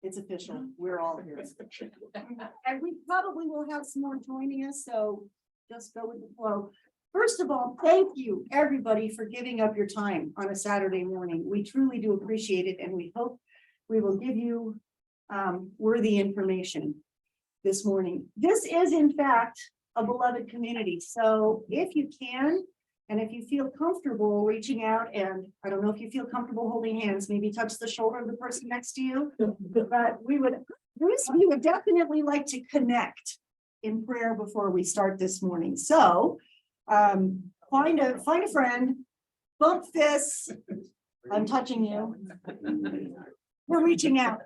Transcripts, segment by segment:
It's official. We're all here. And we probably will have some more joining us, so just go with the flow. First of all, thank you, everybody, for giving up your time on a Saturday morning. We truly do appreciate it, and we hope we will give you worthy information this morning. This is, in fact, a beloved community. So if you can, and if you feel comfortable reaching out, and I don't know if you feel comfortable holding hands, maybe touch the shoulder of the person next to you, but we would definitely like to connect in prayer before we start this morning. So find a friend, bump fists. I'm touching you. We're reaching out.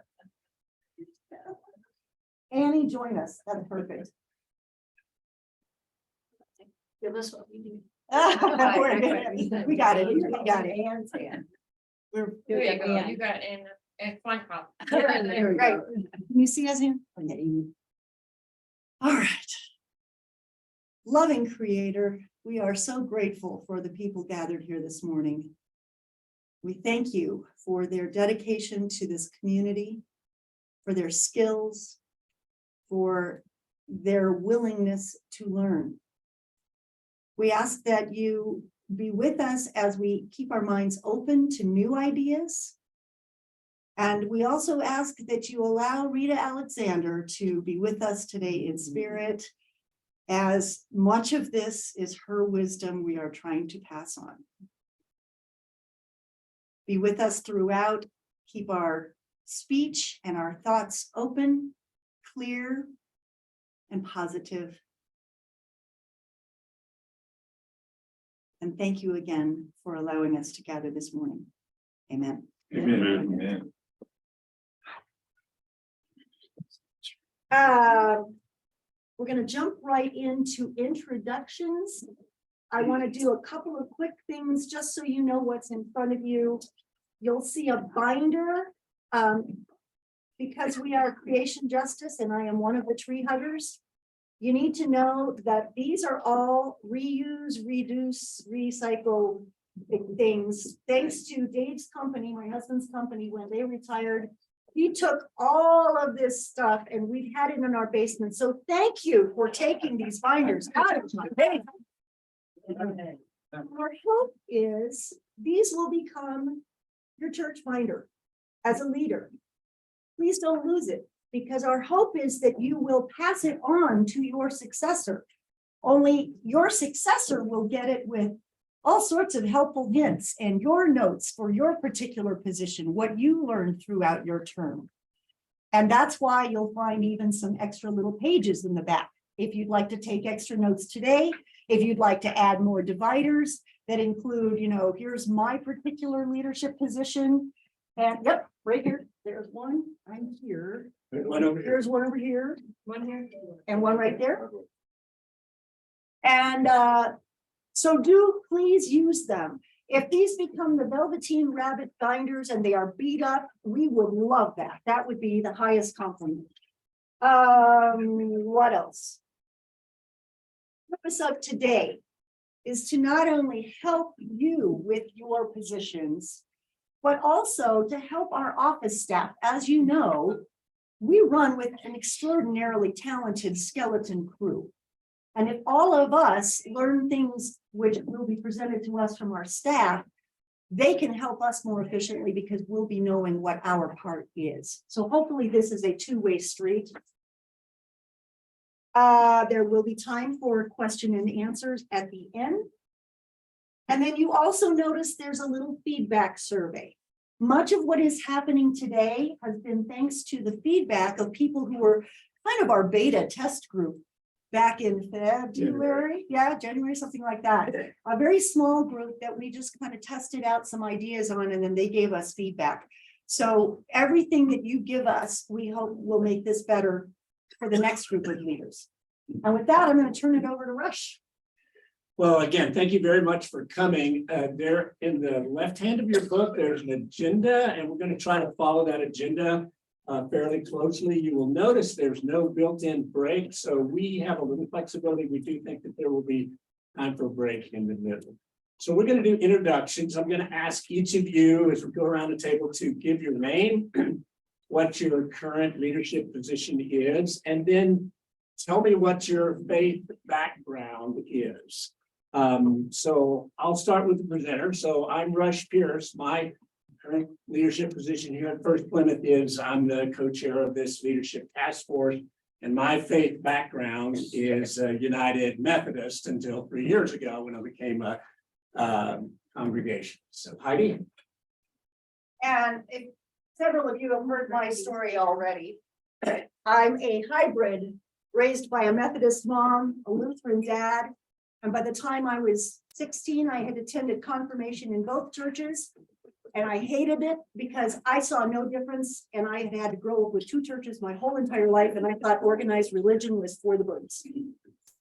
Annie, join us. That's perfect. Give us what we do. We got it. We got it. There you go. You got in front of. Right. Can you see us here? All right. Loving Creator, we are so grateful for the people gathered here this morning. We thank you for their dedication to this community, for their skills, for their willingness to learn. We ask that you be with us as we keep our minds open to new ideas. And we also ask that you allow Rita Alexander to be with us today in spirit, as much of this is her wisdom we are trying to pass on. Be with us throughout. Keep our speech and our thoughts open, clear, and positive. And thank you again for allowing us to gather this morning. Amen. Amen. We're going to jump right into introductions. I want to do a couple of quick things just so you know what's in front of you. You'll see a binder because we are Creation Justice and I am one of the tree huggers. You need to know that these are all reuse, reduce, recycle things. Thanks to Dave's company, my husband's company, when they retired, he took all of this stuff and we've had it in our basement. So thank you for taking these binders out of my basement. Our hope is these will become your church binder as a leader. Please don't lose it, because our hope is that you will pass it on to your successor. Only your successor will get it with all sorts of helpful hints and your notes for your particular position, what you learned throughout your term. And that's why you'll find even some extra little pages in the back. If you'd like to take extra notes today, if you'd like to add more dividers that include, here's my particular leadership position. And yep, right here, there's one. I'm here. One over here. There's one over here. One here. And one right there. And so do please use them. If these become the Velveteen Rabbit binders and they are beat up, we would love that. That would be the highest compliment. What else? The purpose of today is to not only help you with your positions, but also to help our office staff. As you know, we run with an extraordinarily talented skeleton crew. And if all of us learn things which will be presented to us from our staff, they can help us more efficiently because we'll be knowing what our part is. So hopefully this is a two-way street. There will be time for question and answers at the end. And then you also notice there's a little feedback survey. Much of what is happening today has been thanks to the feedback of people who were kind of our beta test group back in February, January, something like that. A very small group that we just kind of tested out some ideas on, and then they gave us feedback. So everything that you give us, we hope will make this better for the next group of leaders. And with that, I'm going to turn it over to Rush. Well, again, thank you very much for coming. There in the left hand of your book, there's an agenda, and we're going to try to follow that agenda fairly closely. You will notice there's no built-in break, so we have a little flexibility. We do think that there will be time for a break in the middle. So we're going to do introductions. I'm going to ask each of you as we go around the table to give your name, what your current leadership position is, and then tell me what your faith background is. So I'll start with the presenter. So I'm Rush Pierce. My current leadership position here at First Plymouth is I'm the co-chair of this leadership task force. And my faith background is United Methodist until 3 years ago when I became a congregation. So Heidi. And if several of you have heard my story already, I'm a hybrid raised by a Methodist mom, a Lutheran dad. And by the time I was 16, I had attended confirmation in both churches. And I hated it because I saw no difference. And I had had to grow up with 2 churches my whole entire life. And I thought organized religion was for the birds.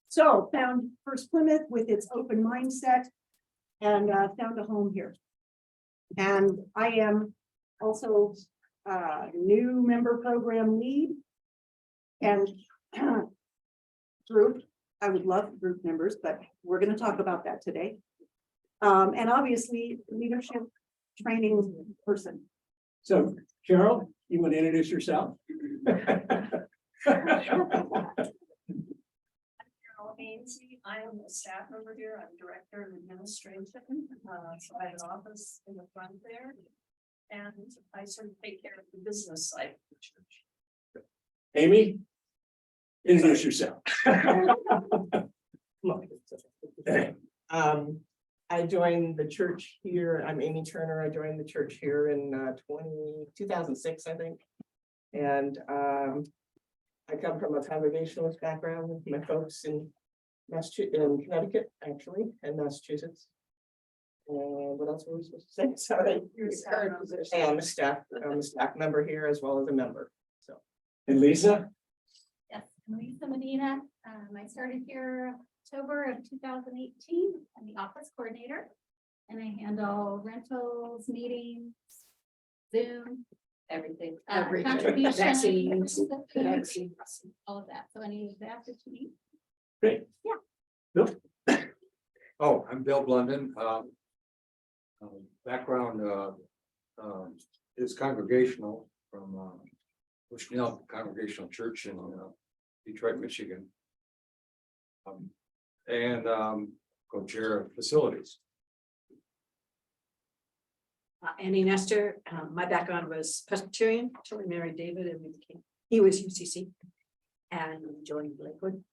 So found First Plymouth with its open mindset and found a home here. And I am also new member program lead and group. I would love group members, but we're going to talk about that today. And obviously leadership training person. So Carol, you want to introduce yourself? I am a staff member here. I'm director of administration. So I have an office in the front there. And I sort of take care of the business side of the church. Amy, introduce yourself. I joined the church here. I'm Amy Turner. I joined the church here in 2006, I think. And I come from a congregationalist background with my folks in Connecticut, actually, and Massachusetts. And what else were we supposed to say? Sorry. And I'm a staff member here as well as a member. So. And Lisa? Yes, I'm Lisa Medina. I started here October of 2018. I'm the office coordinator and I handle rentals, meetings, Zoom, everything. Contributions, Vaccines. all of that. So any of that that you need. Great. Yeah. Bill? Oh, I'm Bill Blunden. Background is congregational from Bushnell Congregational Church in Detroit, Michigan. And co-chair of facilities. Annie Nestor, my background was Presbyterian, until we married David and he was UCC and joined Lakewood.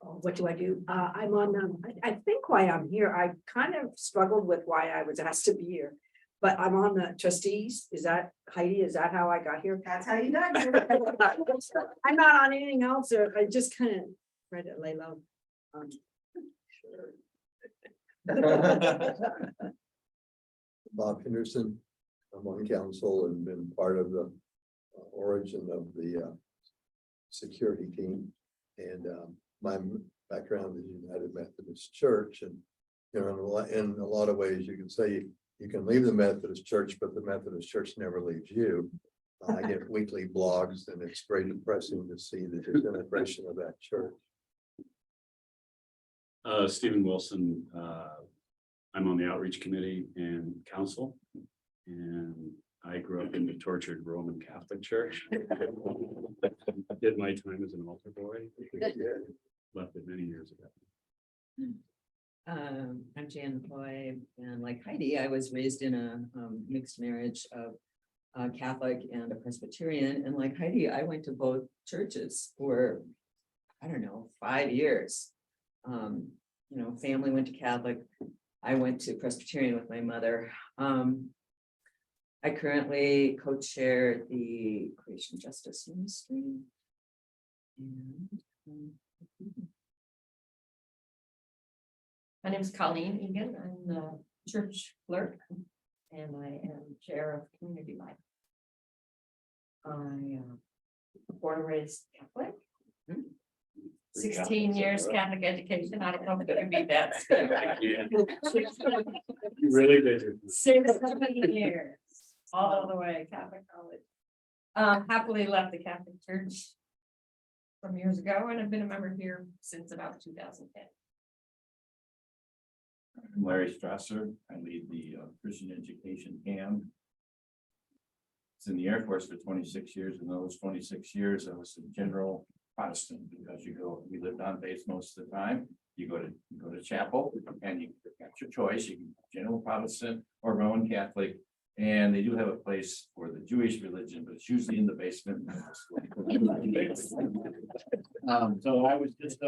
What do I do? I'm on, I think why I'm here, I kind of struggled with why I was asked to be here. But I'm on the trustees. Is that Heidi? Is that how I got here? That's how you got here. I'm not on anything else, or I just kind of read it lay low. Bob Henderson. I'm on council and been part of the origin of the security team. And my background is United Methodist Church. And you know, in a lot of ways, you can say you can leave the Methodist Church, but the Methodist Church never leaves you. I get weekly blogs, and it's very depressing to see the disintegration of that church. Stephen Wilson, I'm on the outreach committee and council, and I grew up in the tortured Roman Catholic Church. I did my time as an altar boy. Left it many years ago. I'm Jan Hoy, and like Heidi, I was raised in a mixed marriage of Catholic and a Presbyterian. And like Heidi, I went to both churches for, I don't know, 5 years. You know, family went to Catholic. I went to Presbyterian with my mother. I currently co-chair the Creation Justice Ministry. And, My name is Colleen Egan. I'm the church clerk and I am chair of community life. I am born and raised Catholic. 16 years Catholic education. I don't know if it can be that. You really did. 16 years, all the way Catholic college. Happily left the Catholic Church some years ago and I've been a member here since about 2010. I'm Larry Strasser. I lead the Christian education CAM. in the Air Force for 26 years. In those 26 years, I was a general Protestant because we lived on base most of the time. You go to chapel and you got your choice. You can general Protestant or Roman Catholic. And they do have a place for the Jewish religion, but it's usually in the basement. So I was just,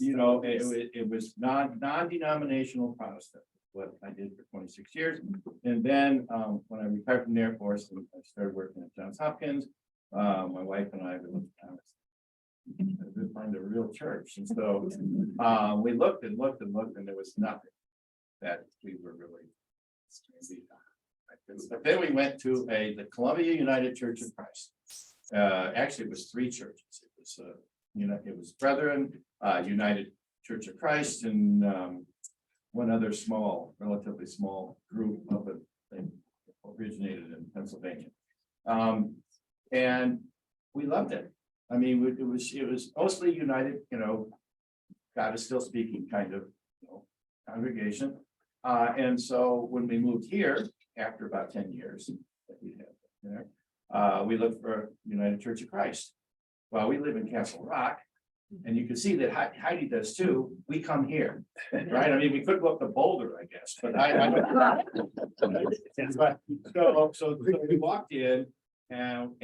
it was non-denominational Protestant, what I did for 26 years. And then when I retired from the Air Force, I started working at Johns Hopkins. My wife and I would find a real church. And so we looked and looked and looked, and there was nothing that we were really. But then we went to the Columbia United Church of Christ. Actually, it was 3 churches. It was Brethren, United Church of Christ, and one other relatively small group of it. They originated in Pennsylvania, and we loved it. I mean, it was mostly United. God is still speaking kind of congregation, and so when we moved here. After about 10 years that we had there, we looked for United Church of Christ. Well, we live in Castle Rock, and you can see that Heidi does too. We come here, right? I mean, we could go up to Boulder, I guess, but so we walked in, and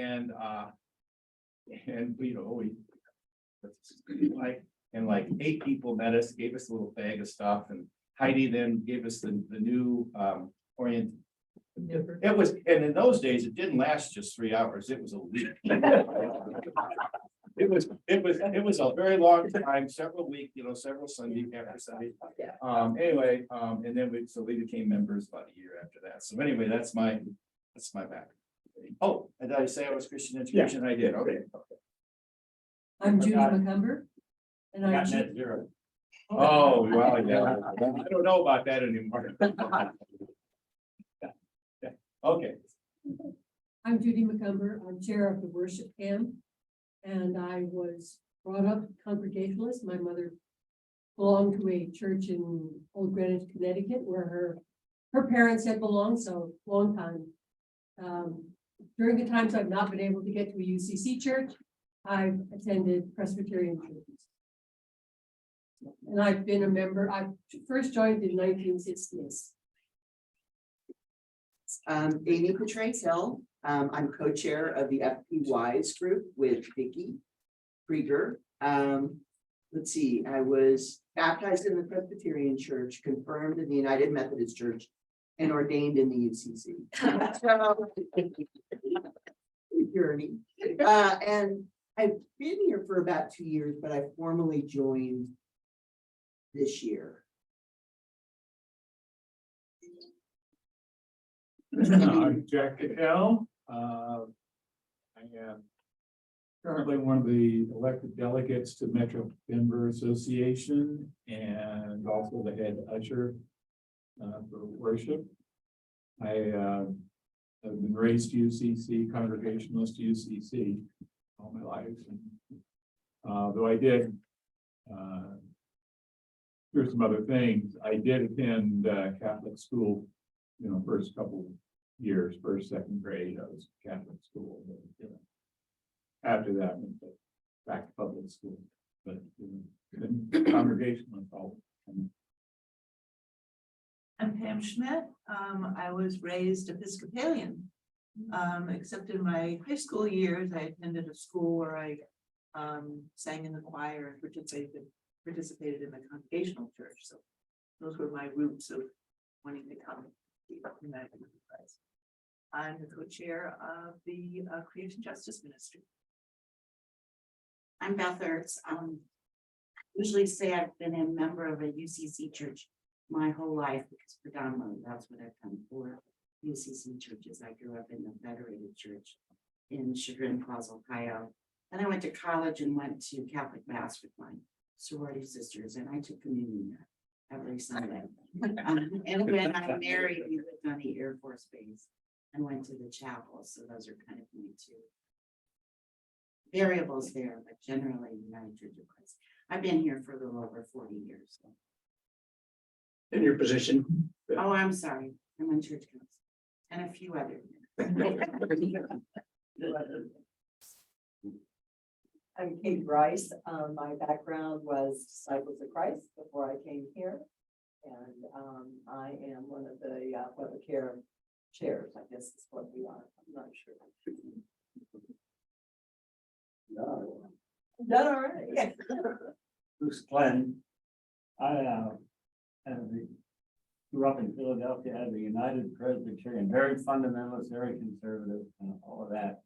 like 8 people met us, gave us a little bag of stuff, and Heidi then gave us the new orient. It was, and in those days, it didn't last just 3 hours. It was a week. It was a very long time, several weeks, several Sunday after Sunday. Anyway, and then we became members about a year after that. So anyway, that's my background. Oh, and did I say I was Christian education? Yeah. I did. Okay. I'm Judy McCumber. And I I'm got net zero. Oh, wow, yeah. I don't know about that anymore. Okay. I'm Judy McCumber. I'm chair of the worship camp. And I was brought up Congregationalist. My mother belonged to a church in Old Greenwich, Connecticut, where her parents had belonged, so long time. During the times I've not been able to get to a UCC church, I've attended Presbyterian churches. And I've been a member. I first joined in 1960s. Amy Petraeus-Hill. I'm co-chair of the FPYs group with Vicki Krieger. Let's see, I was baptized in the Presbyterian Church, confirmed in the United Methodist Church, and ordained in the UCC. Journey. And I've been here for about 2 years, but I formally joined this year. I'm Jack Cattell. I am currently one of the elected delegates to Metro Denver Association and also the head usher for worship. I have been raised UCC, Congregationalist UCC all my life. Though I did, here's some other things. I did attend Catholic school, first couple years, first, second grade, I was Catholic school. But, after that, I went back to public school, but congregational all. I'm Pam Schmidt. I was raised Episcopalian, except in my high school years, I attended a school where I sang in the choir and participated in the Congregational church. So those were my roots of wanting to come to the United Methodist. I'm the co-chair of the Creation Justice Ministry. I'm Beth Ertz. Usually say I've been a member of a UCC church my whole life because predominantly that's what I've done for UCC churches. I grew up in the Federated Church in Chagrin Falls, Ohio. Then I went to college and went to Catholic Mass with my sorority sisters, and I took communion there every Sunday. And when I married, we lived on the Air Force Base and went to the chapel. So those are kind of my two variables there, but generally United Church of Christ. I've been here for a little over 40 years. So. In your position? Oh, I'm sorry. I'm on church council and a few other. I'm Kate Bryce. My background was Disciples of Christ before I came here. And I am one of the public care chairs, I guess is what we are. I'm not sure. Done already. Bruce Glenn. I grew up in Philadelphia as a United Presbyterian, very fundamentalist, very conservative, and all of that.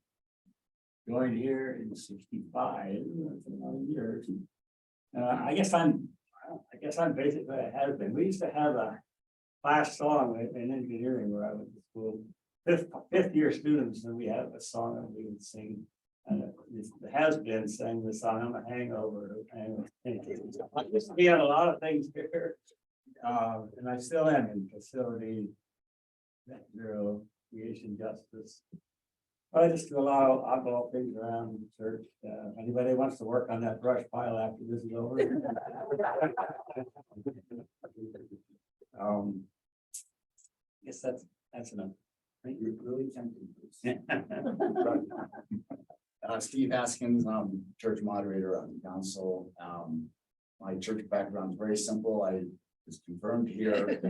Joined here in '65, that's a lot of years. I guess I'm basically a has-been. We used to have a class song in engineering where I went to school. Fifth year students, and we had a song that we would sing. The has-been sang the song, I'm a hangover. I used to be on a lot of things here. And I still am in facility, net zero, creation justice. I just do a lot of oddball things around the church. Anybody wants to work on that brush pile after this is over? Guess that's enough. You're really tempting. Steve Haskins, I'm church moderator on the council. My church background is very simple. I was confirmed here.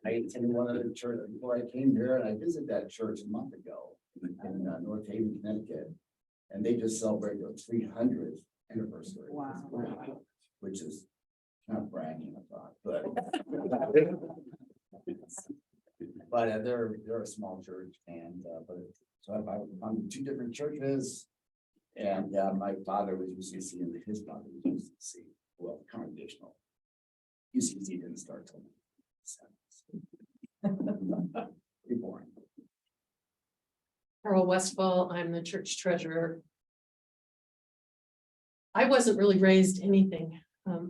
I attended one of the church before I came here, and I visited that church a month ago in North Haven, Connecticut. And they just celebrated their 300th anniversary. Wow. Which is kind of bragging, I thought, but. But they're a small church, and so I've gone to 2 different churches, and my father was UCC and his father was UCC. Well, Congregational. UCC didn't start till 1970s. Pretty boring. Carol Westfall, I'm the church treasurer. I wasn't really raised anything.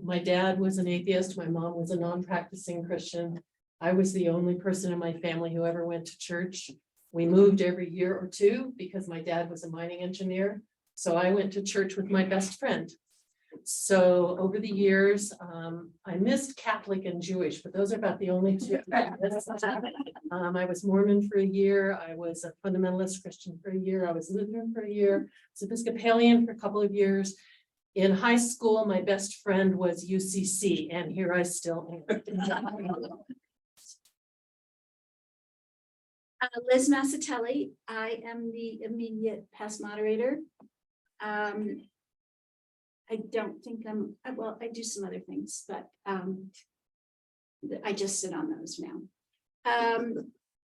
My dad was an atheist. My mom was a non-practicing Christian. I was the only person in my family who ever went to church. We moved every year or two because my dad was a mining engineer. So I went to church with my best friend. So over the years, I missed Catholic and Jewish, but those are about the only two. I was Mormon for a year. I was a fundamentalist Christian for a year. I was Lutheran for a year. I was Episcopalian for a couple of years. In high school, my best friend was UCC, and here I still am. Liz Massatelli, I am the immediate past moderator. I don't think well, I do some other things, but I just sit on those now.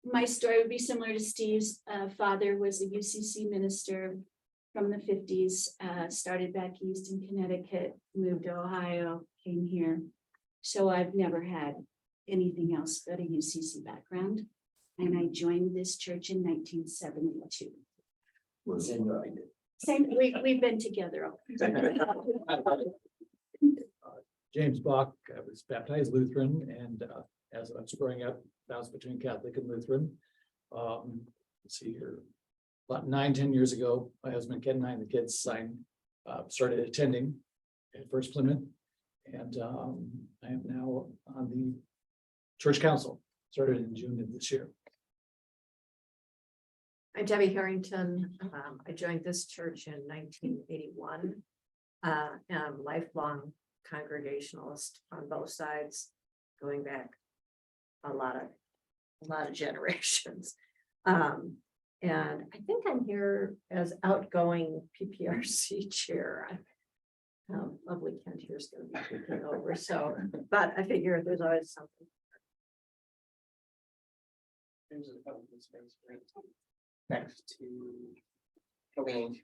My story would be similar to Steve's. Father was a UCC minister from the 50s, started back east in Connecticut, moved to Ohio, came here. So I've never had anything else but a UCC background. And I joined this church in 1972. Same, we've been together. James Bach, I was baptized Lutheran, and as I was growing up, bounced between Catholic and Lutheran. Let's see here, about 9-10 years ago, my husband Ken and I and the kids started attending at First Plymouth, and I am now on the church council, started in June of this year. I'm Debbie Harrington. I joined this church in 1981. I'm a lifelong Congregationalist on both sides, going back a lot of generations. And I think I'm here as outgoing PPRC chair. Lovely Kent here is going to be taking over. So, but I figure there's always something. There's a couple of space right next to Colleen.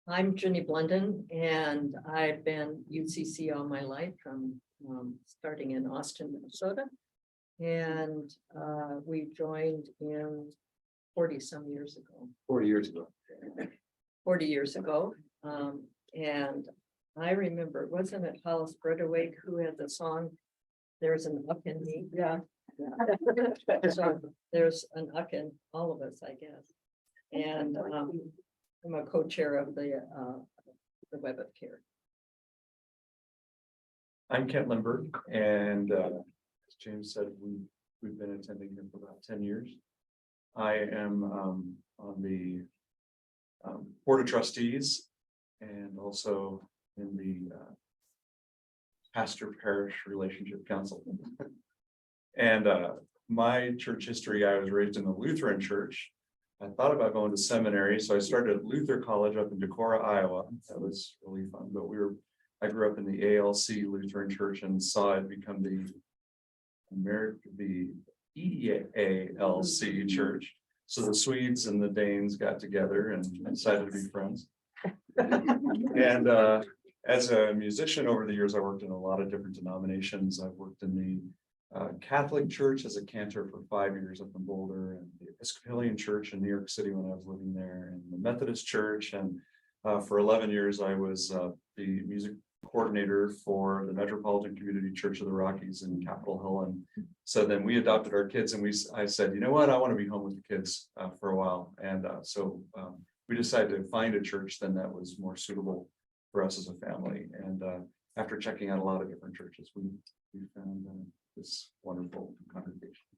I'm Jenny Blunden, and I've been UCC all my life from starting in Austin, Minnesota. And we joined in 40 some years ago. 40 years ago. 40 years ago. And I remember, wasn't it Hollis Bredewake who had the song, "There's an Uck in Me"? Yeah. So there's an Uck in all of us, I guess. And I'm a co-chair of the the web of care. I'm Kent Lindbergh, and as James said, we've been attending here for about 10 years. I am on the Board of Trustees and also in the Pastor Parish Relationship Council. And my church history, I was raised in the Lutheran church. I thought about going to seminary, so I started at Luther College up in Decorah, Iowa. That was really fun, but I grew up in the ALC Lutheran Church and saw it become the EALC Church. So the Swedes and the Danes got together and decided to be friends. And as a musician over the years, I worked in a lot of different denominations. I've worked in the Catholic Church as a cantor for 5 years up in Boulder, and the Episcopalian Church in New York City when I was living there, and the Methodist Church. And for 11 years, I was the music coordinator for the Metropolitan Community Church of the Rockies in Capitol Hill. And so then we adopted our kids, and I said, you know what, I want to be home with the kids for a while. And so we decided to find a church then that was more suitable for us as a family. And after checking out a lot of different churches, we found this wonderful congregation.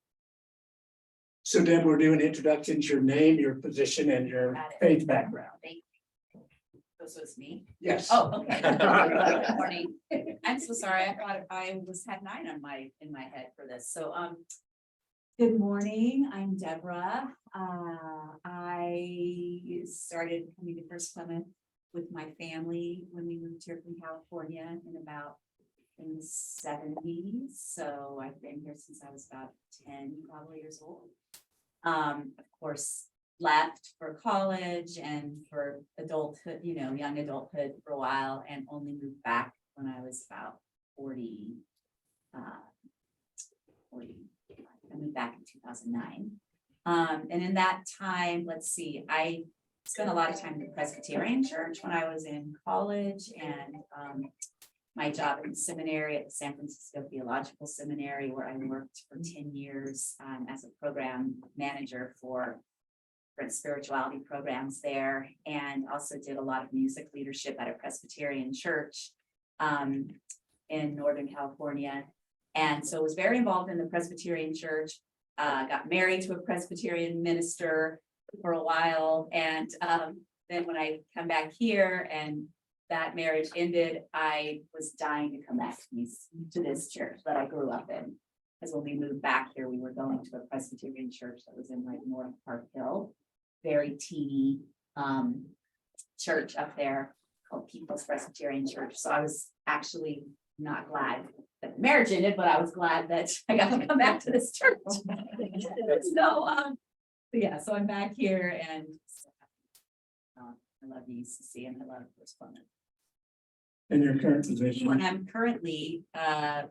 So Deb, we're doing introductions, your name, your position, and your faith background. Thank you. This was me. Yes. Oh, okay. Good morning. I'm so sorry. I thought I had 9 on in my head for this. So good morning. I'm Deborah. I started coming to First Plymouth with my family when we moved here from California in the 70s. So I've been here since I was about 10 probably years old. Of course, left for college and for adulthood, young adulthood for a while, and only moved back when I was about 40. I moved back in 2009. And in that time, let's see, I spent a lot of time in the Presbyterian Church when I was in college, and my job in the seminary at the San Francisco Theological Seminary, where I worked for 10 years as a program manager for spirituality programs there, and also did a lot of music leadership at a Presbyterian church in Northern California. And so was very involved in the Presbyterian church, got married to a Presbyterian minister for a while. And then when I come back here and that marriage ended, I was dying to come back to this church that I grew up in. Because when we moved back here, we were going to a Presbyterian church that was in like North Park Hill, very teeny church up there called People's Presbyterian Church. So I was actually not glad that the marriage ended, but I was glad that I got to come back to this church. So I'm back here, and I love the UCC and I love First Plymouth. In your current position? When I'm currently a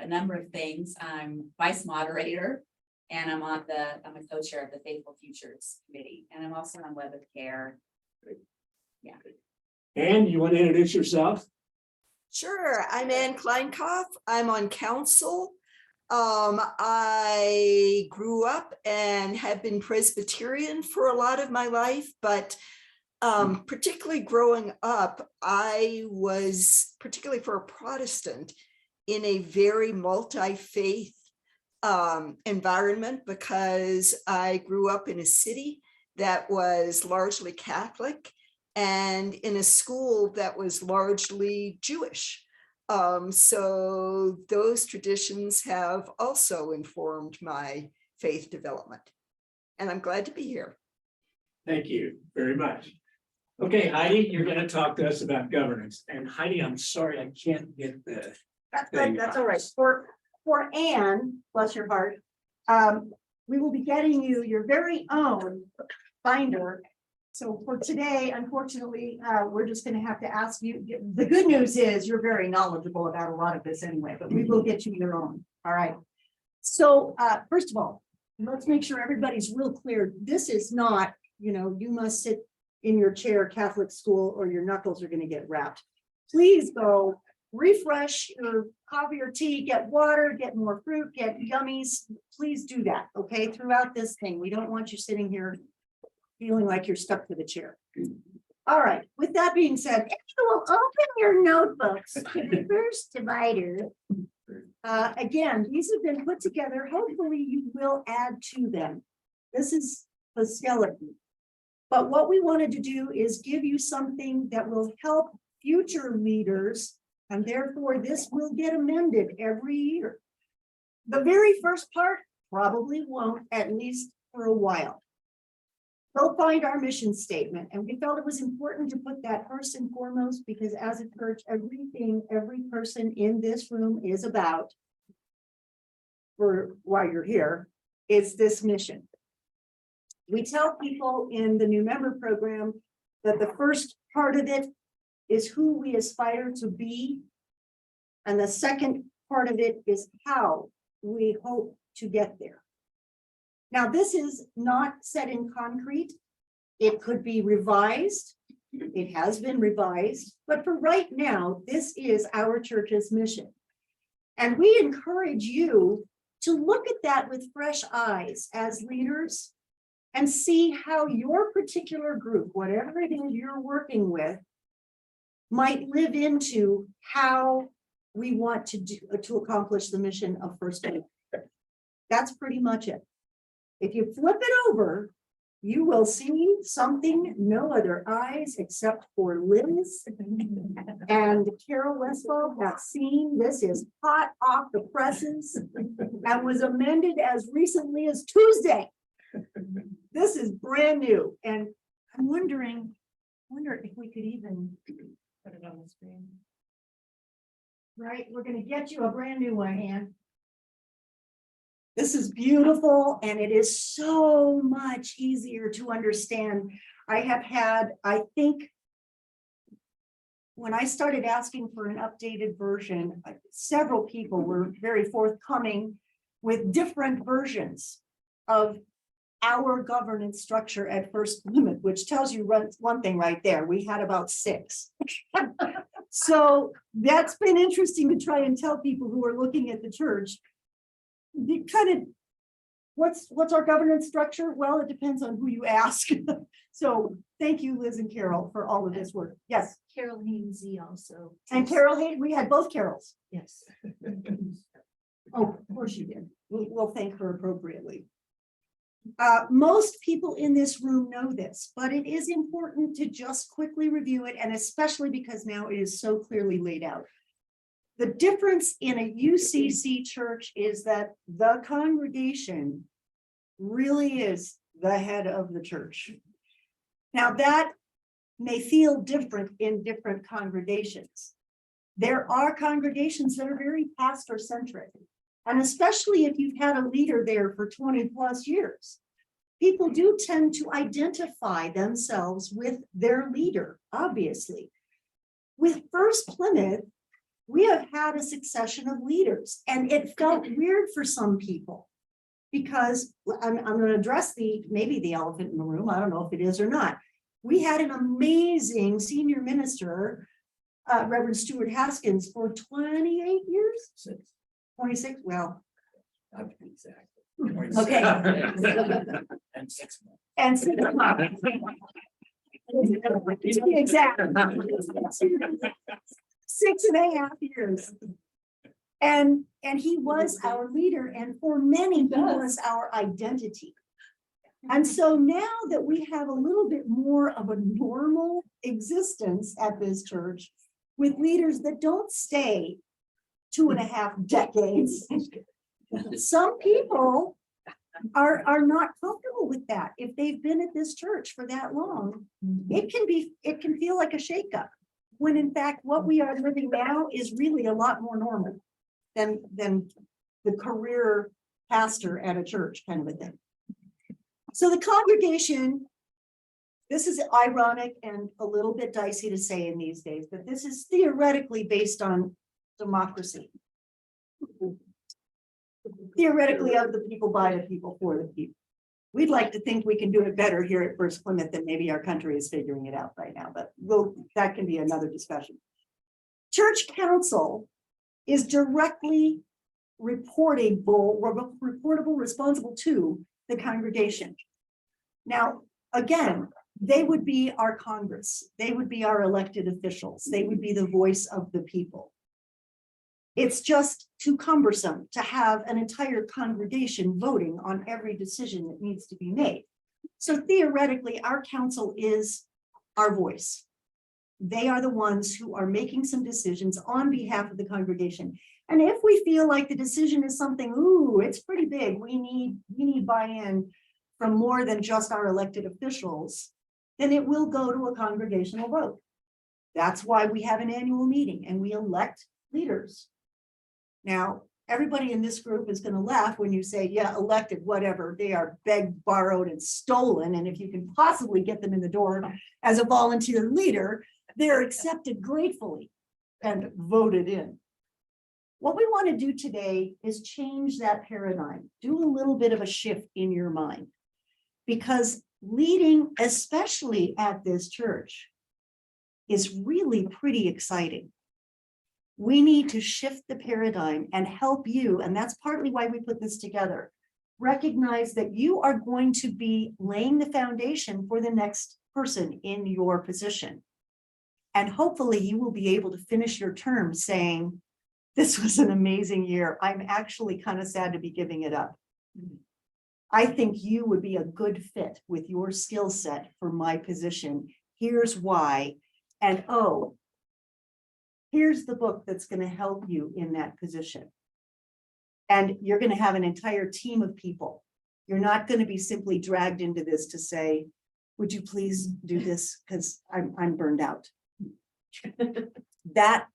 number of things. I'm vice moderator, and I'm a co-chair of the Faithful Futures Committee, and I'm also on Web of Care. Yeah. And you want to introduce yourself? Sure, I'm Ann Kleinkopf. I'm on council. I grew up and have been Presbyterian for a lot of my life, but particularly growing up, I was, particularly for a Protestant, in a very multi-faith environment, because I grew up in a city that was largely Catholic and in a school that was largely Jewish. So those traditions have also informed my faith development. And I'm glad to be here. Thank you very much. Okay, Heidi, you're going to talk to us about governance. And Heidi, I'm sorry, I can't get the. That's all right. For Anne, bless your heart, we will be getting you your very own binder. So for today, unfortunately, we're just going to have to ask you. The good news is you're very knowledgeable about a lot of this anyway, but we will get you your own. All right. So first of all, let's make sure everybody's real clear. This is not, you must sit in your chair, Catholic school, or your knuckles are going to get wrapped. Please go refresh your coffee or tea, get water, get more fruit, get gummies. Please do that, okay, throughout this thing. We don't want you sitting here feeling like you're stuck to the chair. All right, with that being said, if you will open your notebooks to the first divider. Again, these have been put together. Hopefully you will add to them. This is the skeleton. But what we wanted to do is give you something that will help future leaders, and therefore this will get amended every year. The very first part probably won't, at least for a while. Go find our mission statement, and we felt it was important to put that first and foremost, because as a church, everything every person in this room is about, for why you're here, is this mission. We tell people in the new member program that the first part of it is who we aspire to be, and the second part of it is how we hope to get there. Now, this is not set in concrete. It could be revised. It has been revised, but for right now, this is our church's mission. And we encourage you to look at that with fresh eyes as leaders and see how your particular group, whatever it is you're working with, might live into how we want to accomplish the mission of First Plymouth. That's pretty much it. If you flip it over, you will see something no other eyes except for Liz and Carol Westfall have seen. This is hot off the presses and was amended as recently as Tuesday. This is brand new, and I'm wonder if we could even Put it on the screen. right. We're going to get you a brand new one, Ann. This is beautiful, and it is so much easier to understand. I think, when I started asking for an updated version, several people were very forthcoming with different versions of our governance structure at First Plymouth, which tells you one thing right there. We had about 6. So that's been interesting to try and tell people who are looking at the church. You kind of, what's our governance structure? Well, it depends on who you ask. So thank you, Liz and Carol, for all of this work. Yes. Carol Hainsey also. And Carol Hayden, we had both Carols. Yes. Oh, of course you did. We'll thank her appropriately. Most people in this room know this, but it is important to just quickly review it, and especially because now it is so clearly laid out. The difference in a UCC church is that the congregation really is the head of the church. Now, that may feel different in different congregations. There are congregations that are very pastor-centric, and especially if you've had a leader there for 20 plus years, people do tend to identify themselves with their leader, obviously. With First Plymouth, we have had a succession of leaders, and it felt weird for some people because I'm going to address maybe the elephant in the room. I don't know if it is or not. We had an amazing senior minister, Reverend Stuart Haskins, for 28 years. 26. Well, Not to be exact. okay. And 6 months. And 6 months. To be exact. 6.5 years. And he was our leader, and for many, he was our identity. And so now that we have a little bit more of a normal existence at this church with leaders that don't stay 2.5 decades, some people are not comfortable with that. If they've been at this church for that long, it can feel like a shakeup, when in fact what we are living now is really a lot more normal than the career pastor at a church kind of a thing. So the congregation, this is ironic and a little bit dicey to say in these days, but this is theoretically based on democracy. Theoretically, of the people, by the people, for the people. We'd like to think we can do it better here at First Plymouth than maybe our country is figuring it out right now, but that can be another discussion. Church council is directly reportable, responsible to the congregation. Now, again, They would be our Congress. They would be our elected officials. They would be the voice of the people. It's just too cumbersome to have an entire congregation voting on every decision that needs to be made. So theoretically, our council is our voice. They are the ones who are making some decisions on behalf of the congregation. And if we feel like the decision is something, ooh, it's pretty big, we need buy-in from more than just our elected officials, then it will go to a congregational vote. That's why we have an annual meeting and we elect leaders. Now, everybody in this group is going to laugh when you say, yeah, elected, whatever, they are begged, borrowed, and stolen. And if you can possibly get them in the door as a volunteer leader, they're accepted gratefully and voted in. What we want to do today is change that paradigm, do a little bit of a shift in your mind, because leading, especially at this church, is really pretty exciting. We need to shift the paradigm and help you, and that's partly why we put this together. Recognize that you are going to be laying the foundation for the next person in your position. And hopefully you will be able to finish your term saying, this was an amazing year. I'm actually kind of sad to be giving it up. I think you would be a good fit with your skill set for my position. Here's why. And oh, here's the book that's going to help you in that position. And you're going to have an entire team of people. You're not going to be simply dragged into this to say, would you please do this? Because I'm burned out. That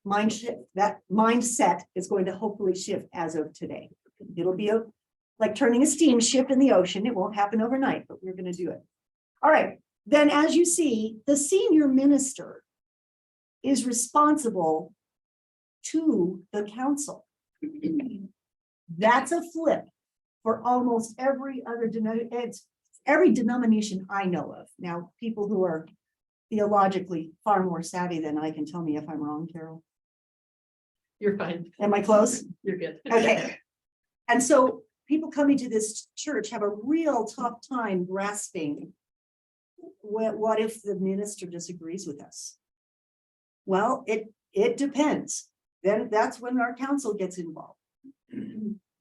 mindset is going to hopefully shift as of today. It'll be like turning a steamship in the ocean. It won't happen overnight, but we're going to do it. All right. Then, as you see, the senior minister is responsible to the council. That's a flip for almost every other denomination I know of. Now, people who are theologically far more savvy than I can tell me if I'm wrong, Carol. You're fine. Am I close? You're good. Okay. And so people coming to this church have a real tough time grasping what if the minister disagrees with us? Well, it depends. Then that's when our council gets involved.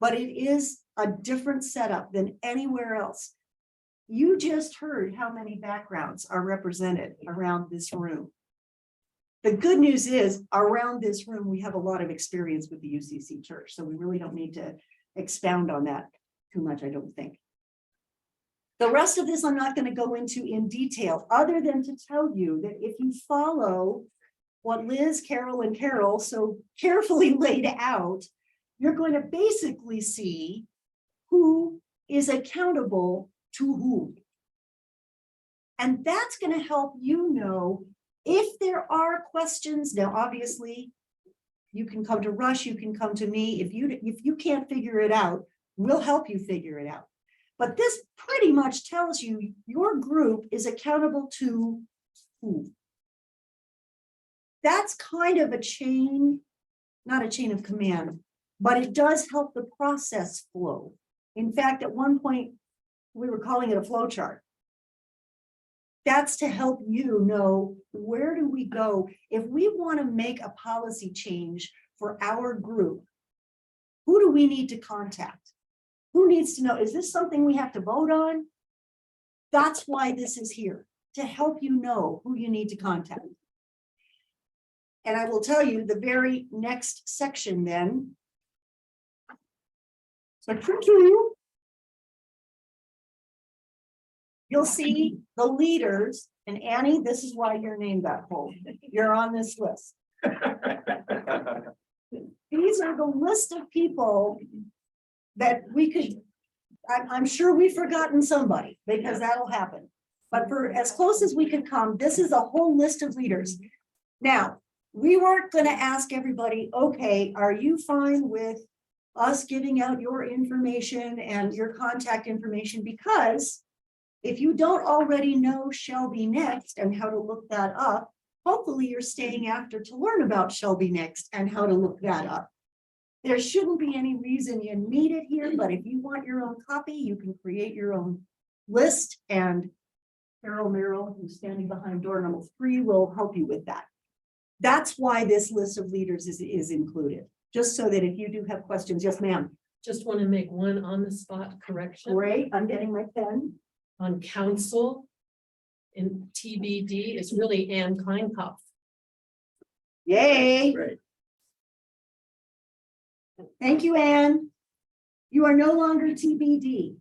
But it is a different setup than anywhere else. You just heard how many backgrounds are represented around this room. The good news is around this room, we have a lot of experience with the UCC church. So we really don't need to expound on that too much, I don't think. The rest of this I'm not going to go into in detail, other than to tell you that if you follow what Liz, Carol, and Carol so carefully laid out, you're going to basically see who is accountable to whom. And that's going to help you know if there are questions. Now, obviously, you can come to Rush, you can come to me. If you can't figure it out, we'll help you figure it out. But this pretty much tells you your group is accountable to who. That's kind of a chain, not a chain of command, but it does help the process flow. In fact, at one point, we were calling it a flow chart. That's to help you know, where do we go? If we want to make a policy change for our group, who do we need to contact? Who needs to know? Is this something we have to vote on? That's why this is here, to help you know who you need to contact. And I will tell you the very next section then. So you'll see the leaders, and Annie, this is why your name got pulled. You're on this list. These are the list of people that we could, I'm sure we've forgotten somebody, because that'll happen. But for as close as we could come, this is a whole list of leaders. Now, we weren't going to ask everybody, okay, are you fine with us giving out your information and your contact information? Because if you don't already know Shelby Next and how to look that up, hopefully you're staying after to learn about Shelby Next and how to look that up. There shouldn't be any reason you need it here, but if you want your own copy, you can create your own list and Carol Merrill, who's standing behind door number 3, will help you with that. That's why this list of leaders is included, just so that if you do have questions, yes, ma'am. Just want to make one on the spot correction. Great, I'm getting my pen. On council. In TBD is really Ann Kleinkopf. Yay. Right. Thank you, Anne. You are no longer TBD.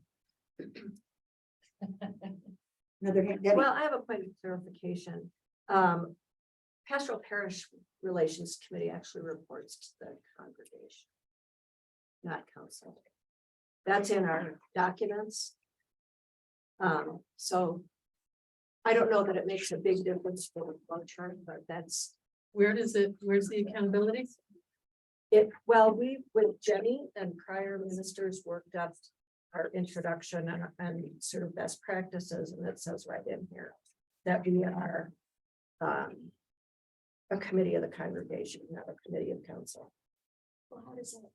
Another hand, Debbie. Well, I have a point of clarification. Pastoral Parish Relations Committee actually reports to the congregation, not council. That's in our documents. So I don't know that it makes a big difference for the flow chart, but that's Where's the accountability? it. Well, we, with Jenny and prior ministers, worked up our introduction and sort of best practices, and it says right in here that we are a committee of the congregation, not a committee of council. Well, how does that?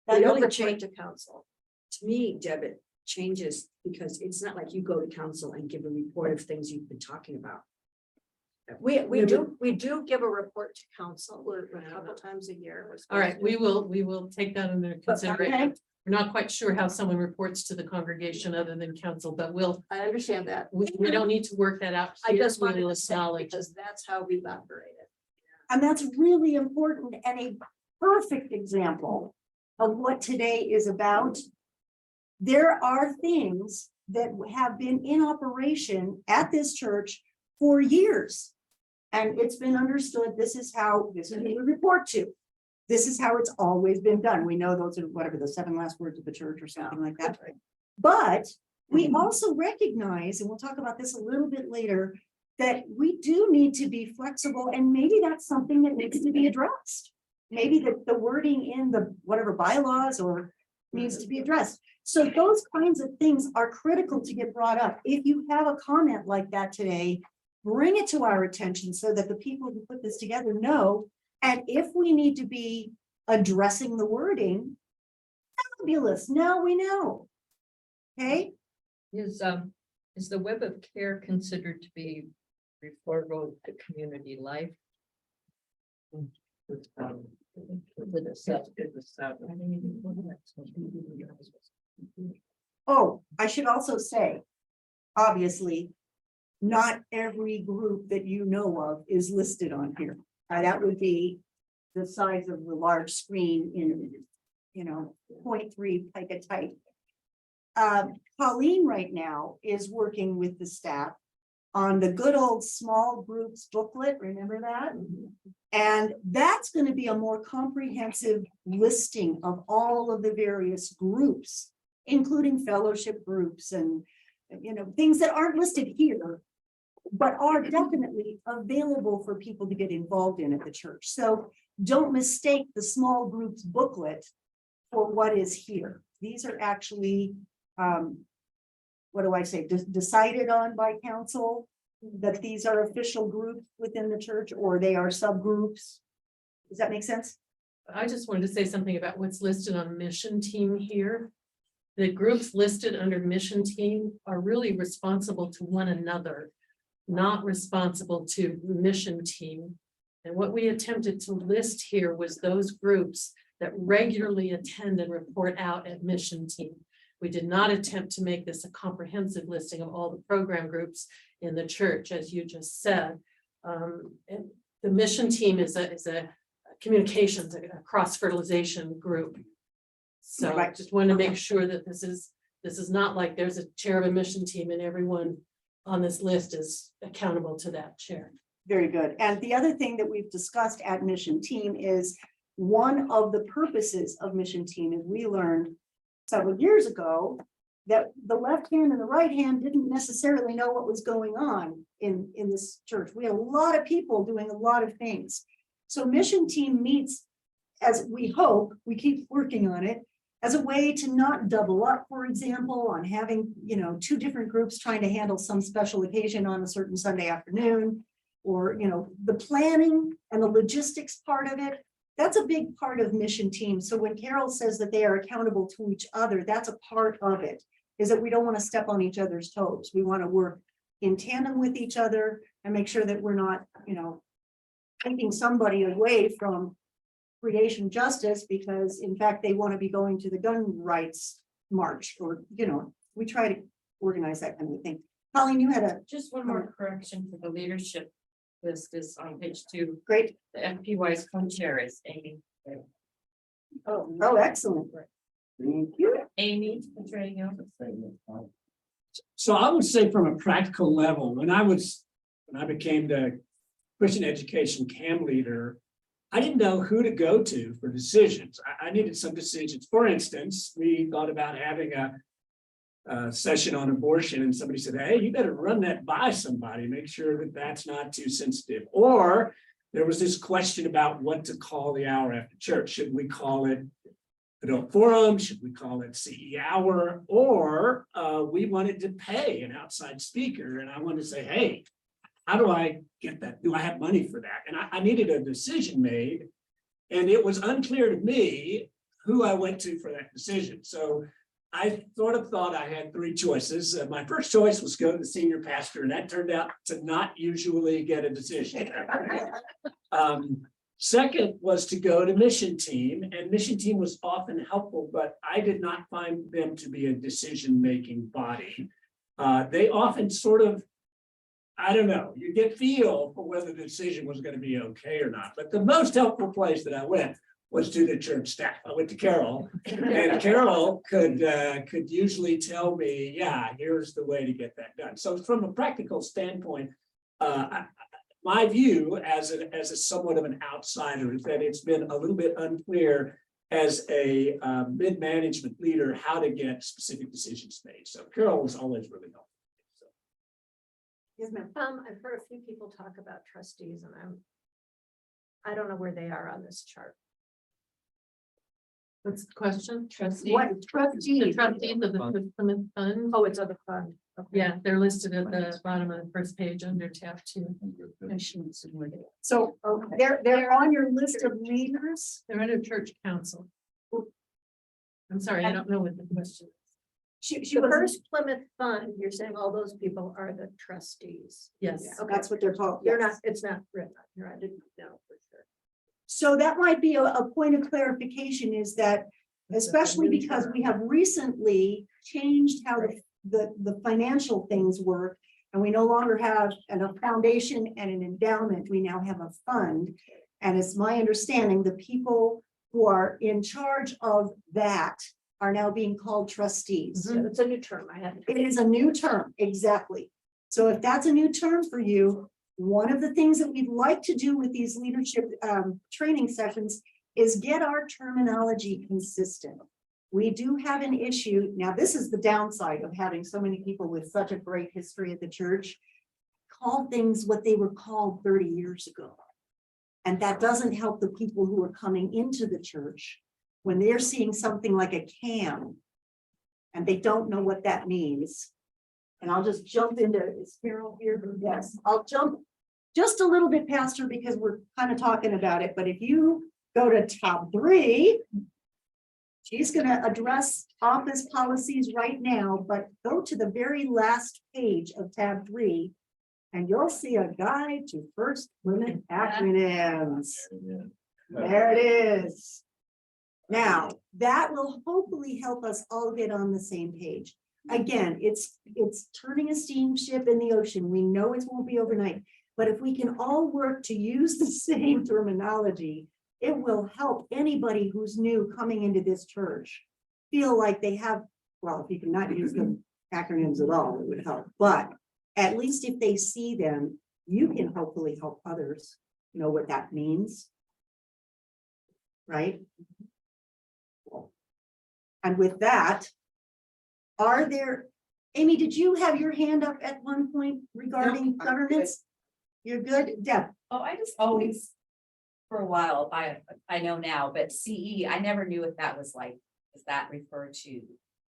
That We don't only report change to council. to me, Deb, it changes because it's not like you go to council and give a report of things you've been talking about. We do give a report to council. We're a couple times a year. We're All right, supposed we will take that under consideration. We're not quite sure how someone reports to the congregation other than council, but I understand that. we don't need to work that out. I here. just We wanted will to say, acknowledge. because that's how we've operated. And that's really important and a perfect example of what today is about. There are things that have been in operation at this church for years. And it's been understood, this is who we report to. This is how it's always been done. We know those are whatever the 7 last words of the church or something like that. But we also recognize, and we'll talk about this a little bit later, that we do need to be flexible, and maybe that's something that needs to be addressed. Maybe the wording in the whatever bylaws or needs to be addressed. So those kinds of things are critical to get brought up. If you have a comment like that today, bring it to our attention so that the people who put this together know. And if we need to be addressing the wording, fabulous, now we know. Okay, Is the web of care considered to be referable to community life? oh, I should also say, obviously, not every group that you know of is listed on here. That would be the size of the large screen in, 0.3 pica type. Colleen right now is working with the staff on the good old small groups booklet, remember that? And that's going to be a more comprehensive listing of all of the various groups, including fellowship groups and, things that aren't listed here, but are definitely available for people to get involved in at the church. So don't mistake the small groups booklet for what is here. These are actually, what do I say, decided on by council, that these are official groups within the church, or they are subgroups. Does that make sense? I just wanted to say something about what's listed on mission team here. The groups listed under mission team are really responsible to one another, not responsible to mission team. And what we attempted to list here was those groups that regularly attend and report out at mission team. We did not attempt to make this a comprehensive listing of all the program groups in the church, as you just said. And the mission team is a communications, a cross-fertilization group. So I just want to make sure that this is not like there's a chair of a mission team and everyone on this list is accountable to that chair. Very good. And the other thing that we've discussed at mission team is one of the purposes of mission team is we learned several years ago that the left hand and the right hand didn't necessarily know what was going on in this church. We had a lot of people doing a lot of things. So mission team meets, as we hope, we keep working on it, as a way to not double up, for example, on having, 2 different groups trying to handle some special occasion on a certain Sunday afternoon, or, the planning and the logistics part of it. That's a big part of mission team. So when Carol says that they are accountable to each other, that's a part of it, is that we don't want to step on each other's toes. We want to work in tandem with each other and make sure that we're not, taking somebody away from creation justice because in fact, they want to be going to the gun rights march or, we try to organize that kind of thing. Colleen, you had a Just one more correction for the leadership list is on page 2. great, The FPY's co-chair is Amy. oh, excellent. Thank you. Amy Petrino. So I would say from a practical level, when I became the Christian education CAM leader, I didn't know who to go to for decisions. I needed some decisions. For instance, we thought about having a session on abortion and somebody said, hey, you better run that by somebody, make sure that that's not too sensitive. Or there was this question about what to call the hour after church. Should we call it adult forum? Should we call it CE hour? Or we wanted to pay an outside speaker. And I wanted to say, hey, how do I get that? Do I have money for that? And I needed a decision made. And it was unclear to me who I went to for that decision. So I sort of thought I had 3 choices. My first choice was go to the senior pastor, and that turned out to not usually get a decision. Second was to go to mission team, and mission team was often helpful, but I did not find them to be a decision-making body. They often sort of, I don't know, you get feel for whether the decision was going to be okay or not. But the most helpful place that I went was to the church staff. I went to Carol, and Carol could usually tell me, yeah, here's the way to get that done. So from a practical standpoint, my view as a somewhat of an outsider is that it's been a little bit unclear as a mid-management leader how to get specific decisions made. So Carol was always really helpful. Yes, ma'am. I've heard a few people talk about trustees and I don't know where they are on this chart. What's the question? Trustee. What The trustee? trustees of the Plymouth Fund. Oh, it's on the fund. Okay. Yeah, they're listed at the bottom of the first page under tab 2. So they're on your list of leaders. They're under church council. I'm sorry, I don't know what the question is. She The was, first Plymouth Fund, you're saying all those people are the trustees. Yes. Okay. that's what they're called. You're yes. not, it's not written on here. I didn't know for sure. So that might be a point of clarification is that, especially because we have recently changed how the financial things work. And we no longer have a foundation and an endowment. We now have a fund. And it's my understanding the people who are in charge of that are now being called trustees. So it's a new term. I had. It is a new term, exactly. So if that's a new term for you, one of the things that we'd like to do with these leadership training sessions is get our terminology consistent. We do have an issue. Now, this is the downside of having so many people with such a great history at the church, call things what they were called 30 years ago. And that doesn't help the people who are coming into the church when they're seeing something like a CAM and they don't know what that means. And I'll just jump into, is Carol here? Yes, I'll jump just a little bit past her because we're kind of talking about it. But if you go to tab 3, she's going to address office policies right now, but go to the very last page of tab 3 and you'll see a guide to First Plymouth acronyms. There it is. Now, that will hopefully help us all get on the same page. Again, it's turning a steamship in the ocean. We know it won't be overnight, but if we can all work to use the same terminology, it will help anybody who's new coming into this church feel like they have, well, if you cannot use the acronyms at all, it would help. But at least if they see them, you can hopefully help others know what that means. Right? And with that, are there, Amy, did you have your hand up at one point regarding governance? You're good, Deb? Oh, I just always, for a while, I know now, but CE, I never knew if that was like, does that refer to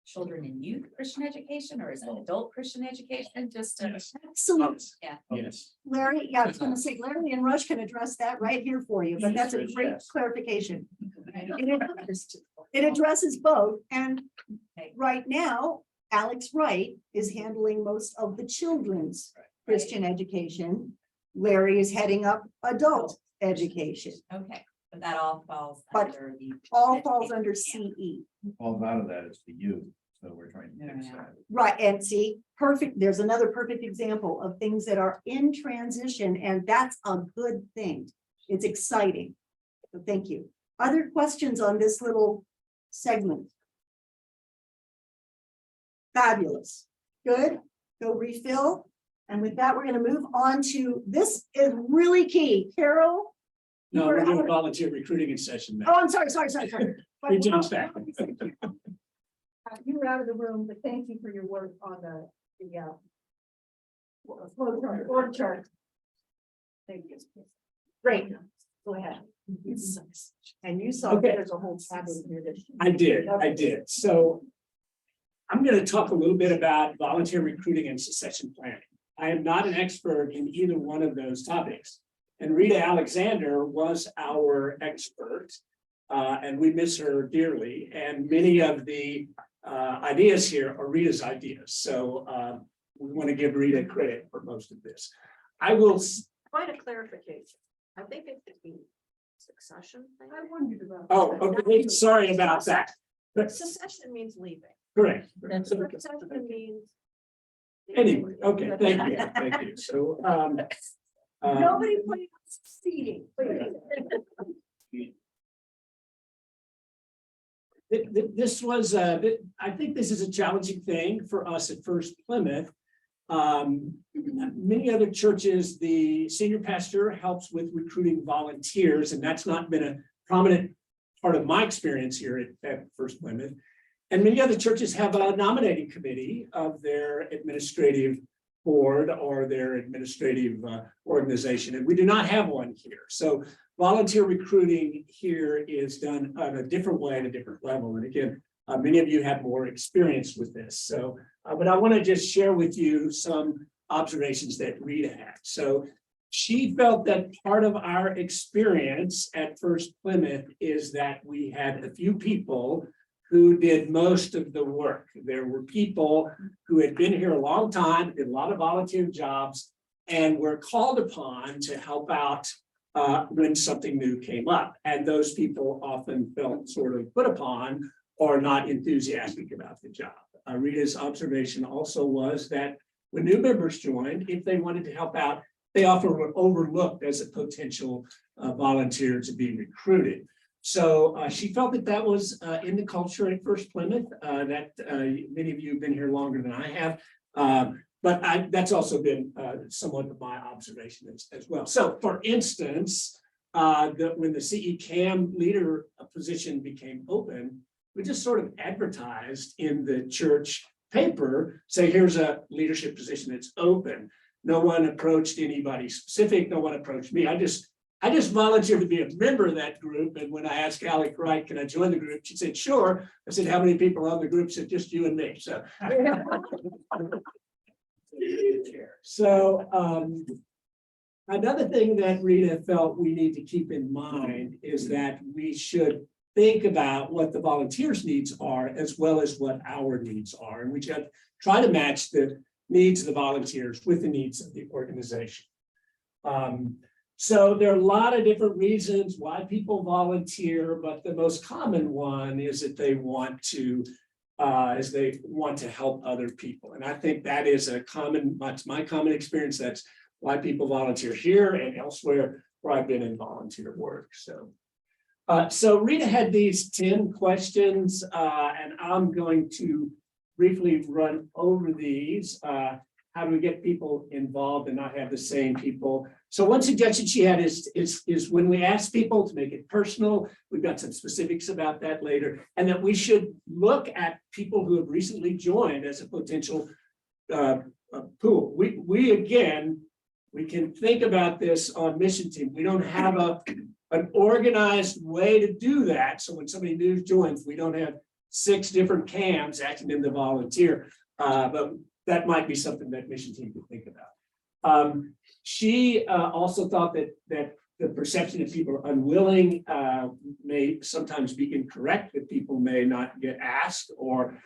children and youth Christian education or is it adult Christian education? Just Excellent. Yeah. Yes. Larry, yeah, I was gonna say Larry and Rush can address that right here for you, but that's a great clarification. It addresses both, and right now, Alex Wright is handling most of the children's Christian education. Larry is heading up adult education, Okay, but that all falls But under the. all falls under education, CE. Falls out of that is the youth, so we're trying to fix Yeah. that. Right, and see, perfect, there's another perfect example of things that are in transition, and that's a good thing. It's exciting. So thank you. Other questions on this little segment? Fabulous. Good. Go refill. And with that, we're going to move on to, this is really key. Carol? No, you we're are doing out- volunteer recruiting and session now. Oh, I'm sorry. We jumped back. You were out of the room, but thank you for your work on the flow chart, org chart. Thank you. Great. Go ahead. And you saw Okay. there's a whole tab in here that. I did. So I'm going to talk a little bit about volunteer recruiting and succession planning. I am not an expert in either one of those topics. And Rita Alexander was our expert, and we miss her dearly. And many of the ideas here are Rita's ideas. So we want to give Rita credit for most of this. I will. Quite a clarification. I think it could be succession. thing. I wondered about. Oh, okay. Sorry about that. But Succession means leaving. correct. Succession means. Anyway, okay, thank you, thank you. So, Nobody put seating. this was, I think this is a challenging thing for us at First Plymouth. Many other churches, the senior pastor helps with recruiting volunteers, and that's not been a prominent part of my experience here at First Plymouth. And many other churches have a nominating committee of their administrative board or their administrative organization, and we do not have one here. So volunteer recruiting here is done on a different way, at a different level. And again, many of you have more experience with this. So, but I want to just share with you some observations that Rita had. So she felt that part of our experience at First Plymouth is that we had a few people who did most of the work. There were people who had been here a long time, did a lot of volunteer jobs, and were called upon to help out when something new came up. And those people often felt sort of put upon or not enthusiastic about the job. Rita's observation also was that when new members joined, if they wanted to help out, they often were overlooked as a potential volunteer to be recruited. So she felt that that was in the culture at First Plymouth, that many of you have been here longer than I have. But that's also been somewhat of my observation as well. So for instance, when the CE CAM leader position became open, we just sort of advertised in the church paper, say, here's a leadership position that's open. No one approached anybody specific. No one approached me. I just volunteered to be a member of that group. And when I asked Alec Wright, can I join the group? She said, sure. I said, how many people are on the group? She said, just you and me. So another thing that Rita felt we need to keep in mind is that we should think about what the volunteers' needs are as well as what our needs are. And we should try to match the needs of the volunteers with the needs of the organization. So there are a lot of different reasons why people volunteer, but the most common one is that they want to help other people. And I think that is that's my common experience. That's why people volunteer here and elsewhere where I've been in volunteer work. So Rita had these 10 questions, and I'm going to briefly run over these. How do we get people involved and not have the same people? So one suggestion she had is when we ask people to make it personal, we've got some specifics about that later, and that we should look at people who have recently joined as a potential pool. We can think about this on mission team. We don't have an organized way to do that. So when somebody new joins, we don't have 6 different CAMs acting in the volunteer, but that might be something that mission team could think about. She also thought that the perception that people are unwilling may sometimes be incorrect, that people may not get asked or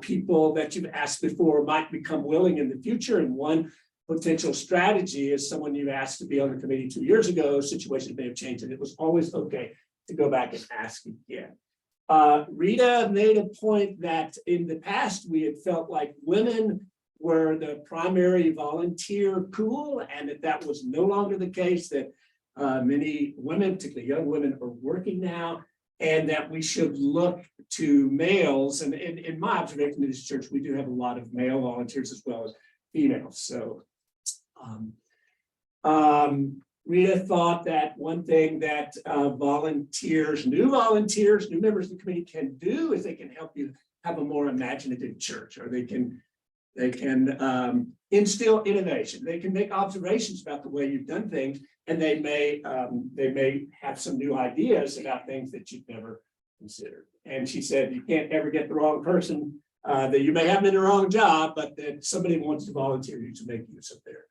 people that you've asked before might become willing in the future. And one potential strategy is someone you asked to be on the committee 2 years ago, situations may have changed, and it was always okay to go back and ask again. Rita made a point that in the past, we had felt like women were the primary volunteer pool, and that was no longer the case, that many women, particularly young women, are working now, and that we should look to males. And in my observation in this church, we do have a lot of male volunteers as well as females. So Rita thought that one thing that volunteers, new members of the committee can do is they can help you have a more imaginative church, or they can instill innovation. They can make observations about the way you've done things, and they may have some new ideas about things that you've never considered. And she said, you can't ever get the wrong person, that you may have them in the wrong job, but that somebody wants to volunteer you to make use of their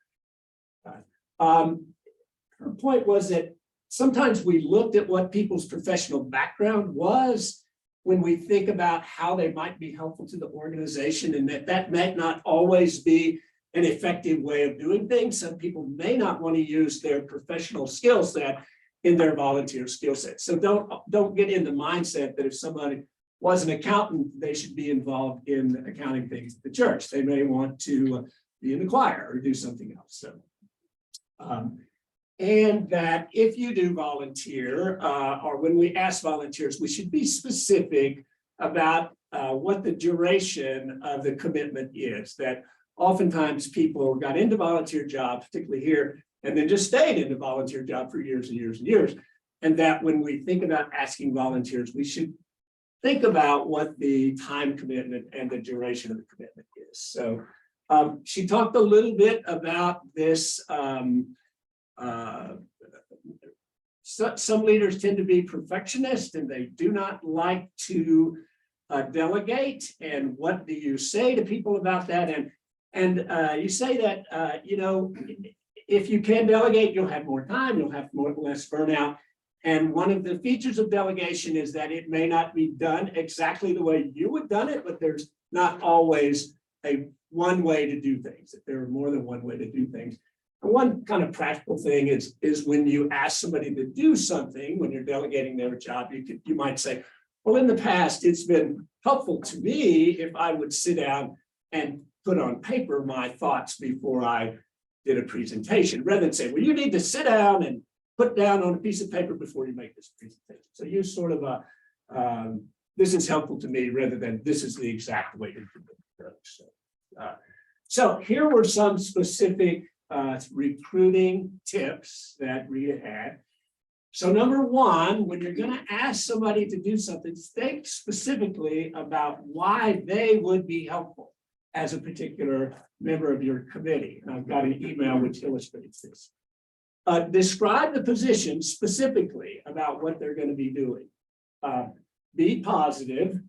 her point was that sometimes we looked at what people's professional background was when we think about how they might be helpful to the organization, and that might not always be an effective way of doing things. Some people may not want to use their professional skill set in their volunteer skill set. So don't get in the mindset that if somebody was an accountant, they should be involved in accounting things at the church. They may want to be in the choir or do something else. So, and that if you do volunteer, or when we ask volunteers, we should be specific about what the duration of the commitment is. That oftentimes people got into volunteer jobs, particularly here, and then just stayed in the volunteer job for years and years and years. And that when we think about asking volunteers, we should think about what the time commitment and the duration of the commitment is. So she talked a little bit about this. Some leaders tend to be perfectionists, and they do not like to delegate. And what do you say to people about that? And you say that if you can delegate, you'll have more time, you'll have less burnout. And one of the features of delegation is that it may not be done exactly the way you would done it, but there's not always one way to do things. If there are more than one way to do things. And one kind of practical thing is when you ask somebody to do something, when you're delegating their job, you might say, well, in the past, it's been helpful to me if I would sit down and put on paper my thoughts before I did a presentation, rather than say, well, you need to sit down and put down on a piece of paper before you make this presentation. So use sort of this is helpful to me rather than this is the exact way to do it. So here were some specific recruiting tips that Rita had. So number one, when you're going to ask somebody to do something, think specifically about why they would be helpful as a particular member of your committee. And I've got an email which illustrates this. Describe the position specifically about what they're going to be doing. Be positive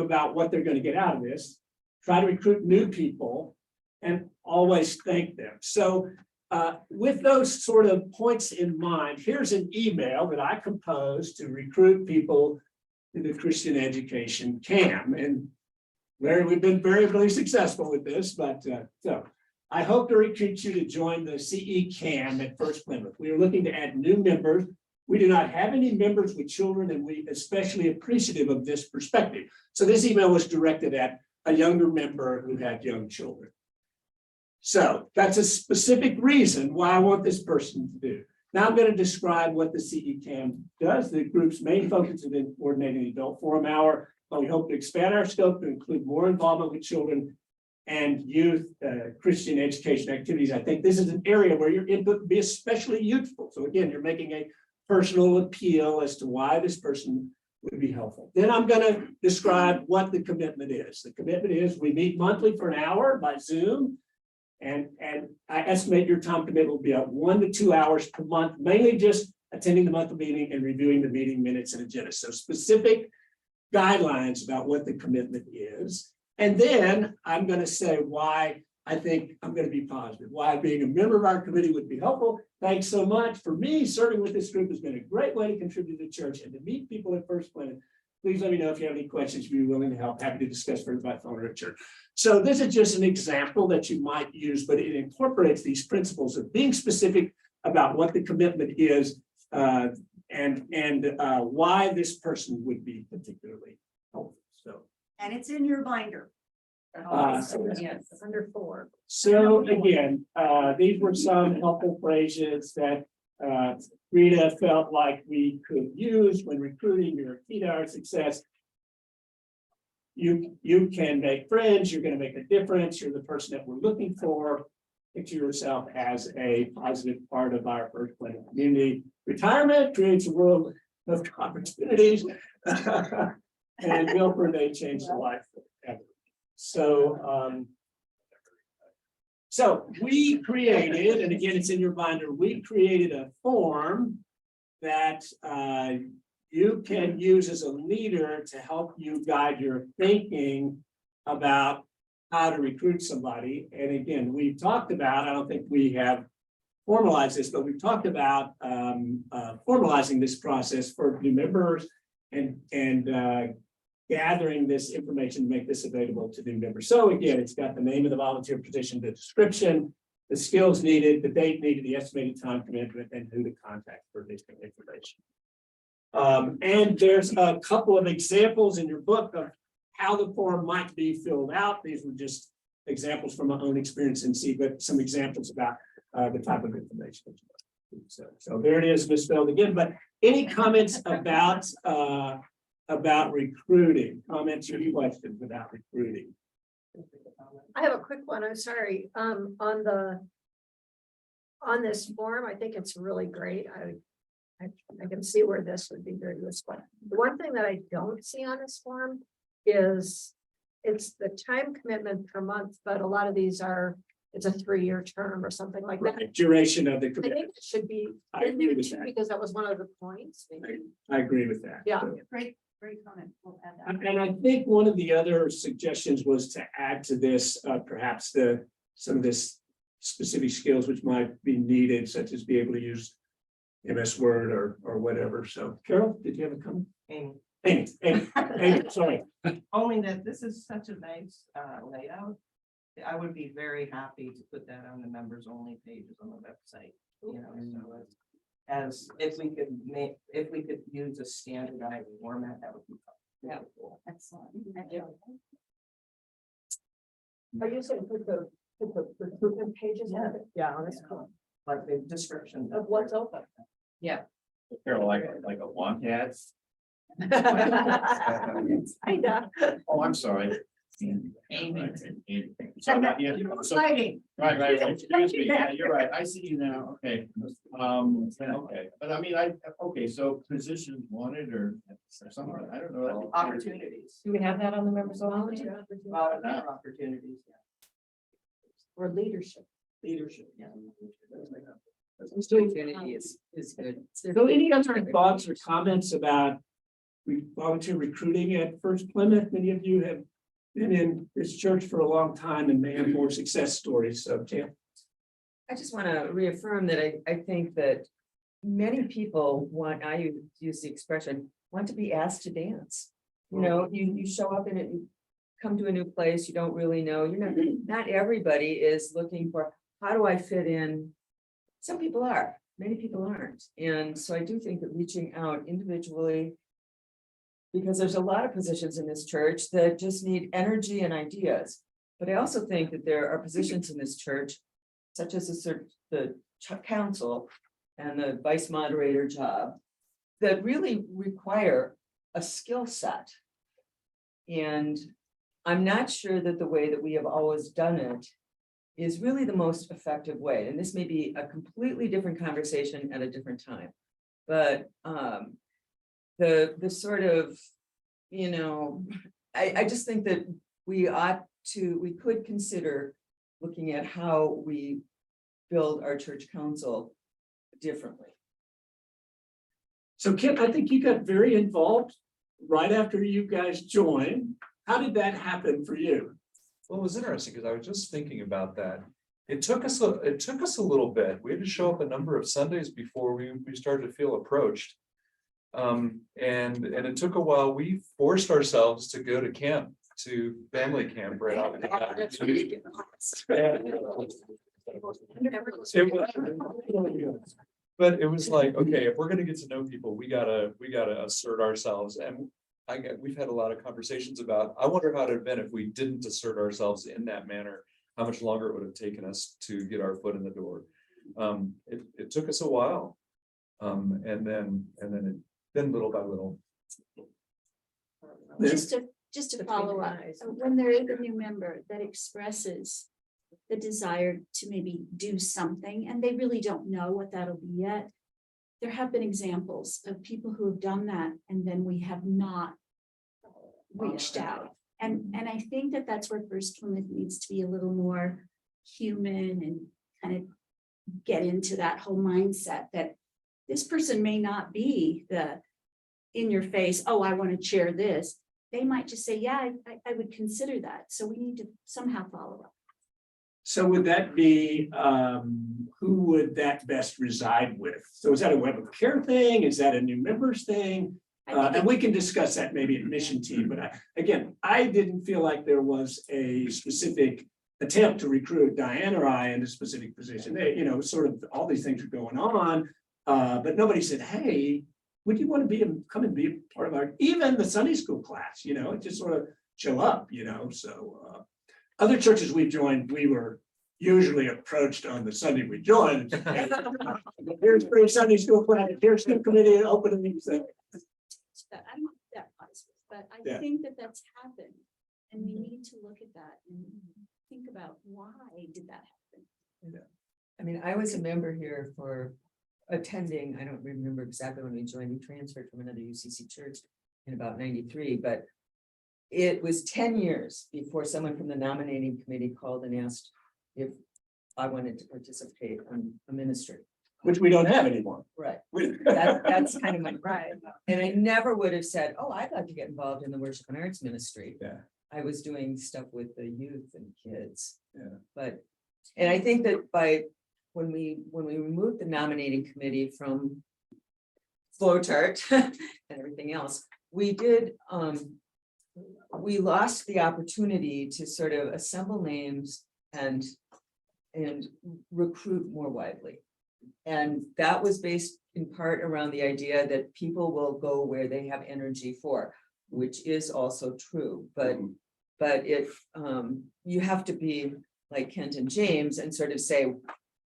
about what they're going to get out of this. Try to recruit new people and always thank them. So with those sort of points in mind, here's an email that I composed to recruit people to the Christian Education CAM. And we've been very successful with this, but so I hope to recruit you to join the CE CAM at First Plymouth. We are looking to add new members. We do not have any members with children, and we especially appreciative of this perspective. So this email was directed at a younger member who had young children. So that's a specific reason why I want this person to do. Now I'm going to describe what the CE CAM does. The group's main focus is in coordinating the adult forum hour, but we hope to expand our scope to include more involvement with children and youth Christian education activities. I think this is an area where your input would be especially useful. So again, you're making a personal appeal as to why this person would be helpful. Then I'm going to describe what the commitment is. The commitment is we meet monthly for an hour by Zoom. And I estimate your time commitment will be about 1 to 2 hours per month, mainly just attending the monthly meeting and reviewing the meeting minutes and agenda. So specific guidelines about what the commitment is. And then I'm going to say why I think I'm going to be positive, why being a member of our committee would be helpful. Thanks so much. For me, serving with this group has been a great way to contribute to the church and to meet people at First Plymouth please let me know if you have any questions. We'd be willing to help. Happy to discuss further by phone or at church. So this is just an example that you might use, but it incorporates these principles of being specific about what the commitment is and why this person would be particularly helpful. So. And it's in your binder. Yes. Under 4. So again, these were some helpful phrases that Rita felt like we could use when recruiting. Your key to our success. You can make friends, you're going to make a difference, you're the person that we're looking for. Picture yourself as a positive part of our First Plymouth community. Retirement creates a world of opportunities. And Guilford, they changed the life forever. So we created, and again, it's in your binder, we created a form that you can use as a leader to help you guide your thinking about how to recruit somebody. And again, we've talked about, I don't think we have formalized this, but we've talked about formalizing this process for new members and gathering this information to make this available to new members. So again, it's got the name of the volunteer position, the description, the skills needed, the date needed, the estimated time commitment, and who to contact for additional information. And there's a couple of examples in your book of how the form might be filled out. These were just examples from my own experience in C, but some examples about the type of information. So there it is, misspelled again. But any comments about recruiting? Comments or questions about recruiting? I have a quick one. I'm sorry. On this form, I think it's really great. I can see where this would be very useful. The one thing that I don't see on this form is it's the time commitment per month, but a lot of these it's a 3-year term or something like that. Right, duration of the I think commitment. it should be I in agree there with too, that. because that was one of the points. maybe. I agree with that. Yeah. So- Great comment. We'll add that. And I think one of the other suggestions was to add to this, perhaps some of this specific skills which might be needed, such as be able to use MS Word or whatever. So Carol, did you have a comment? Amy, sorry. Only that this is such a nice layout. I would be very happy to put that on the members only pages on the website, you know, so as if we could use a standardized format, that would be. Yeah. Cool. Excellent. Are you saying put the recruitment pages on it? Yeah, that's cool. Like the description Of what's open. Yeah. Carol, like a want ad. I know. Oh, I'm sorry. Amy. So, yeah, so- Exciting. Right, excuse me, yeah, you're right, I see you now, okay. Okay, but I mean, okay, so positions wanted or something, I don't know. opportunities. Do we have that on the members only? Opportunities, yeah. Or leadership? Leadership, yeah. Opportunity is good. So any other thoughts or comments about volunteer recruiting at First Plymouth? Many of you have been in this church for a long time and may have more success stories. So Jan. I just want to reaffirm that I think that many people want, I use the expression, want to be asked to dance. You know, you show up in it, you come to a new place, you don't really know, not everybody is looking for, how do I fit in? Some people are, many people aren't. And so I do think that reaching out individually, because there's a lot of positions in this church that just need energy and ideas. But I also think that there are positions in this church, such as the council and the vice moderator job, that really require a skill set. And I'm not sure that the way that we have always done it is really the most effective way. And this may be a completely different conversation at a different time. But the sort of, I just think that we could consider looking at how we build our church council differently. So Kim, I think you got very involved right after you guys joined. How did that happen for you? Well, it was interesting because I was just thinking about that. It took us a little bit. We had to show up a number of Sundays before we started to feel approached. And it took a while. We forced ourselves to go to camp, to family camp right out. But it was like, okay, if we're gonna get to know people, we gotta assert ourselves. And we've had a lot of conversations about, I wonder how it'd have been if we didn't assert ourselves in that manner, how much longer it would have taken us to get our foot in the door. It took us a while. And then little by little. Just to follow up, when there is a new member that expresses the desire to maybe do something, and they really don't know what that'll be yet. There have been examples of people who have done that, and then we have not reached out. And I think that that's where First Plymouth needs to be a little more human and kind of get into that whole mindset that this person may not be the in your face, oh, I want to chair this. They might just say, yeah, I would consider that. So we need to somehow follow up. So would that be, who would that best reside with? So is that a web of care thing? Is that a new members thing? And we can discuss that maybe at mission team, but I didn't feel like there was a specific attempt to recruit Diane or I in a specific position. They, sort of all these things are going on, but nobody said, hey, would you want to come and be a part of our, even the Sunday school class, it just sort of show up, so. Other churches we've joined, we were usually approached on the Sunday we joined. Here's free Sunday school class, here's the committee opening. I don't know if that applies, but I think that that's happened. And we need to look at that and think about why did that happen? I mean, I was a member here for attending, I don't remember exactly when we joined, we transferred from another UCC church in about 93, but it was 10 years before someone from the nominating committee called and asked if I wanted to participate in a ministry. Which we don't have anymore. Right. That's kind of my right. And I never would have said, oh, I'd like to get involved in the worship and arts ministry. Yeah. I was doing stuff with the youth and kids. Yeah. And I think that when we removed the nominating committee from flowchart and everything else, we did we lost the opportunity to sort of assemble names and recruit more widely. And that was based in part around the idea that people will go where they have energy for, which is also true. But if you have to be like Kent and James and sort of say,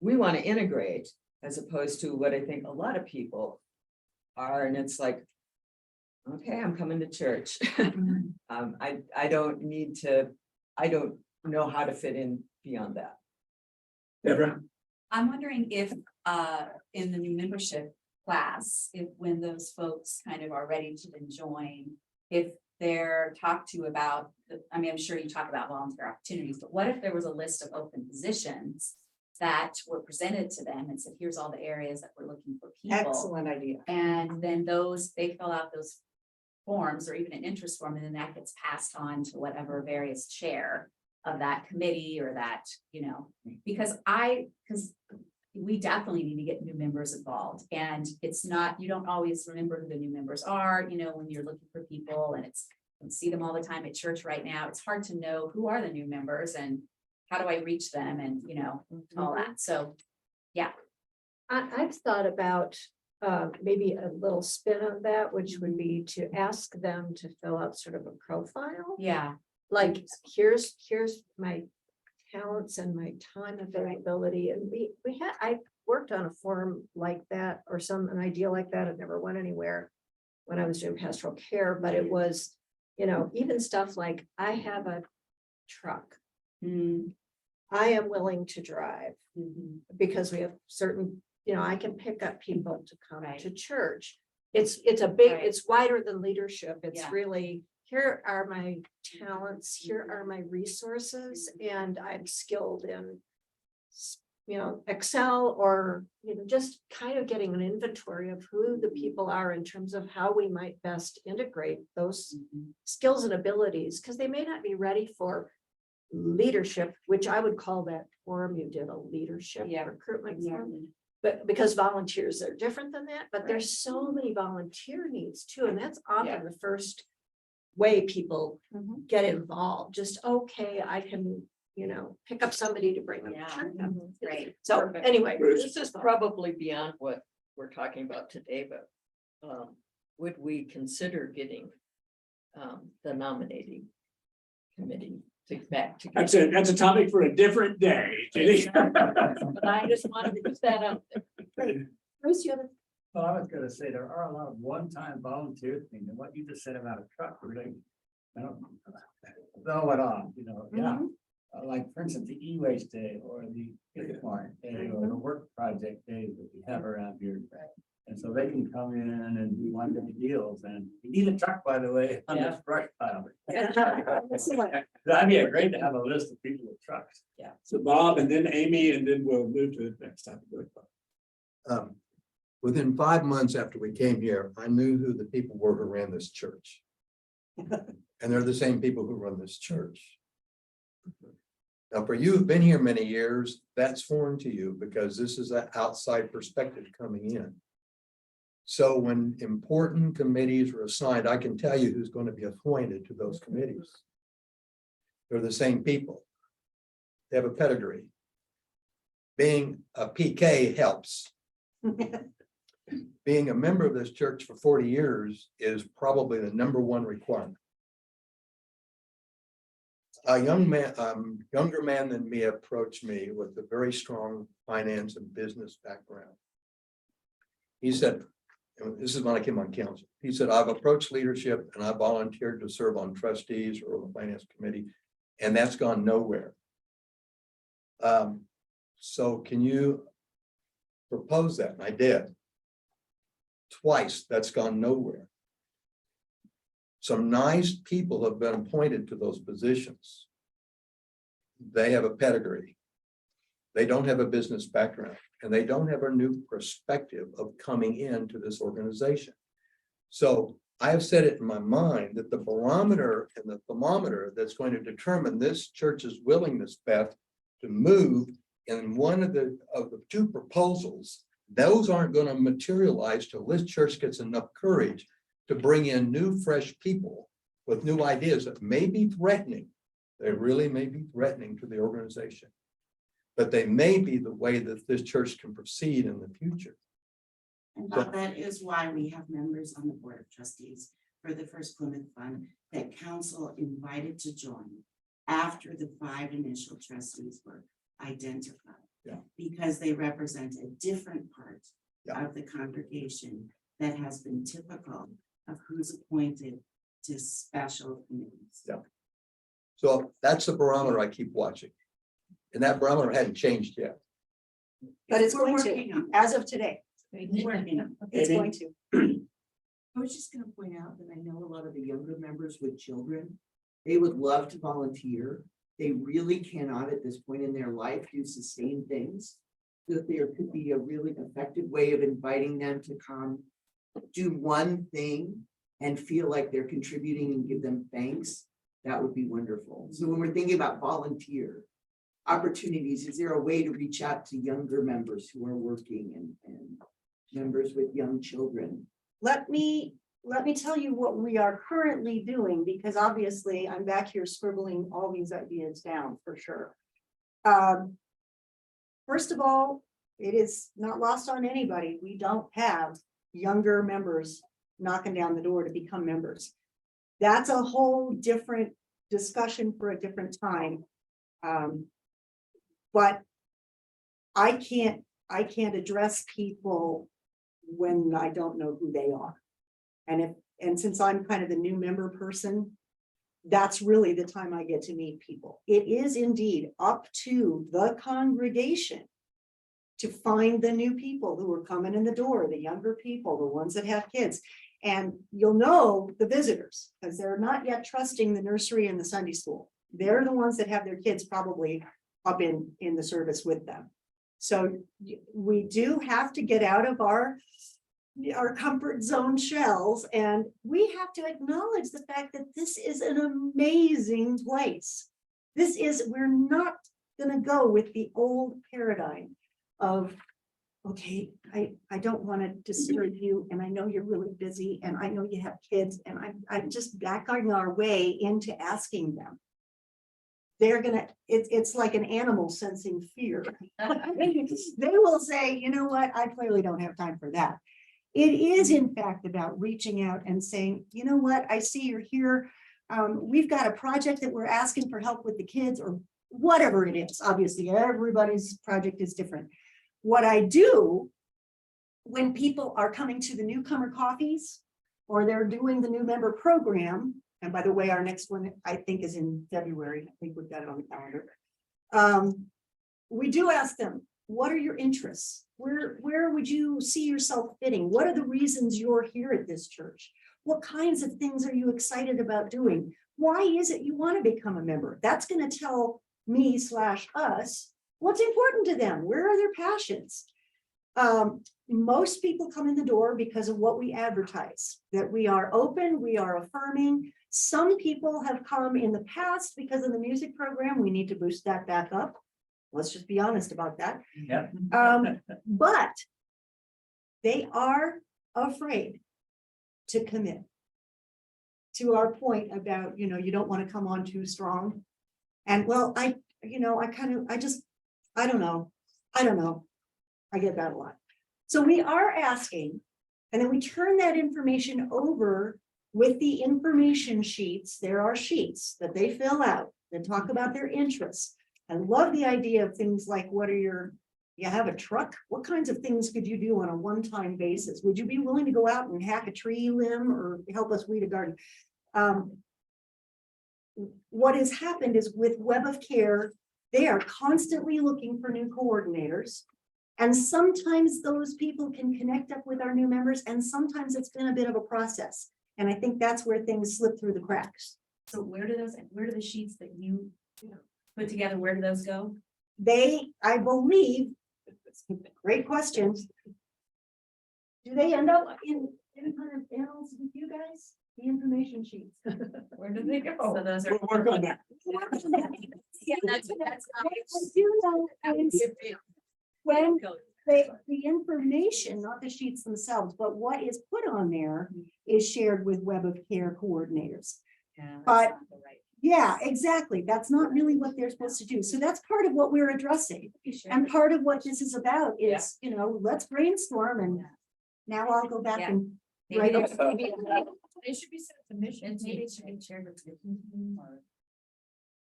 we want to integrate, as opposed to what I think a lot of people are. And it's like, okay, I'm coming to church. I don't know how to fit in beyond that. Deborah? I'm wondering if in the new membership class, if when those folks kind of are ready to then join, if they're talked to about, I'm sure you talk about volunteer opportunities, but what if there was a list of open positions that were presented to them and said, here's all the areas that we're looking for people. Excellent idea. And then they fill out those forms or even an interest form, and then that gets passed on to whatever various chair of that committee or that, because we definitely need to get new members involved. And it's not, you don't always remember who the new members are, when you're looking for people, and you see them all the time at church right now. It's hard to know who are the new members and how do I reach them and, all that. So, yeah. I've thought about maybe a little spin on that, which would be to ask them to fill out sort of a profile. Yeah. Like, here's my talents and my time availability. And I worked on a form like that or an idea like that. It never went anywhere when I was doing pastoral care, but it was, even stuff like I have a truck. I am willing to drive because we have certain, I can pick up people to come to church. It's a big, it's wider than leadership. It's really, here are my talents, here are my resources, and I'm skilled in, Excel or, just kind of getting an inventory of who the people are in terms of how we might best integrate those skills and abilities, because they may not be ready for leadership, which I would call that forum you did a leadership recruitment forum. But because volunteers are different than that, but there's so many volunteer needs too, and that's often the first way people get involved. Just, okay, I can, pick up somebody to bring them. Yeah. to church. Great. So anyway. This is probably beyond what we're talking about today, but would we consider getting the nominating committee to back together? That's a topic for a different day. Judy. But I just wanted to put that out there. Bruce, you have Well, I was gonna say, there are a lot of one-time volunteer things, and what you just said about a truck, really, I don't throw it off, yeah. Like, for instance, the e-waste day, or the Smart day, or the work project day that we have around here. And so they can come in and do wonderful deals, and we need a truck, by the way, on this brush pile. That'd be great to have a list of people with trucks. Yeah. So Bob, and then Amy, and then we'll move to the next topic. Within 5 months after we came here, I knew who the people were who ran this church. And they're the same people who run this church. Now, for you who've been here many years, that's foreign to you because this is an outside perspective coming in. So when important committees are assigned, I can tell you who's going to be appointed to those committees. They're the same people. They have a pedigree. Being a PK helps. Being a member of this church for 40 years is probably the #1 requirement. A younger man than me approached me with a very strong finance and business background. He said, and this is when I came on council, he said, I've approached leadership and I volunteered to serve on trustees or the finance committee, and that's gone nowhere. So can you propose that? And I did. Twice, that's gone nowhere. Some nice people have been appointed to those positions. They have a pedigree. They don't have a business background, and they don't have a new perspective of coming into this organization. So I have said it in my mind that the barometer and the thermometer that's going to determine this church's willingness, Beth, to move in one of the two proposals, those aren't going to materialize till this church gets enough courage to bring in new, fresh people with new ideas that may be threatening. They really may be threatening to the organization, but they may be the way that this church can proceed in the future. And Bob, that is why we have members on the Board of Trustees for the First Plymouth Fund that council invited to join after the 5 initial trustees were identified. Yeah. Because they represent a different part of the congregation that has been typical of who's appointed to special committees. Yeah. So that's the barometer I keep watching. And that barometer hadn't changed yet. But it's We're going working to, on it. as of today, Working on it. it's Amy? going to. I was just gonna point out that I know a lot of the younger members with children, they would love to volunteer. They really cannot at this point in their life do sustained things. So that there could be a really effective way of inviting them to come do one thing and feel like they're contributing and give them thanks. That would be wonderful. So when we're thinking about volunteer opportunities, is there a way to reach out to younger members who are working and members with young children? Let me tell you what we are currently doing, because obviously I'm back here scribbling all these ideas down for sure. First of all, it is not lost on anybody. We don't have younger members knocking down the door to become members. That's a whole different discussion for a different time. But I can't address people when I don't know who they are. And since I'm kind of the new member person, that's really the time I get to meet people. It is indeed up to the congregation to find the new people who are coming in the door, the younger people, the ones that have kids. And you'll know the visitors, because they're not yet trusting the nursery and the Sunday school. They're the ones that have their kids probably up in the service with them. So we do have to get out of our comfort zone shells, and we have to acknowledge the fact that this is an amazing place. We're not going to go with the old paradigm of okay, I don't want to disturb you, and I know you're really busy, and I know you have kids, and I'm just backing our way into asking them. They're gonna, it's like an animal sensing fear. They will say, you know what, I clearly don't have time for that. It is in fact about reaching out and saying, you know what, I see you're here. We've got a project that we're asking for help with the kids, or whatever it is. Obviously, everybody's project is different. What I do when people are coming to the newcomer coffees, or they're doing the new member program, and by the way, our next one, I think, is in February. I think we've got it on the calendar. We do ask them, what are your interests? Where would you see yourself fitting? What are the reasons you're here at this church? What kinds of things are you excited about doing? Why is it you want to become a member? That's going to tell me/us what's important to them. Where are their passions? Most people come in the door because of what we advertise, that we are open, we are affirming. Some people have come in the past because of the music program. We need to boost that back up. Let's just be honest about that. Yeah. But they are afraid to commit. To our point about, you don't want to come on too strong. And well, I don't know. I get that a lot. So we are asking, and then we turn that information over with the information sheets. There are sheets that they fill out that talk about their interests. I love the idea of things like, you have a truck? What kinds of things could you do on a one-time basis? Would you be willing to go out and hack a tree limb or help us weed a garden? What has happened is with Web of Care, they are constantly looking for new coordinators. And sometimes those people can connect up with our new members, and sometimes it's been a bit of a process. And I think that's where things slip through the cracks. So where do the sheets that you put together, where do those go? I believe, great questions. Do they end up in kind of panels with you guys? The information sheets. Where do they go? So those are. We'll work on that. Yeah, that's. When the information, not the sheets themselves, but what is put on there is shared with Web of Care coordinators. Yeah, But yeah, exactly. That's not really what they're supposed to do. So that's part of what we're addressing. And part of what this is about is, let's brainstorm, and now I'll go back and write it. It should be sent to mission. Maybe it should be shared with the team or.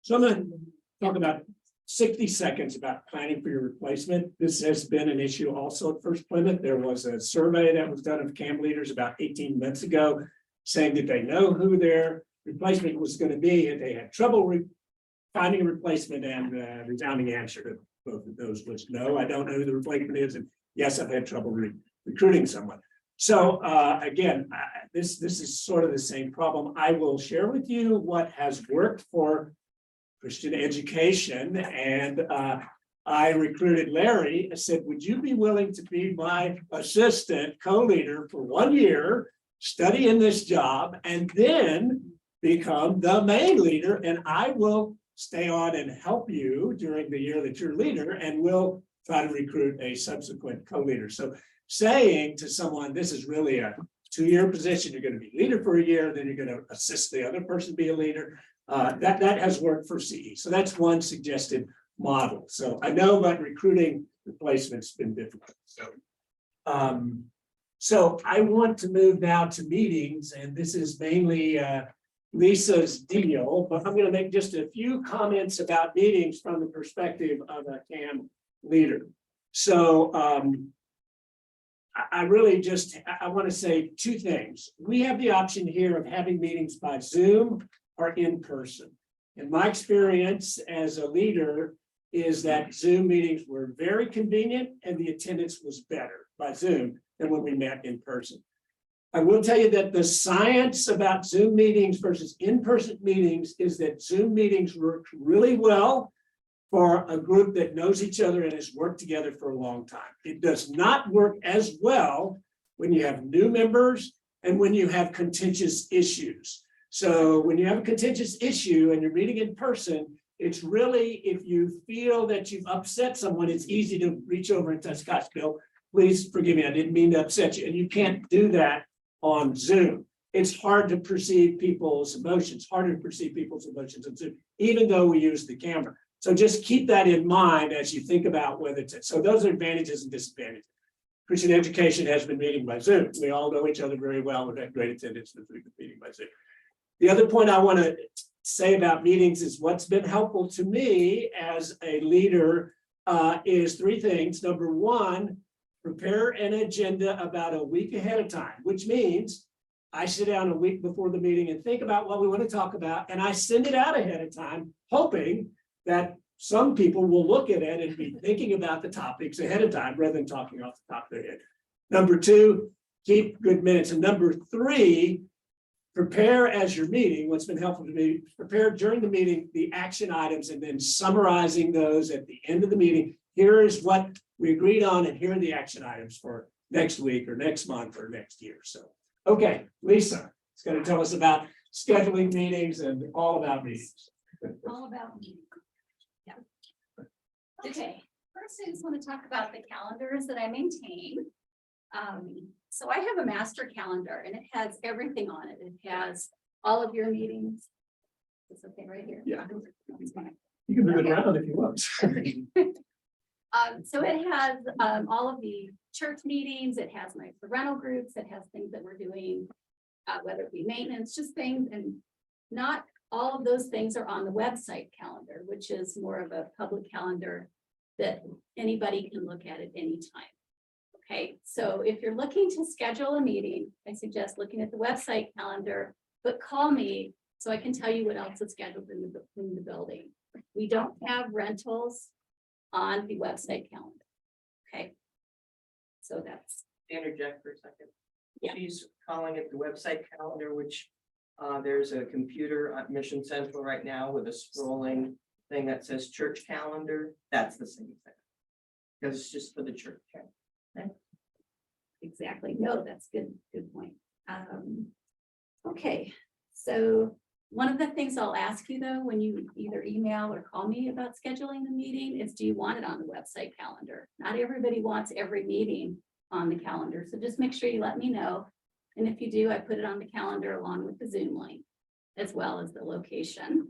So I'm going to talk about 60 seconds about planning for your replacement. This has been an issue also at First Plymouth. There was a survey that was done of camp leaders about 18 months ago, saying that they know who their replacement was going to be, and they had trouble finding a replacement, and the resounding answer to both of those was no, I don't know who the replacement is, and yes, I've had trouble recruiting someone. So again, this is sort of the same problem. I will share with you what has worked for Christian education, and I recruited Larry. I said, would you be willing to be my assistant co-leader for 1 year, study in this job, and then become the main leader, and I will stay on and help you during the year that you're leader, and we'll try to recruit a subsequent co-leader. So saying to someone, this is really a 2-year position, you're going to be leader for a year, then you're going to assist the other person be a leader. That has worked for CE. So that's one suggested model. So I know that recruiting replacements been difficult. So I want to move now to meetings, and this is mainly Lisa's deal, but I'm going to make just a few comments about meetings from the perspective of a CAM leader. So I really I want to say 2 things. We have the option here of having meetings by Zoom or in person. In my experience as a leader is that Zoom meetings were very convenient and the attendance was better by Zoom than when we met in person. I will tell you that the science about Zoom meetings versus in-person meetings is that Zoom meetings work really well for a group that knows each other and has worked together for a long time. It does not work as well when you have new members and when you have contentious issues. So when you have a contentious issue and you're meeting in person, it's really, if you feel that you've upset someone, it's easy to reach over and touch, gosh, Bill, please forgive me, I didn't mean to upset you, and you can't do that on Zoom. It's hard to perceive people's emotions, harder to perceive people's emotions on Zoom, even though we use the camera. So just keep that in mind as you think about whether to, so those are advantages and disadvantages. Christian education has been meeting by Zoom. We all know each other very well. We've had great attendance since we've been meeting by Zoom. The other point I want to say about meetings is what's been helpful to me as a leader is three things. Number one, prepare an agenda about a week ahead of time, which means I sit down a week before the meeting and think about what we want to talk about, and I send it out ahead of time, hoping that some people will look at it and be thinking about the topics ahead of time rather than talking off the top of their head. Number two, keep good minutes. And number three, prepare as you're meeting. What's been helpful to me, prepare during the meeting the action items and then summarizing those at the end of the meeting. Here is what we agreed on, and here are the action items for next week or next month or next year. So, okay, Lisa is going to tell us about scheduling meetings and all about meetings. All about meetings. Yeah. Okay, first I just want to talk about the calendars that I maintain. So I have a master calendar and it has everything on it. It has all of your meetings. It's okay right here. Yeah. That's fine. You can move it Okay. around if you want. So it has all of the church meetings, it has my parental groups, it has things that we're doing, whether it be maintenance, just things, and not all of those things are on the website calendar, which is more of a public calendar that anybody can look at any time. Okay, so if you're looking to schedule a meeting, I suggest looking at the website calendar, but call me so I can tell you what else is scheduled in the building. We don't have rentals on the website calendar. Okay. So that's. Interject for a second. Yeah. She's calling it the website calendar, which there's a computer at Mission Central right now with a scrolling thing that says church calendar. That's the same thing. Because it's just for the church. Okay. Exactly. No, that's good point. Okay, so one of the things I'll ask you though, when you either email or call me about scheduling the meeting is, do you want it on the website calendar? Not everybody wants every meeting on the calendar, so just make sure you let me know. And if you do, I put it on the calendar along with the Zoom link, as well as the location.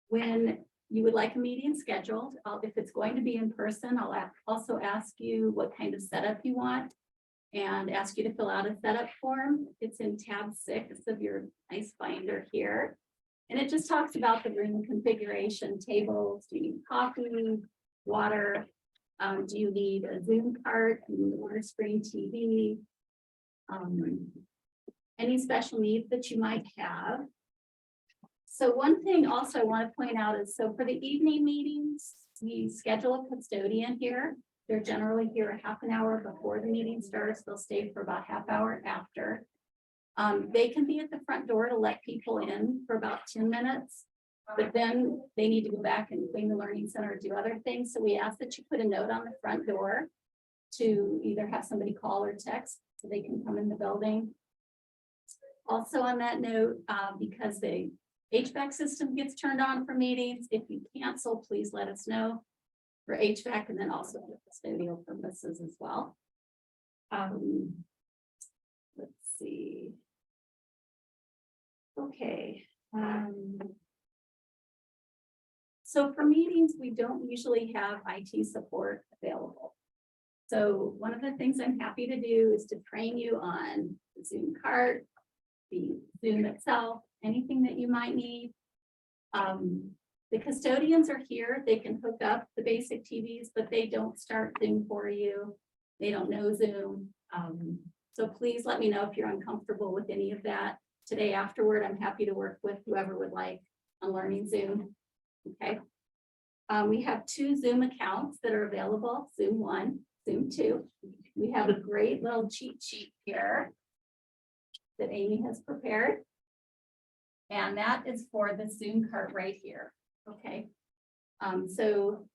When you would like a meeting scheduled, if it's going to be in person, I'll also ask you what kind of setup you want and ask you to fill out a setup form. It's in tab 6 of your nice binder here. And it just talks about the room configuration, tables, do you need coffee, water? Do you need a Zoom cart, a water screen TV? Any special needs that you might have. So one thing also I want to point out is, so for the evening meetings, we schedule a custodian here. They're generally here a half an hour before the meeting starts. They'll stay for about half hour after. They can be at the front door to let people in for about 10 minutes, but then they need to go back and clean the learning center or do other things. So we ask that you put a note on the front door to either have somebody call or text so they can come in the building. Also on that note, because the HVAC system gets turned on for meetings, if you cancel, please let us know for HVAC and then also for custodial purposes as well. Let's see. Okay. So for meetings, we don't usually have IT support available. So one of the things I'm happy to do is to train you on the Zoom cart, the Zoom itself, anything that you might need. The custodians are here. They can hook up the basic TVs, but they don't start Zoom for you. They don't know Zoom. So please let me know if you're uncomfortable with any of that. Today afterward, I'm happy to work with whoever would like on learning Zoom. Okay. We have 2 Zoom accounts that are available, Zoom 1, Zoom 2. We have a great little cheat sheet here that Amy has prepared. And that is for the Zoom cart right here. Okay. So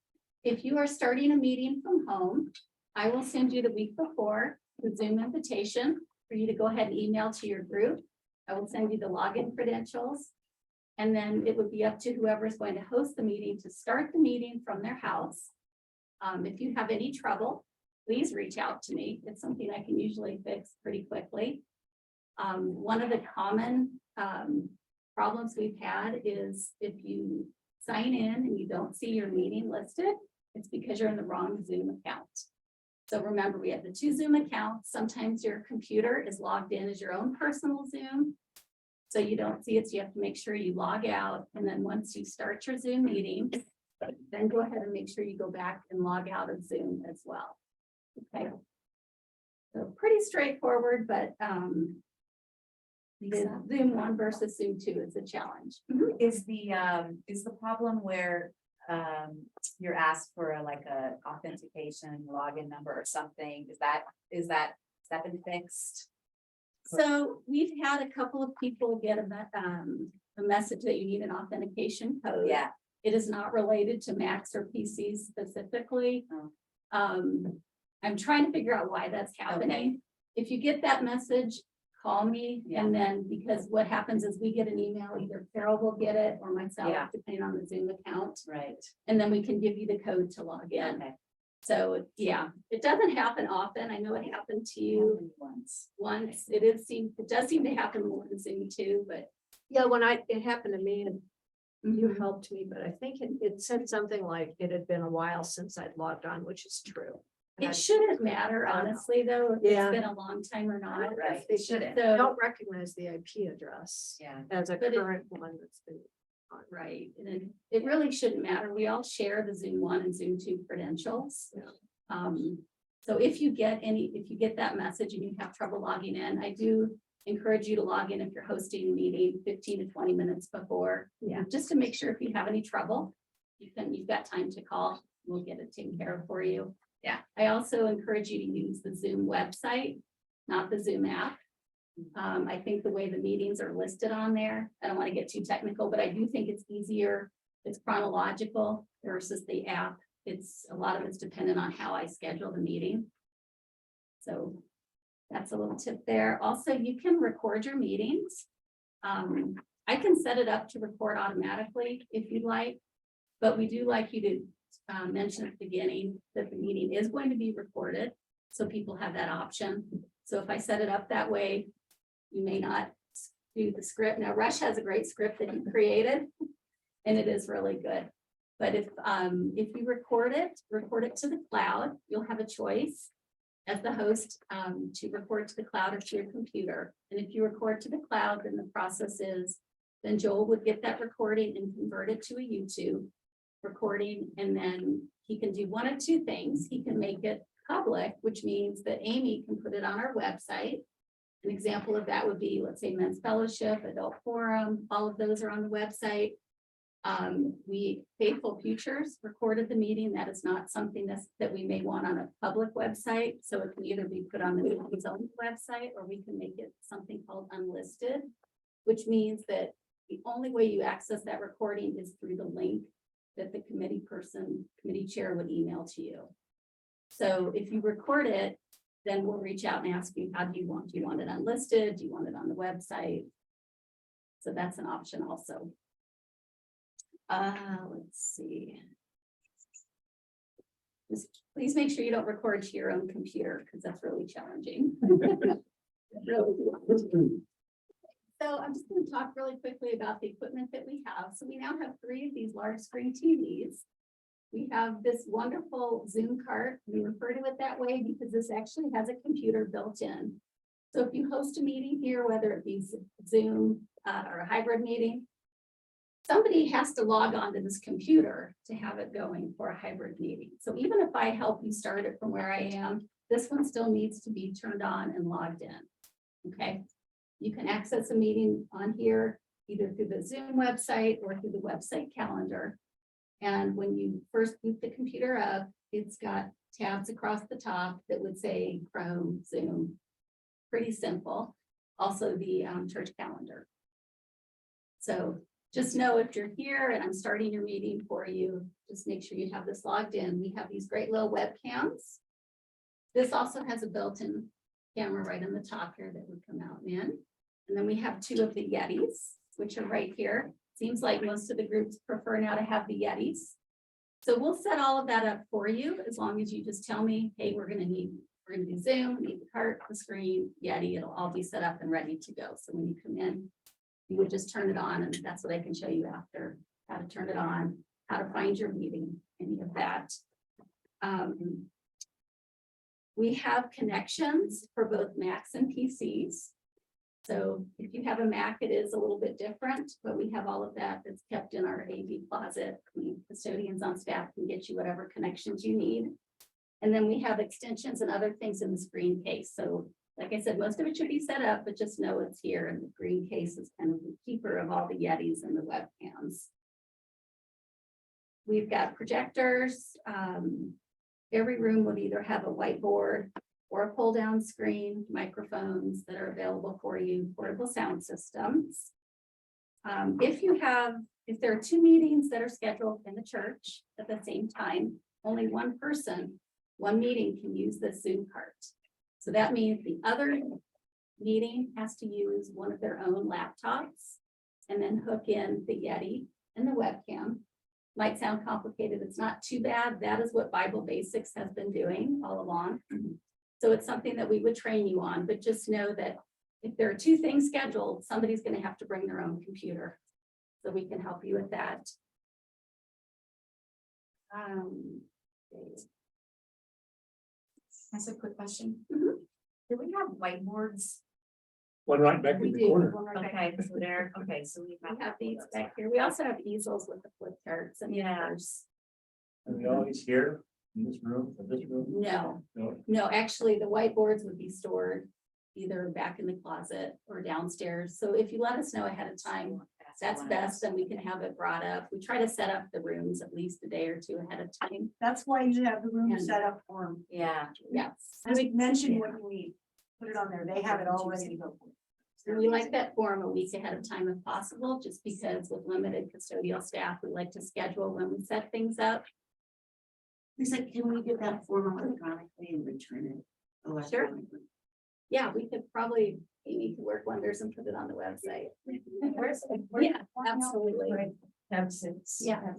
if you are starting a meeting from home, I will send you the week before the Zoom invitation for you to go ahead and email to your group. I will send you the login credentials. And then it would be up to whoever is going to host the meeting to start the meeting from their house. If you have any trouble, please reach out to me. It's something I can usually fix pretty quickly. One of the common problems we've had is if you sign in and you don't see your meeting listed, it's because you're in the wrong Zoom account. So remember, we have the 2 Zoom accounts. Sometimes your computer is logged in as your own personal Zoom. So you don't see it, so you have to make sure you log out. And then once you start your Zoom meeting, then go ahead and make sure you go back and log out of Zoom as well. Okay. So pretty straightforward, but the Zoom 1 versus Zoom 2 is a challenge. Is the problem where you're asked for like a authentication login number or something? Has that been fixed? So we've had a couple of people get a message that you need an authentication code. Yeah. It is not related to Macs or PCs specifically. I'm trying to figure out why that's happening. If you get that message, call me. Yeah. And then, because what happens is we get an email, either Carol will get it or myself, Yeah. depending on the Zoom account. Right. And then we can give you the code to log in. Okay. So yeah, it doesn't happen often. I know it happened to you once. It does seem to happen more in Zoom too, but Yeah, when it happened to me and you helped me, but I think it said something like it had been a while since I'd logged on, which is true. it shouldn't matter, honestly, though, if Yeah. it's been a long time or not. Right, They it shouldn't. I don't recognize the IP address Yeah. as a But current one that's been. Right, and it really shouldn't matter. We all share the Zoom 1 and Zoom 2 credentials. So if you get that message and you have trouble logging in, I do encourage you to log in if you're hosting a meeting 15 to 20 minutes before. Yeah, just to make sure if you have any trouble, you've got time to call. We'll get it taken care of for you. Yeah, I also encourage you to use the Zoom website, not the Zoom app. I think the way the meetings are listed on there, I don't want to get too technical, but I do think it's easier. It's chronological versus the app. A lot of it's dependent on how I schedule the meeting. So that's a little tip there. Also, you can record your meetings. I can set it up to record automatically if you'd like, but we do like you to mention at the beginning that the meeting is going to be recorded, so people have that option. So if I set it up that way, you may not do the script. Now, Rush has a great script that he created, and it is really good. But if you record it to the cloud, you'll have a choice as the host to record to the cloud or to your computer. And if you record to the cloud, then the process is, then Joel would get that recording and convert it to a YouTube recording. And then he can do one of two things. He can make it public, which means that Amy can put it on our website. An example of that would be, let's say, Men's Fellowship, Adult Forum, all of those are on the website. We, Faithful Futures, recorded the meeting. That is not something that we may want on a public website. So it can either be put on the meeting's own website, or we can make it something called unlisted, which means that the only way you access that recording is through the link that the committee chair would email to you. So if you record it, then we'll reach out and ask you, how do you want it unlisted? Do you want it on the website? So that's an option also. Let's see. Just please make sure you don't record to your own computer, because that's really challenging. So I'm just going to talk really quickly about the equipment that we have. So we now have 3 of these large screen TVs. We have this wonderful Zoom cart. We refer to it that way because this actually has a computer built in. So if you host a meeting here, whether it be Zoom or a hybrid meeting, somebody has to log on to this computer to have it going for a hybrid meeting. So even if I help you start it from where I am, this one still needs to be turned on and logged in. Okay. You can access a meeting on here, either through the Zoom website or through the website calendar. And when you first boot the computer up, it's got tabs across the top that would say Chrome, Zoom, pretty simple. Also the church calendar. So just know if you're here and I'm starting your meeting for you, just make sure you have this logged in. We have these great little webcams. This also has a built-in camera right on the top here that would come out and in. And then we have 2 of the Yetis, which are right here. Seems like most of the groups prefer now to have the Yetis. So we'll set all of that up for you, as long as you just tell me, hey, we're gonna do Zoom, need the cart, the screen, Yeti, it'll all be set up and ready to go. So when you come in, you would just turn it on, and that's what I can show you after, how to turn it on, how to find your meeting, any of that. We have connections for both Macs and PCs. So if you have a Mac, it is a little bit different, but we have all of that that's kept in our AV closet. Custodians on staff can get you whatever connections you need. And then we have extensions and other things in the screen case. So like I said, most of it should be set up, but just know it's here, and the green case is kind of the keeper of all the Yetis and the webcams. We've got projectors. Every room would either have a whiteboard or a pull down screen, microphones that are available for you, portable sound systems. If there are two meetings that are scheduled in the church at the same time, only one person, one meeting can use the Zoom cart. So that means the other meeting has to use one of their own laptops and then hook in the Yeti and the webcam. Might sound complicated. It's not too bad. That is what Bible Basics has been doing all along. So it's something that we would train you on, but just know that if there are two things scheduled, somebody's going to have to bring their own computer. So we can help you with that. That's a quick question. Mhm. Do we have whiteboards? One right back We in the do. corner. One right back. Okay, so there, okay, so we We have these back here. We also have easels with the flip charts and Yeah. others. Are we always here in this room, No, No. no, actually, the whiteboards would be stored either back in the closet or downstairs. So if you let us know ahead of time, that's best, then we can have it brought up. We try to set up the rooms at least a day or two ahead of time. That's why you have the room And- set up for them. Yeah. Yes. Just mention what you need, put it on there, they have it all ready to go. And we like that form a week ahead of time if possible, just because with limited custodial staff, we like to schedule when we set things up. Lisa, can we get that form electronically and return it electronically? Yeah, we could probably, Amy could work wonders and put it on the website. Yeah, absolutely. Tab 6. Yeah.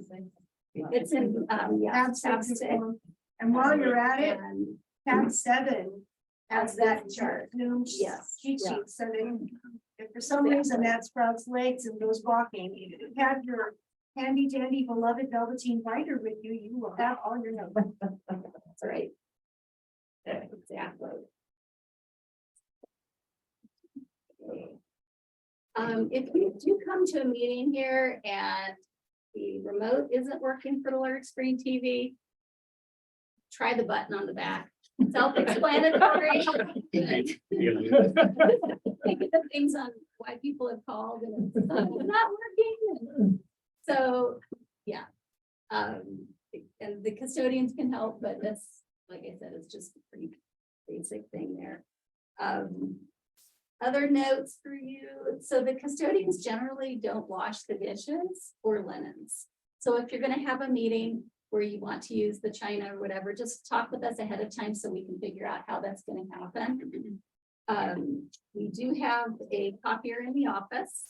It's in, yeah. Tab 6 And while you're at it, And tab 7 has that chart. Yes. Cheat sheet, so that if for some reason that sprouts legs and goes walking, you have your handy dandy beloved velveteen binder with you, you will have all your notes. That's right. Exactly. If you do come to a meeting here and the remote isn't working for the large screen TV, try the button on the back. Self-explanatory. Think of the things on why people have called and it's not working. So, yeah. And the custodians can help, but that's, like I said, it's just a pretty basic thing there. Other notes for you. So the custodians generally don't wash the dishes or linens. So if you're going to have a meeting where you want to use the china or whatever, just talk with us ahead of time so we can figure out how that's going to happen. We do have a copier in the office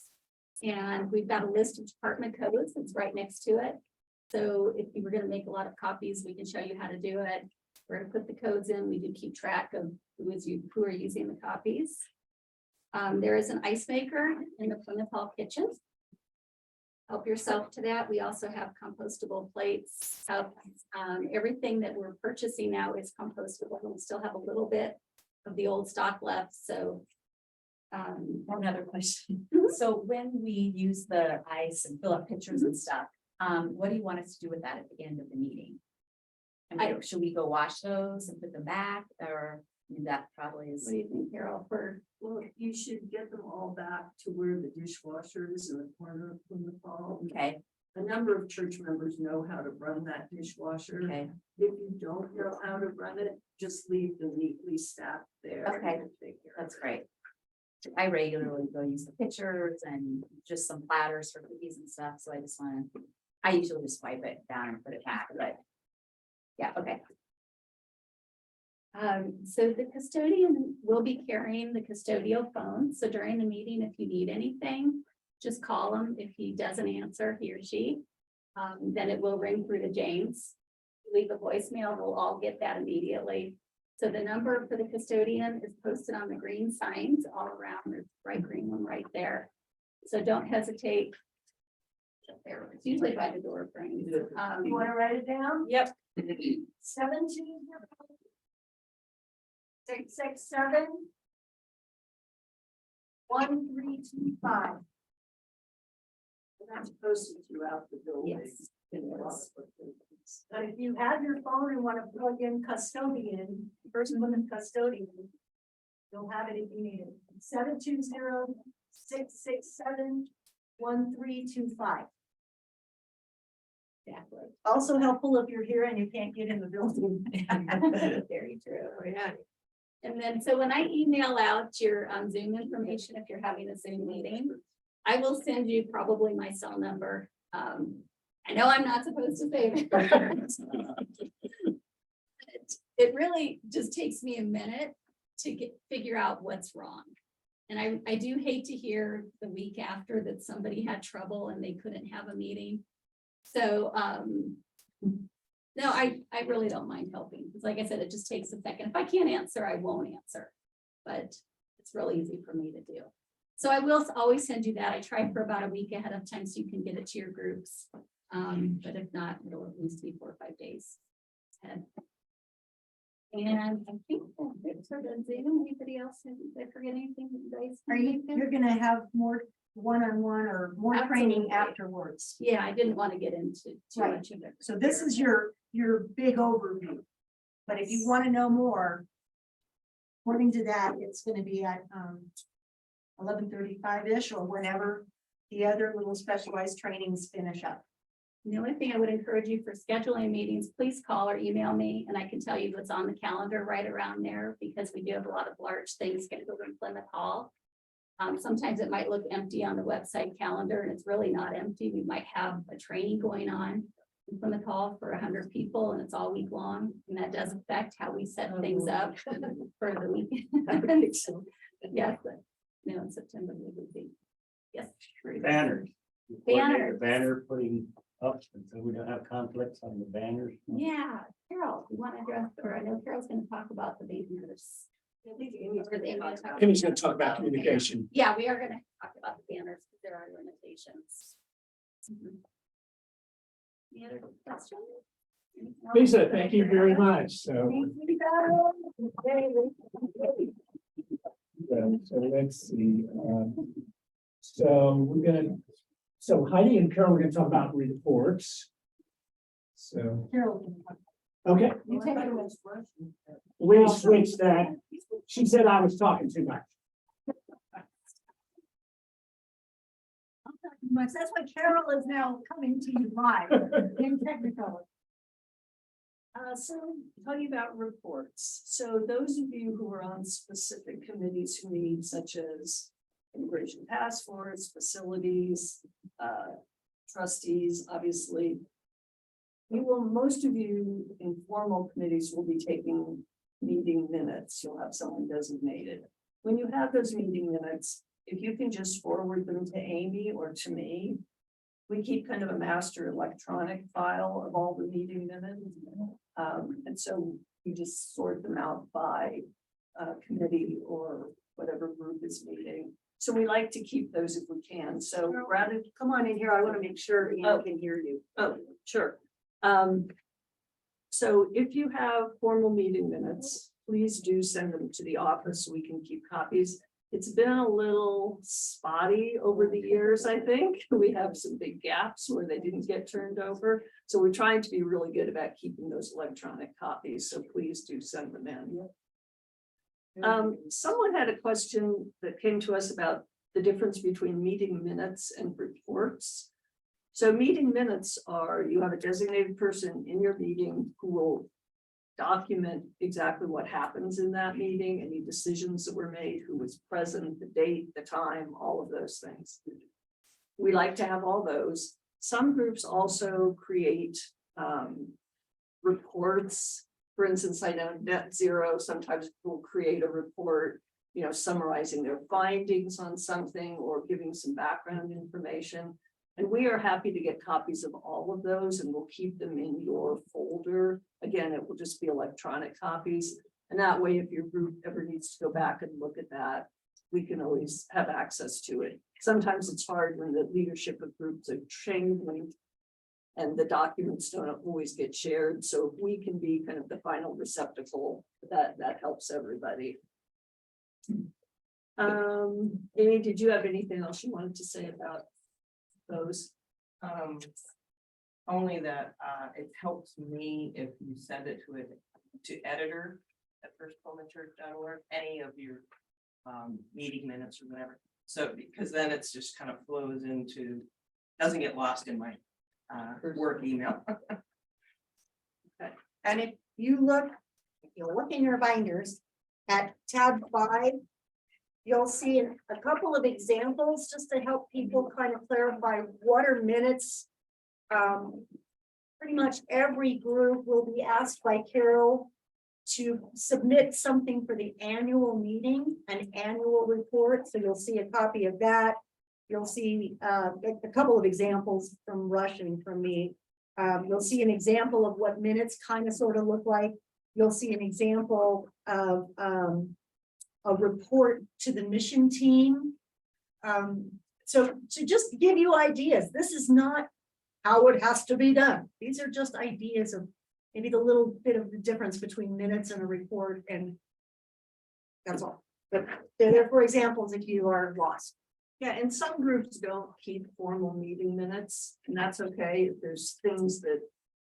and we've got a list of department codes that's right next to it. So if you were going to make a lot of copies, we can show you how to do it. We're going to put the codes in. We do keep track of who are using the copies. There is an ice maker in the Plymouth Hall kitchen. Help yourself to that. We also have compostable plates. Everything that we're purchasing now is compostable. We still have a little bit of the old stock left. So Another question. So when we use the ice and fill up pitchers and stuff, what do you want us to do with that at the end of the meeting? I mean, should we go wash those and put them back, or I mean, that probably is. what do you think, Carol? Well, you should get them all back to where the dishwasher is in the corner of the fall. Okay. A number of church members know how to run that dishwasher. Okay. If you don't know how to run it, just leave them neatly stacked there. Okay. That's great. I regularly go use the pitchers and just some platters for cookies and stuff. So I just want to, I usually just wipe it down and put it back, but yeah, okay. So the custodian will be carrying the custodial phone. So during the meeting, if you need anything, just call him. If he doesn't answer, he or she, then it will ring through to James. Leave a voicemail, we'll all get that immediately. So the number for the custodian is posted on the green signs all around, there's a bright green one right there. So don't hesitate. There, it's usually by the door frame. You want to write it down? Yep. 720-667-1325. That's posted throughout the building. Yes. But if you have your phone and want to plug in custodian, first woman custodian, you'll have it if you need it. 720-667-1325. Exactly. Also helpful if you're here and you can't get in the building. Very true. Yeah. And then, so when I email out your Zoom information, if you're having a Zoom meeting, I will send you probably my cell number. I know I'm not supposed to say that. It really just takes me a minute to figure out what's wrong. And I do hate to hear the week after that somebody had trouble and they couldn't have a meeting. So, no, I really don't mind helping. Because like I said, it just takes a second. If I can't answer, I won't answer. But it's real easy for me to do. So I will always send you that. I try for about a week ahead of time so you can get it to your groups. But if not, it'll at least be 4 or 5 days ahead. And I think that's for the Zoom. Anybody else? Did I forget anything that you guys? You're gonna have more one-on-one or more training Absolutely. afterwards. Yeah, I didn't want to get into too Right. much of it. So this is your big overview. But if you want to know more, according to that, it's gonna be at 11:35-ish or whenever the other little specialized trainings finish up. The only thing I would encourage you for scheduling meetings, please call or email me and I can tell you what's on the calendar right around there because we do have a lot of large things scheduled in Plymouth Hall. Sometimes it might look empty on the website calendar and it's really not empty. We might have a training going on in Plymouth Hall for 100 people and it's all week long. And that does affect how we set things up for the week. Yes, but no, in September we will be. Yes. Banners. Banners. Banner putting up, so we don't have conflicts on the banners. Yeah, Carol, you want to address, or I know Carol's going to talk about the banners. Amy's gonna talk about communication. Yeah, we are going to talk about the banners, because there are limitations. Any other questions? Lisa, thank you very much. So let's see. So Heidi and Carol are gonna talk about reports. So, Carol. okay, You take it. we switched that. She said I was talking too much. That's why Carol is now coming to you live in Technicolor. So talking about reports. So those of you who are on specific committees who need such as immigration task force, facilities, trustees, obviously. Most of you in formal committees will be taking meeting minutes. You'll have someone designated. When you have those meeting minutes, if you can just forward them to Amy or to me, we keep kind of a master electronic file of all the meeting minutes. And so you just sort them out by committee or whatever group is meeting. So we like to keep those if we can. So rather, Come on in here. I want to make sure Ian can hear you. oh, sure. So if you have formal meeting minutes, please do send them to the office so we can keep copies. It's been a little spotty over the years, I think. We have some big gaps where they didn't get turned over. So we're trying to be really good about keeping those electronic copies. So please do send them in. Someone had a question that came to us about the difference between meeting minutes and reports. So meeting minutes are, you have a designated person in your meeting who will document exactly what happens in that meeting, any decisions that were made, who was present, the date, the time, all of those things. We like to have all those. Some groups also create reports. For instance, I know Net Zero sometimes will create a report, summarizing their findings on something or giving some background information. And we are happy to get copies of all of those and we'll keep them in your folder. Again, it will just be electronic copies. And that way, if your group ever needs to go back and look at that, we can always have access to it. Sometimes it's hard when the leadership of groups are changing and the documents don't always get shared. So if we can be kind of the final receptacle, that helps everybody. Amy, did you have anything else you wanted to say about those? Only that it helps me if you send it to editor at firstpullmanchurch.org, any of your meeting minutes or whatever. So because then it's just kind of flows into, doesn't get lost in my work email. Okay. And if you look in your binders at tab 5, you'll see a couple of examples just to help people kind of clarify what are minutes. Pretty much every group will be asked by Carol to submit something for the annual meeting, an annual report. So you'll see a copy of that. You'll see a couple of examples from Rush and from me. You'll see an example of what minutes kind of sort of look like. You'll see an example of a report to the mission team. So to just give you ideas, this is not how it has to be done. These are just ideas of maybe the little bit of the difference between minutes and a report, and that's all. But they're there for examples if you are lost. Yeah, and some groups don't keep formal meeting minutes, and that's okay. If there's things that,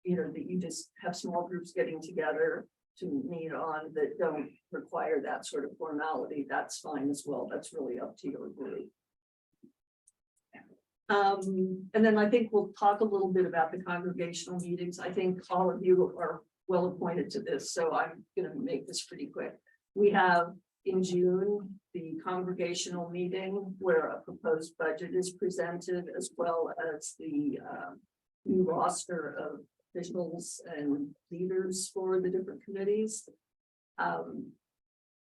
that you just have small groups getting together to meet on that don't require that sort of formality, that's fine as well. That's really up to your group. And then I think we'll talk a little bit about the congregational meetings. I think all of you are well appointed to this, so I'm going to make this pretty quick. We have in June the congregational meeting where a proposed budget is presented, as well as the new roster of officials and leaders for the different committees.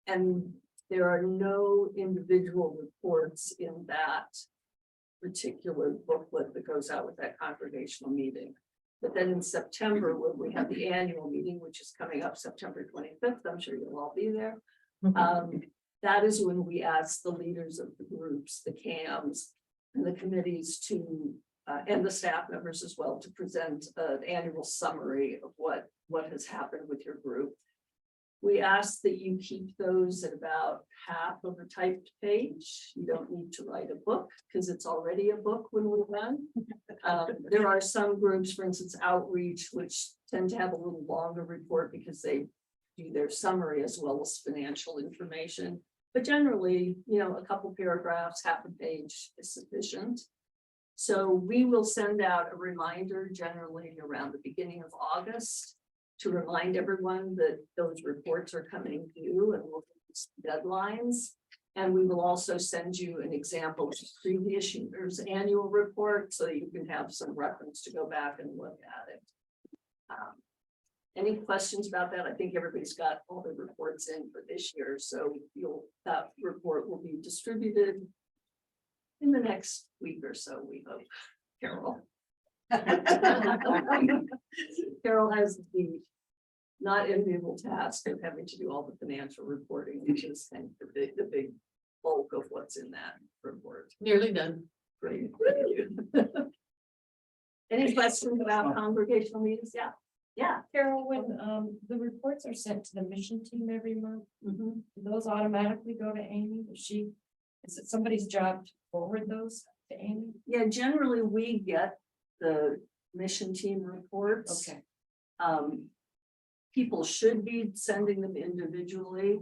And there are no individual reports in that particular booklet that goes out with that congregational meeting. But then in September, when we have the annual meeting, which is coming up September 25th, I'm sure you'll all be there. That is when we ask the leaders of the groups, the CAMs, and the committees to, and the staff members as well, to present an annual summary of what has happened with your group. We ask that you keep those at about half of a typed page. You don't need to write a book because it's already a book when we're done. There are some groups, for instance, Outreach, which tend to have a little longer report because they do their summary as well as financial information. But generally, a couple paragraphs, half a page is sufficient. So we will send out a reminder generally around the beginning of August to remind everyone that those reports are coming due and we'll fix deadlines. And we will also send you an example of previous year's annual report so that you can have some reference to go back and look at it. Any questions about that? I think everybody's got all the reports in for this year, so that report will be distributed in the next week or so, we hope. Carol. Carol has the not enviable task of having to do all the financial reporting, which is kind of the big bulk of what's in that report. Nearly done. Great. Any questions about congregational meetings? Yeah. Yeah. Carol, when the reports are sent to the mission team every month, do those automatically go to Amy? Is it somebody's job to forward those to Amy? Yeah, generally we get the mission team reports. Okay. People should be sending them individually,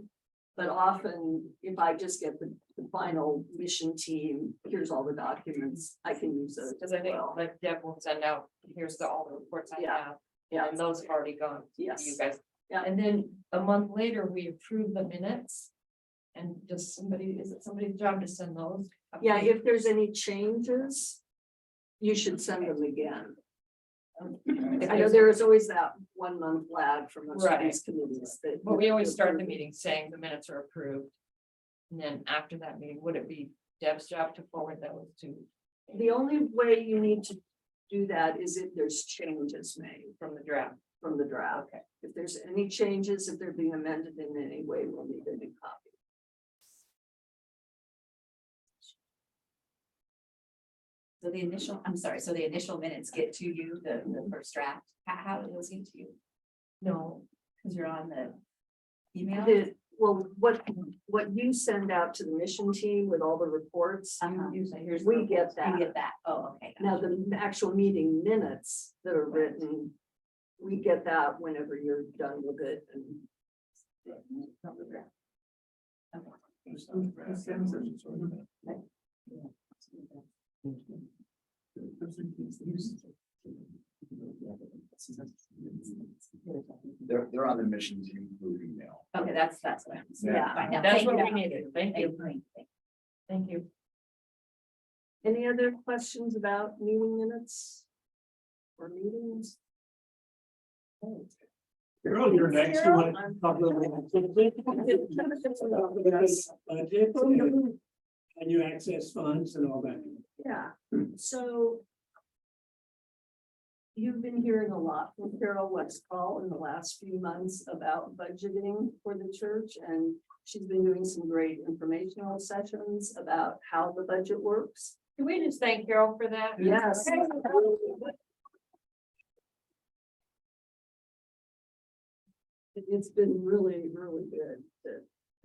but often if I just get the final mission team, here's all the documents, I can use those. Because I think like Deb will send out, here's all the reports I have. Yeah. And those have already gone to Yes. you guys. Yeah. And then a month later, we approve the minutes. And is it somebody's job to send those? Yeah, if there's any changes, you should send them again. I know there is always that 1 month lag from most of these committees. But we always start the meeting saying the minutes are approved. And then after that meeting, would it be Deb's job to forward those to The only way you need to do that is if there's changes made From the draft. from the draft. Okay. If there's any changes, if they're being amended in any way, we'll need a new copy. So the initial, I'm sorry, so the initial minutes get to you, the first draft, how do those get to you? No, Because you're on the email? Well, what you send out to the mission team with all the reports, Uh-huh. you say, here's. we get that. You get that, oh, okay. Now, the actual meeting minutes that are written, we get that whenever you're done with it and. From the draft. They're on the mission team group email. Okay, that's what I'm saying. Yeah. Fine, now, That's thank what you. we needed. Thank you. Thank you. Any other questions about meeting minutes? Or meetings? Carol, you're next. You want to talk a little bit about budget and you access funds and all that? Yeah, so. You've been hearing a lot from Carol Westfall in the last few months about budgeting for the church, and she's been doing some great informational sessions about how the budget works. Can we just thank Carol for that? Yes. It's been really, really good to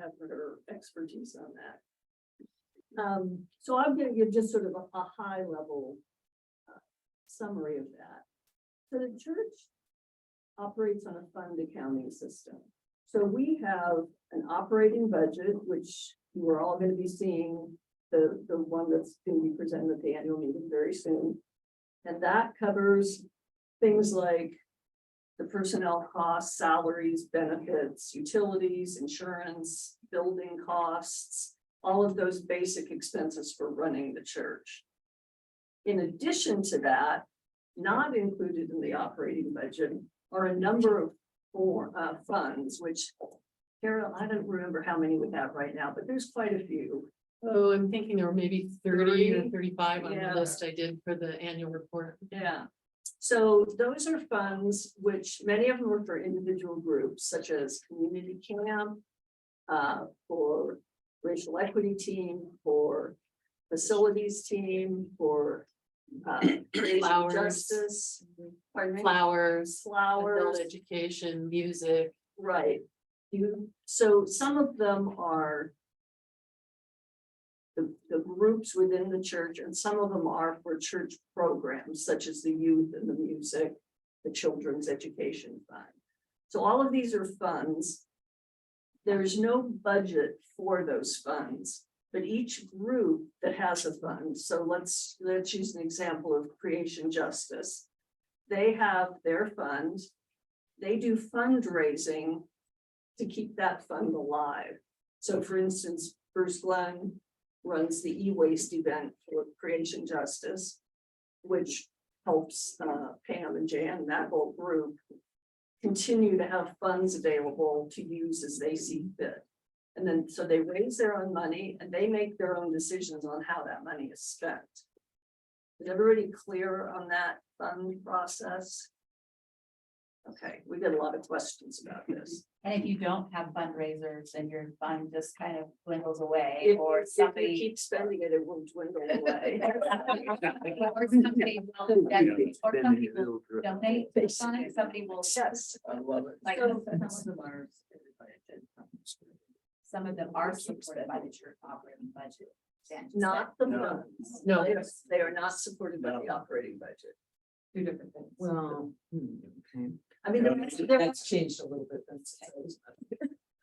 have her expertise on that. So I'm gonna give just sort of a high level summary of that. So the church operates on a fund accounting system. So we have an operating budget, which we're all gonna be seeing, the one that's gonna be presented at the annual meeting very soon. And that covers things like the personnel costs, salaries, benefits, utilities, insurance, building costs, all of those basic expenses for running the church. In addition to that, not included in the operating budget are a number of funds, which Carol, I don't remember how many we have right now, but there's quite a few. Oh, I'm thinking there were maybe 30 or 30? 35 on Yeah. the list I did for the annual report. Yeah. So those are funds which many of them are for individual groups such as community camp, for racial equity team, for facilities team, for racial Flowers. justice. Pardon me? Flowers, Flowers. adult education, music. Right. So some of them are the groups within the church, and some of them are for church programs such as the youth and the music, the children's education fund. So all of these are funds. There's no budget for those funds, but each group that has a fund, so let's use an example of Creation Justice. They have their fund. They do fundraising to keep that fund alive. So for instance, Bruce Glenn runs the e-waste event for Creation Justice, which helps Pam and Jan, that whole group, continue to have funds available to use as they see fit. And then, so they raise their own money and they make their own decisions on how that money is spent. Is everybody clear on that fund process? Okay, we get a lot of questions about this. And if you don't have fundraisers, then your fund just kind of dwindles away, If or you somebody. keep spending it, it will dwindle away. Or somebody will donate, or some people donate to Sonic, somebody will. Yes. I love it. Like, So- some of them are supported by the church operating budget. Not the No. funds. No. They are not supported by the operating budget. Two different things. Well, okay. I mean, That's changed a little bit.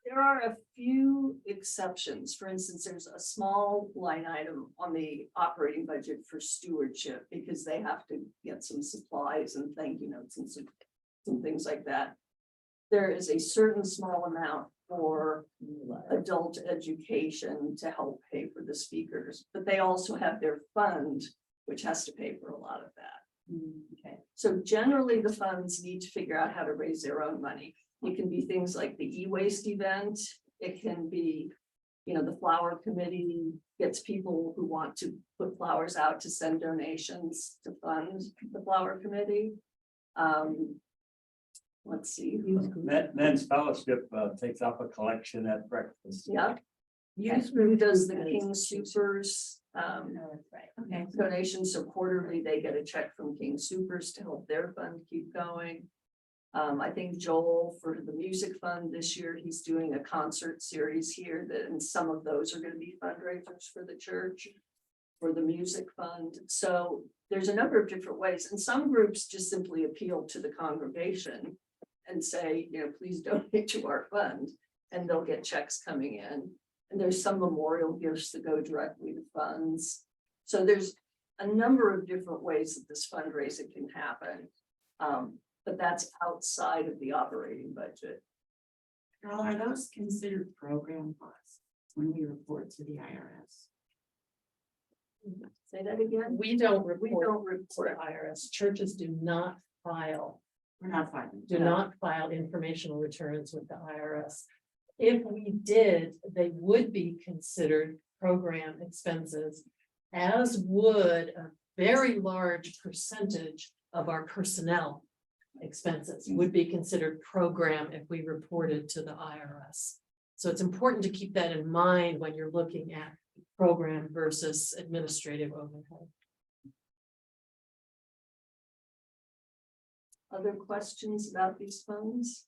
there are a few exceptions. For instance, there's a small line item on the operating budget for stewardship because they have to get some supplies and thank you notes and some things like that. There is a certain small amount for adult education to help pay for the speakers, but they also have their fund, which has to pay for a lot of that. Okay. So generally, the funds need to figure out how to raise their own money. It can be things like the e-waste event. It can be The flower committee gets people who want to put flowers out to send donations to fund the flower committee. Let's see. Men's fellowship takes up a collection at breakfast. Yeah. Youth group does the King Supers Oh, that's right. Okay. donations, so quarterly they get a check from King Supers to help their fund keep going. I think Joel for the music fund this year, he's doing a concert series here that, and some of those are gonna be fundraisers for the church. For the music fund, so there's a number of different ways, and some groups just simply appeal to the congregation. And say, please donate to our fund, and they'll get checks coming in. And there's some memorial gifts that go directly to funds. So there's a number of different ways that this fundraising can happen. But that's outside of the operating budget. Carol, are those considered program costs when we report to the IRS? Say that again? We don't We report don't to report. IRS. Churches do not file, We're not finding. do not file informational returns with the IRS. If we did, they would be considered program expenses, as would a very large percentage of our personnel expenses would be considered program if we reported to the IRS. So it's important to keep that in mind when you're looking at program versus administrative overhead. Other questions about these funds?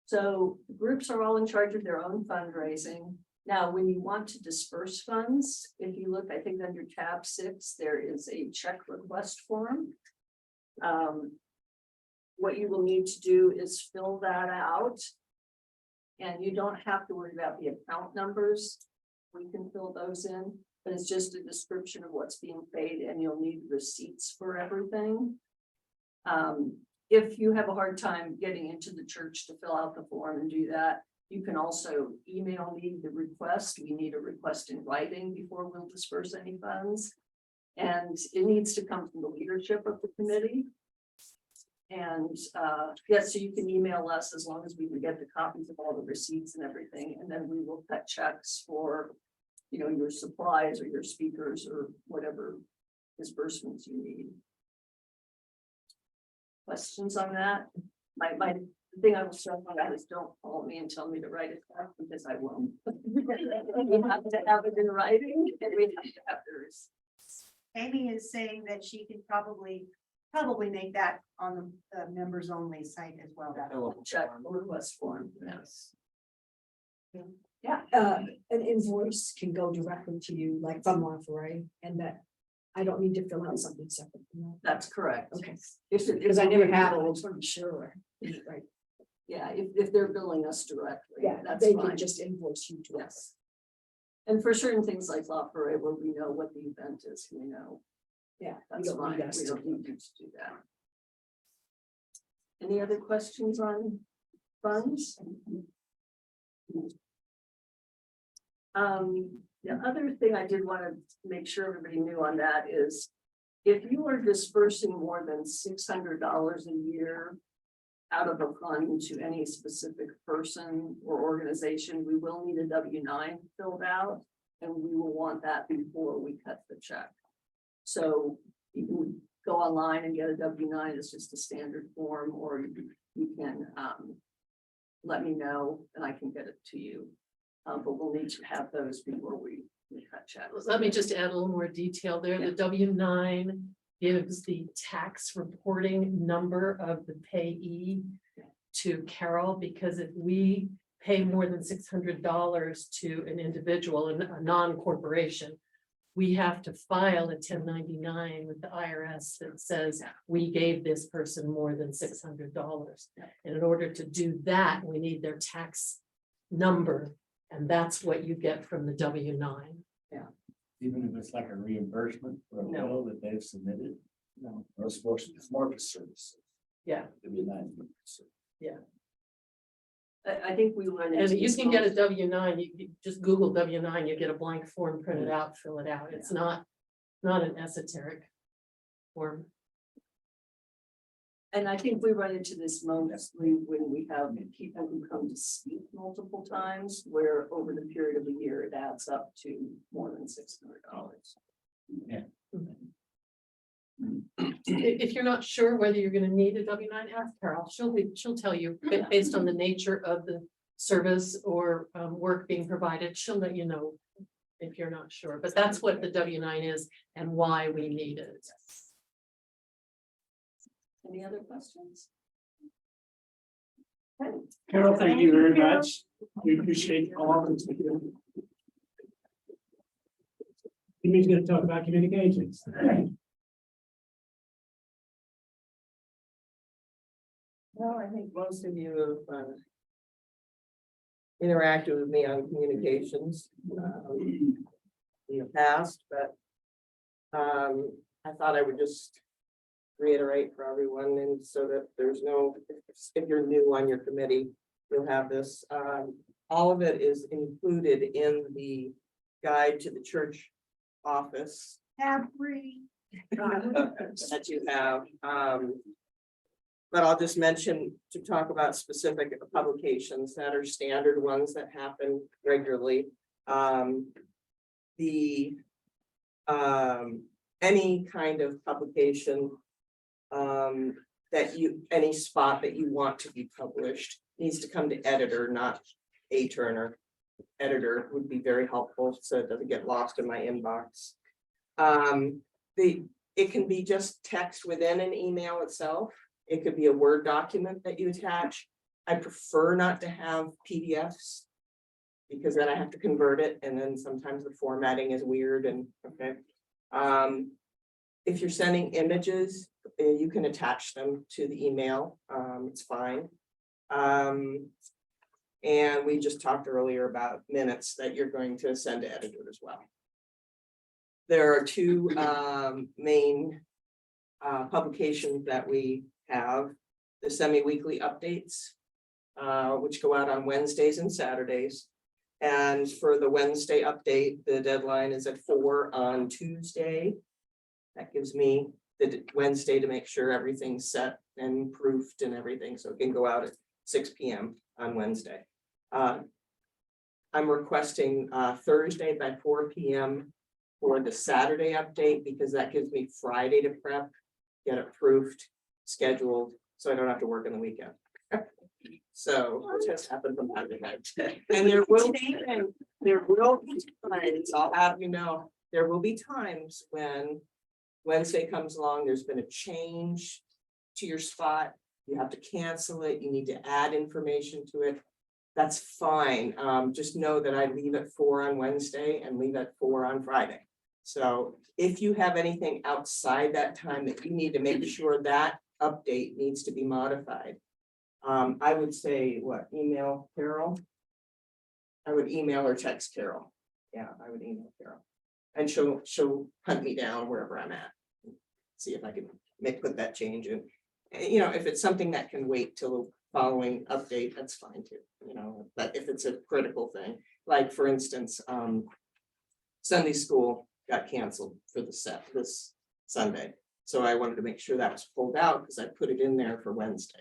So groups are all in charge of their own fundraising. Now, when you want to disperse funds, if you look, I think under tab 6, there is a check request form. What you will need to do is fill that out. And you don't have to worry about the account numbers. We can fill those in, but it's just a description of what's being paid, and you'll need receipts for everything. If you have a hard time getting into the church to fill out the form and do that, you can also email me the request. We need a request in writing before we'll disperse any funds. And it needs to come from the leadership of the committee. And yes, so you can email us as long as we can get the copies of all the receipts and everything, and then we will cut checks for, your supplies or your speakers or whatever disbursements you need. Questions on that? My thing I was struck on that is don't call me and tell me to write it down, because I won't. We have to have it in writing, and we have to have the receipts. Amy is saying that she can probably make that on the members only site as well. Check request form, yes. Yeah, an invoice can go directly to you, like from Monterey, and that I don't need to fill out something separate from that. That's correct. Okay, If because I never have, I just want to be sure. Right, Yeah, if they're billing us directly, yeah, that's they fine. can just invoice you to us. Yes. And for certain things like La Parade, where we know what the event is, we know. Yeah. That's fine. We don't need you to do that. Any other questions on funds? The other thing I did want to make sure everybody knew on that is if you are dispersing more than $600 a year out of a fund to any specific person or organization, we will need a W-9 filled out, and we will want that before we cut the check. So you can go online and get a W-9. It's just a standard form, or you can let me know and I can get it to you. But we'll need to have those before we cut checks. Let me just add a little more detail there. The W-9 gives the tax reporting number of the payee to Carol, because if we pay more than $600 to an individual, a non-corporation, we have to file a 1099 with the IRS that says we gave this person more than $600. And in order to do that, we need their tax number. And that's what you get from the W-9. Yeah. Even if it's like a reimbursement for a No. bill that they've submitted. No. It's more of a service. Yeah, It'd be nice. yeah. I think we run into And you this can get a most- W-9, you just Google W-9, you get a blank form printed out, fill it out. It's not an esoteric form. And I think we run into this mostly when we have people who come to speak multiple times, where over the period of a year, it adds up to more than $600. If you're not sure whether you're gonna need a W-9, ask Carol. She'll tell you based on the nature of the service or work being provided. She'll let you know if you're not sure, but that's what the W-9 is and why we need it. Any other questions? Carol, thank you very much. We appreciate all of this. Jimmy's gonna talk about communications. Well, I think most of you have interacted with me on communications in the past, but I thought I would just reiterate for everyone, and so that there's no, if you're new on your committee, you'll have this. All of it is included in the guide to the church office Every. that you have. But I'll just mention to talk about specific publications that are standard ones that happen regularly. Any kind of publication that any spot that you want to be published needs to come to editor, not a Turner. Editor would be very helpful so it doesn't get lost in my inbox. It can be just text within an email itself. It could be a Word document that you attach. I prefer not to have PDFs because then I have to convert it, and then sometimes the formatting is weird and okay. If you're sending images, you can attach them to the email. It's fine. And we just talked earlier about minutes that you're going to send to editor as well. There are two main publications that we have: the semi-weekly updates, which go out on Wednesdays and Saturdays. And for the Wednesday update, the deadline is at 4 on Tuesday. That gives me the Wednesday to make sure everything's set and proofed and everything, so it can go out at 6 p.m. on Wednesday. I'm requesting Thursday by 4 p.m. for the Saturday update, because that gives me Friday to prep, get it proofed, scheduled, so I don't have to work on the weekend. So it just happened from time to time. And there will be times, I'll have you know, there will be times when Wednesday comes along, there's been a change to your spot, you have to cancel it, you need to add information to it. That's fine. Just know that I leave at 4 on Wednesday and leave at 4 on Friday. So if you have anything outside that time that you need to make sure that update needs to be modified, I would say, what, email Carol? I would email or text Carol. Yeah, I would email Carol. And she'll hunt me down wherever I'm at. See if I can put that change in. You know, if it's something that can wait till the following update, that's fine too. You know, but if it's a critical thing, like for instance, Sunday school got canceled for this Sunday. So I wanted to make sure that was pulled out because I put it in there for Wednesday.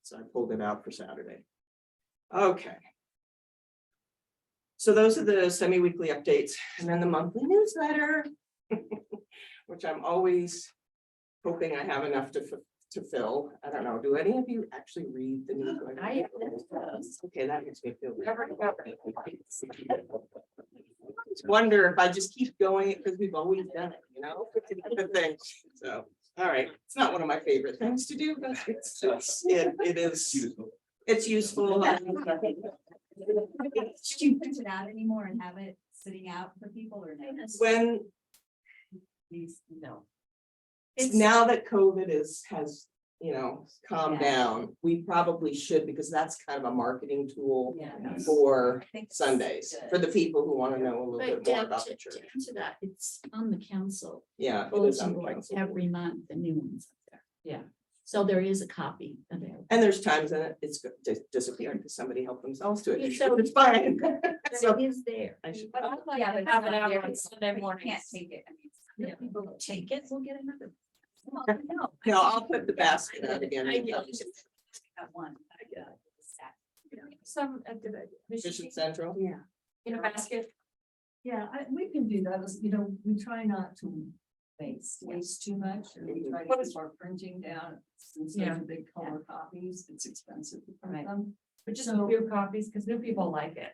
So I pulled it out for Saturday. Okay. So those are the semi-weekly updates, and then the monthly newsletter, which I'm always hoping I have enough to fill. I don't know. Do any of you actually read the newsletter? Okay, that makes me feel good. Wonder if I just keep going because we've always done it, you know? Good thing. So, all right. It's not one of my favorite things to do, but it is. It's useful. Do you print it out anymore and have it sitting out for people or no? When No. it's now that COVID has, you know, calmed Yeah. down, we probably should, because that's kind of a marketing tool Yeah. for I think it's Sundays, good. for the people who want to know a little But bit more about the to church. answer that, it's on the council. Yeah, it is Bulletin on the board council. every month, the new ones up there. Yeah. So there is a copy available. And there's times that it's disappeared because somebody helped themselves to it. So- It's fine. So it is there. I should. But I'd like Yeah, to but have have it it out out on on Sunday Sunday mornings. morning. Can't take it. I mean, Yeah, people take it, we'll get another. No, I'll put the basket out again. I know, you should have one. Some at the Mission Central. Yeah. In a basket. Yeah, we can do that, as, you know, we try not to waste too much, and we try to keep our printing down, since those Yeah. are big color copies, it's expensive to print Right. them. But just So- a few copies, because new people like it.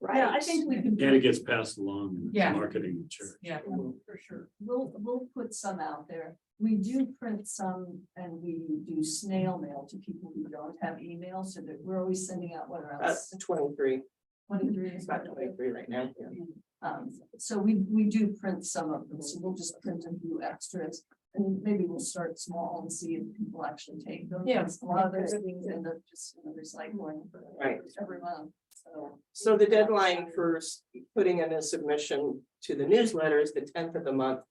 Yeah, I think we can. And it gets passed along in Yeah. marketing in church. Yeah. For sure. We'll put some out there. We do print some and we do snail mail to people who don't have email, so that we're always sending out whether That's else 23. 23 It's is about 23 right now. Yeah. So we do print some of them, so we'll just print a few extras. And maybe we'll start small and see if people actually take them. Yeah. A lot of those things end up just in the recycling for Right. every month, so. So the deadline for putting in a submission to the newsletter is the 10th of the month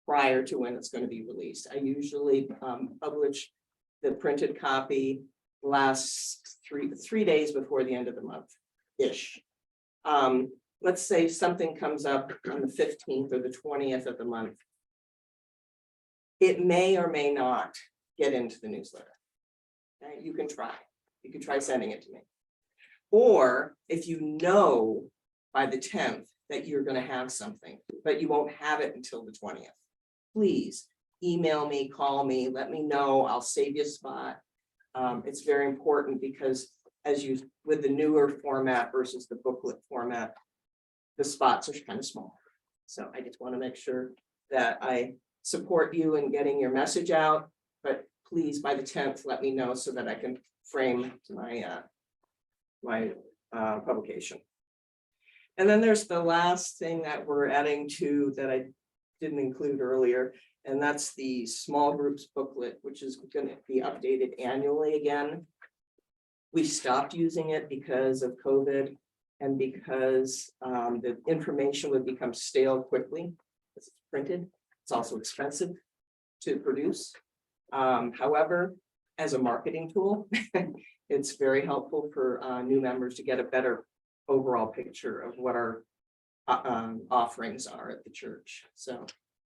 prior to when it's going to be released. I usually publish the printed copy last three days before the end of the month-ish. Let's say something comes up on the 15th or the 20th of the month. It may or may not get into the newsletter. Okay, you can try sending it to me. Or if you know by the 10th that you're going to have something, but you won't have it until the 20th, please email me, call me, let me know. I'll save you a spot. It's very important because with the newer format versus the booklet format, the spots are kind of small. So I just want to make sure that I support you in getting your message out, but please by the 10th, let me know so that I can frame my publication. And then there's the last thing that we're adding to that I didn't include earlier, and that's the small groups booklet, which is going to be updated annually again. We stopped using it because of COVID and because the information would become stale quickly as it's printed. It's also expensive to produce. However, as a marketing tool, it's very helpful for new members to get a better overall picture of what our offerings are at the church. So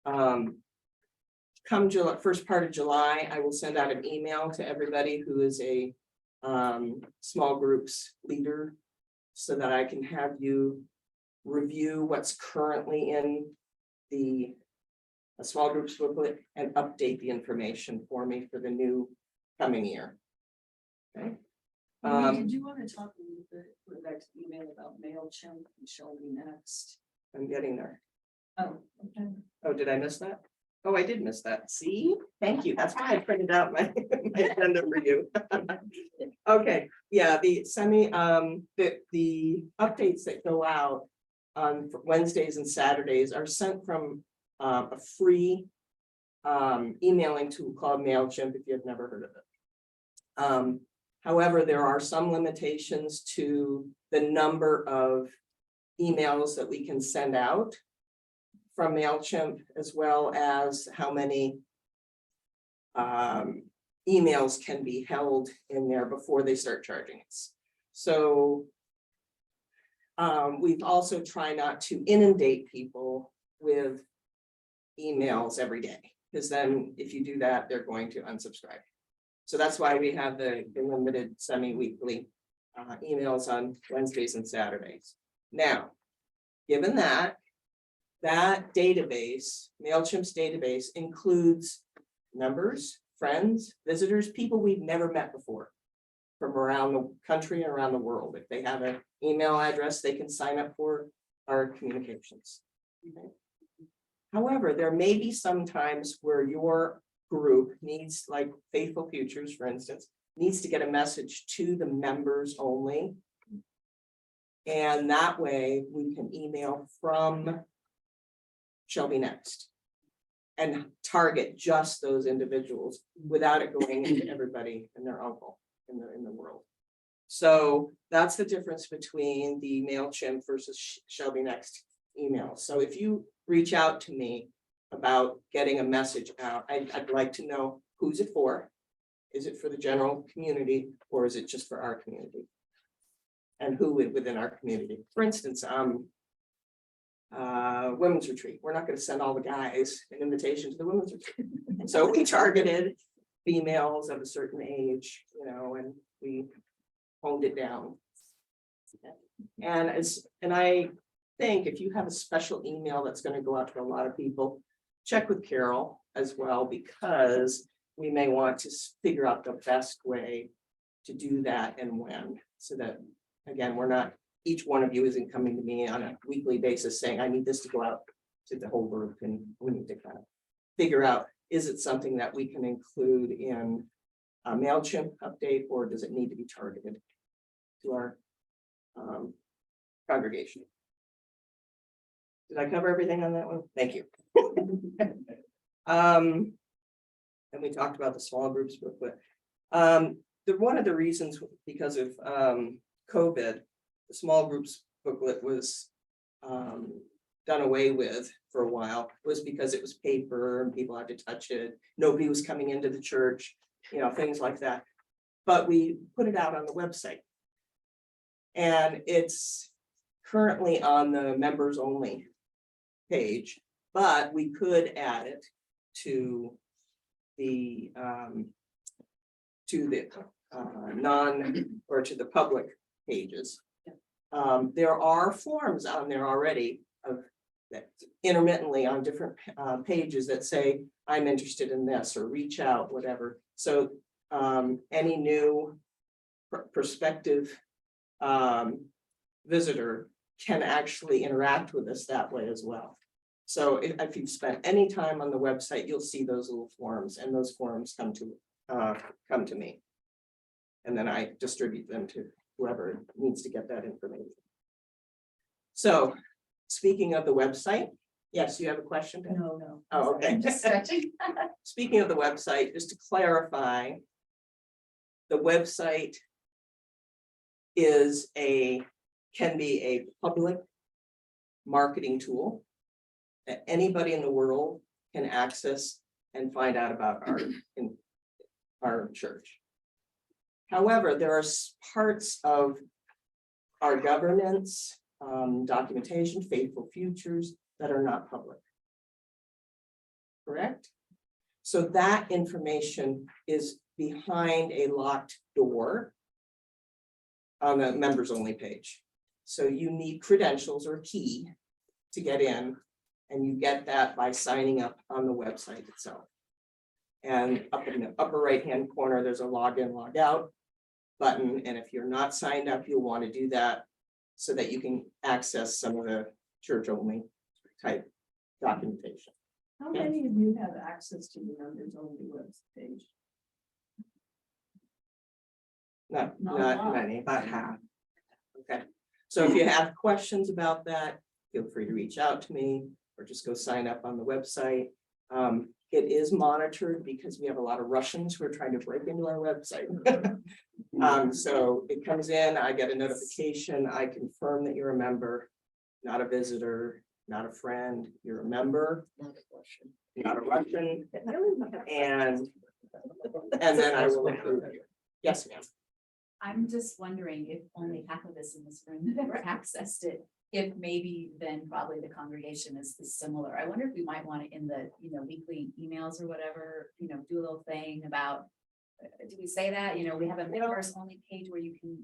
come July, first part of July, I will send out an email to everybody who is a small groups leader so that I can have you review what's currently in the small groups booklet and update the information for me for the new coming year. Okay. Did you want to talk a little bit with that email about MailChimp and Shelby Next? I'm getting there. Oh, okay. Oh, did I miss that? Oh, I did miss that. See, thank you. That's why I printed out my agenda for you. Okay, yeah, the updates that go out on Wednesdays and Saturdays are sent from a free emailing tool called MailChimp, if you've never heard of it. However, there are some limitations to the number of emails that we can send out from MailChimp, as well as how many emails can be held in there before they start charging us. So we've also tried not to inundate people with emails every day, because then if you do that, they're going to unsubscribe. So that's why we have the limited semi-weekly emails on Wednesdays and Saturdays. Now, given that database, MailChimp's database includes members, friends, visitors, people we've never met before from around the country and around the world. If they have an email address, they can sign up for our communications. Okay. However, there may be some times where your group needs, like Faithful Futures, for instance, needs to get a message to the members only. And that way we can email from Shelby Next and target just those individuals without it going into everybody and their uncle in the world. So that's the difference between the MailChimp versus Shelby Next email. So if you reach out to me about getting a message out, I'd like to know who's it for. Is it for the general community or is it just for our community? And who within our community? For instance, women's retreat. We're not gonna send all the guys an invitation to the women's retreat. So we targeted females of a certain age, you know, and we honed it down. And I think if you have a special email that's gonna go out to a lot of people, check with Carol as well, because we may want to figure out the best way to do that and when, so that, again, we're not, each one of you isn't coming to me on a weekly basis saying, I need this to go out to the whole group, and we need to kind of figure out, is it something that we can include in a MailChimp update, or does it need to be targeted to our congregation? Did I cover everything on that one? Thank you. And we talked about the small groups booklet. One of the reasons, because of COVID, the small groups booklet was done away with for a while, was because it was paper and people had to touch it. Nobody was coming into the church, you know, things like that. But we put it out on the website. And it's currently on the members only page, but we could add it to the non, or to the public pages. There are forms on there already of that intermittently on different pages that say, I'm interested in this, or reach out, whatever. So any new prospective visitor can actually interact with us that way as well. So if you've spent any time on the website, you'll see those little forms, and those forms come to me. And then I distribute them to whoever needs to get that information. So speaking of the website, yes, you have a question? No. Oh, okay. Just stretching. Speaking of the website, just to clarify, the website can be a public marketing tool that anybody in the world can access and find out about our church. However, there are parts of our governance, documentation, faithful futures that are not public. Correct? So that information is behind a locked door on the members only page. So you need credentials or a key to get in, and you get that by signing up on the website itself. And up in the upper right-hand corner, there's a login, log out button. And if you're not signed up, you'll want to do that so that you can access some of the church only type documentation. How many of you have access to the members only web page? Not Not a lot. many, about half. Okay, so if you have questions about that, feel free to reach out to me, or just go sign up on the website. It is monitored because we have a lot of Russians who are trying to break into our website. So it comes in, I get a notification, I confirm that you're a member, not a visitor, not a friend, you're a member, not a Russian, and then I will approve you. Yes, ma'am. I'm just wondering if only half of us in this room have ever accessed it, if maybe then probably the congregation is similar. I wonder if we might want to, in the, weekly emails or whatever, do a little thing about, do we say that, we have a members only page where you can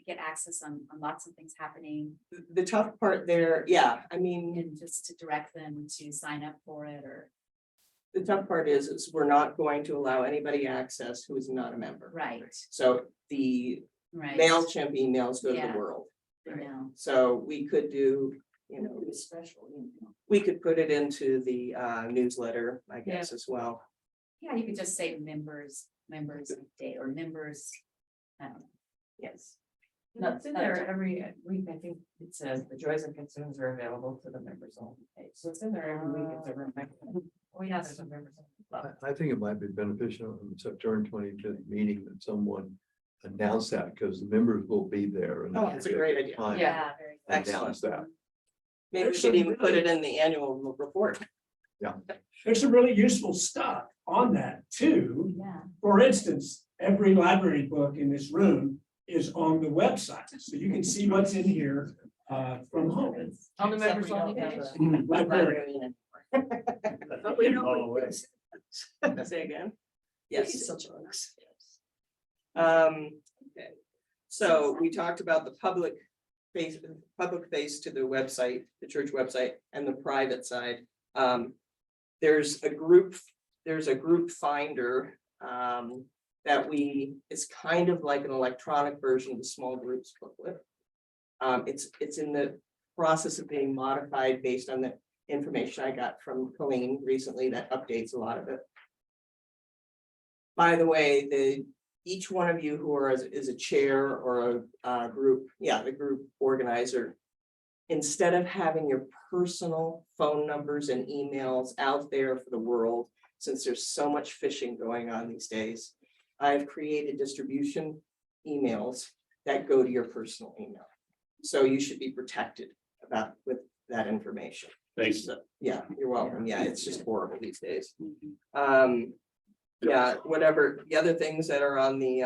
get access on lots of things happening. The tough part there, yeah, I mean. And just to direct them to sign up for it, or. The tough part is we're not going to allow anybody access who is not a member. Right. So the Right. MailChimp emails go to Yeah. the world. I know. So we could do, Special email. we could put it into the newsletter, I guess, as well. Yeah, you could just say members day, or members. I don't know. Yes. It's in there every week. I think it says the joys and concerns are available to the members only page. So it's in there every week. It's a reminder. Oh, yeah, there's a members. I think it might be beneficial in the September 25th meeting that someone announce that, because the members will be there. And Oh, that's a great idea. time Yeah. Very to Announce that. Maybe we should even put it in the annual report. There's some really useful stuff on that too. Yeah. For instance, every library book in this room is on the website, so you can see what's in here from home. On the members Except we only don't page. have a Librarian. But we don't. Say again? Yes. Okay. So we talked about the public face to the website, the church website, and the private side. There's a group finder that it's kind of like an electronic version of the small groups booklet. It's in the process of being modified based on the information I got from Colleen recently that updates a lot of it. By the way, each one of you who is a chair or a group, the group organizer, instead of having your personal phone numbers and emails out there for the world, since there's so much phishing going on these days, I've created distribution emails that go to your personal email. So you should be protected with that information. Thanks. Yeah, you're welcome. Yeah, it's just horrible these days. Yeah, whatever, the other things that are on the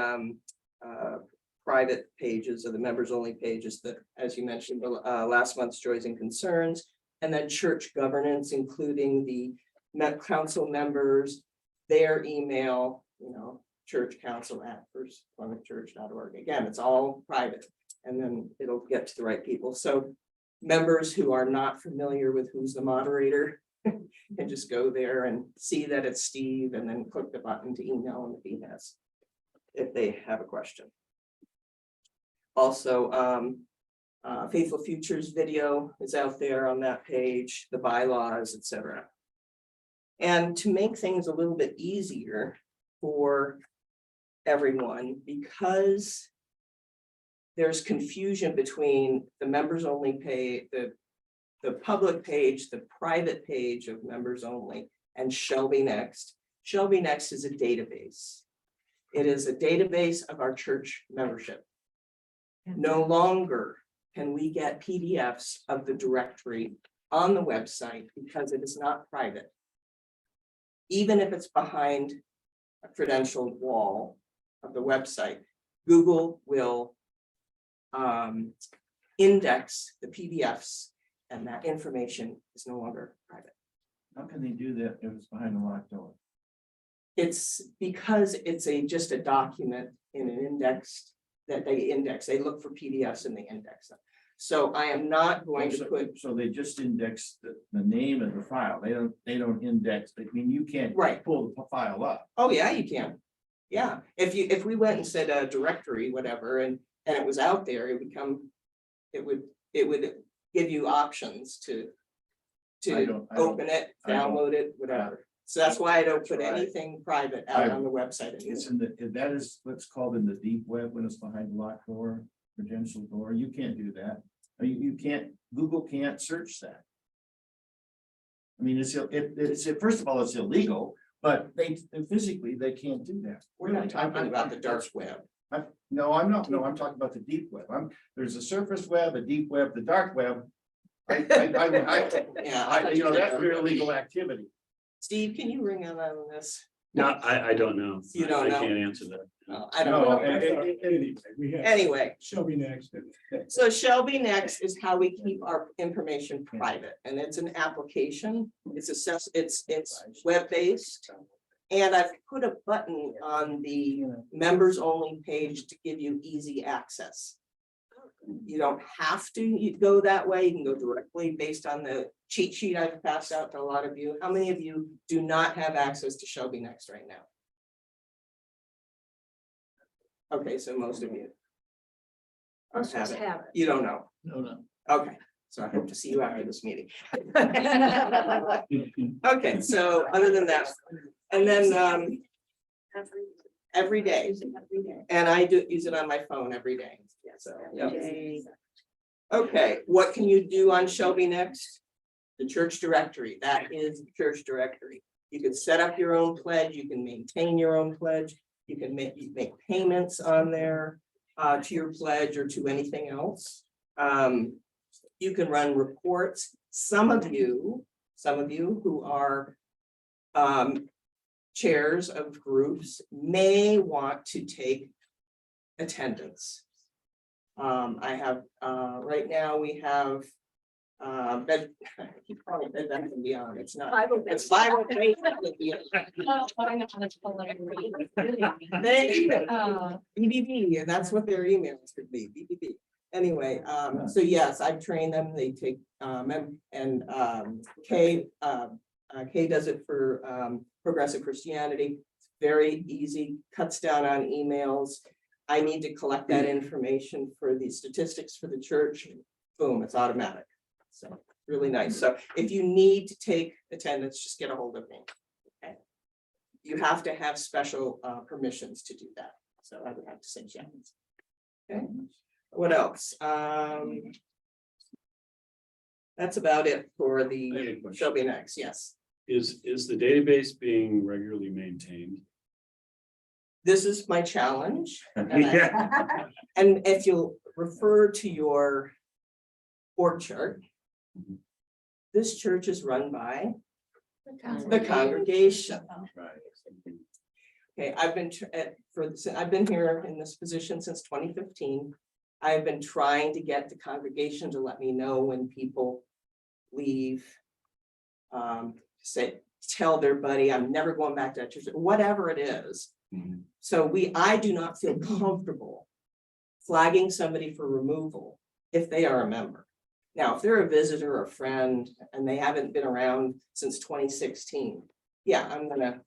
private pages or the members only pages that, as you mentioned, last month's joys and concerns, and then church governance, including the council members, their email, churchcouncil@firstplymouthchurch.org. Again, it's all private, and then it'll get to the right people. So members who are not familiar with who's the moderator can just go there and see that it's Steve and then click the button to email him if they have a question. Also, Faithful Futures video is out there on that page, the bylaws, etc. And to make things a little bit easier for everyone, because there's confusion between the members only page, the public page, the private page of members only, and Shelby Next. Shelby Next is a database. It is a database of our church membership. No longer can we get PDFs of the directory on the website because it is not private. Even if it's behind a credentialed wall of the website, Google will index the PDFs, and that information is no longer private. How can they do that if it's behind a locked door? It's because it's just a document in an index that they index. They look for PDFs and they index them. So I am not going to put. So they just index the name of the file. They don't index. I mean, you can't pull the file up. Oh, yeah, you can. Yeah, if we went and said a directory, whatever, and it was out there, it would give you options to open it, download it, whatever. So that's why I don't put anything private out on the website anymore. That is what's called in the deep web when it's behind a locked door, credential door. You can't do that. You can't, Google can't search that. I mean, first of all, it's illegal, but physically they can't do that. We're not talking about the dark web. No, I'm not. No, I'm talking about the deep web. There's a surface web, a deep web, the dark web. That's your illegal activity. Steve, can you ring in on this? No, I don't know. You don't know? I can't answer that. No, I don't know. Anyway. Shelby Next. So Shelby Next is how we keep our information private, and it's an application. It's web-based. And I've put a button on the members only page to give you easy access. You don't have to go that way. You can go directly based on the cheat sheet I've passed out to a lot of you. How many of you do not have access to Shelby Next right now? Okay, so most of you. Most of us have it. You don't know. No. Okay, so I hope to see you after this meeting. Okay, so other than that, and then every day, and I do use it on my phone every day. So, yep. Okay, what can you do on Shelby Next? The church directory, that is the church directory. You can set up your own pledge, you can maintain your own pledge, you can make payments on there to your pledge or to anything else. You can run reports. Some of you who are chairs of groups may want to take attendance. I have, right now we have, bed, I keep calling it Bed Bath and Beyond, it's not, it's 508. BBB, and that's what their emails could be, BBB. Anyway, so yes, I've trained them, they take, Kay does it for, Progressive Christianity. It's very easy, cuts down on emails. I need to collect that information for the statistics for the church, boom, it's automatic. So really nice. So if you need to take attendance, just get a hold of me. Okay. You have to have special permissions to do that. So I would have to say yes. Okay. What else? That's about it for I have a the question. shall be next. Yes. Is the database being regularly maintained? This is my challenge. Yeah. And if you'll refer to your org chart, this church is run by the congregation. Okay, I've been I've been here in this position since 2015. I've been trying to get the congregation to let me know when people leave. Tell their buddy, I'm never going back to that church, whatever it is. So I do not feel comfortable flagging somebody for removal if they are a member. Now, if they're a visitor or a friend and they haven't been around since 2016, yeah, I'm gonna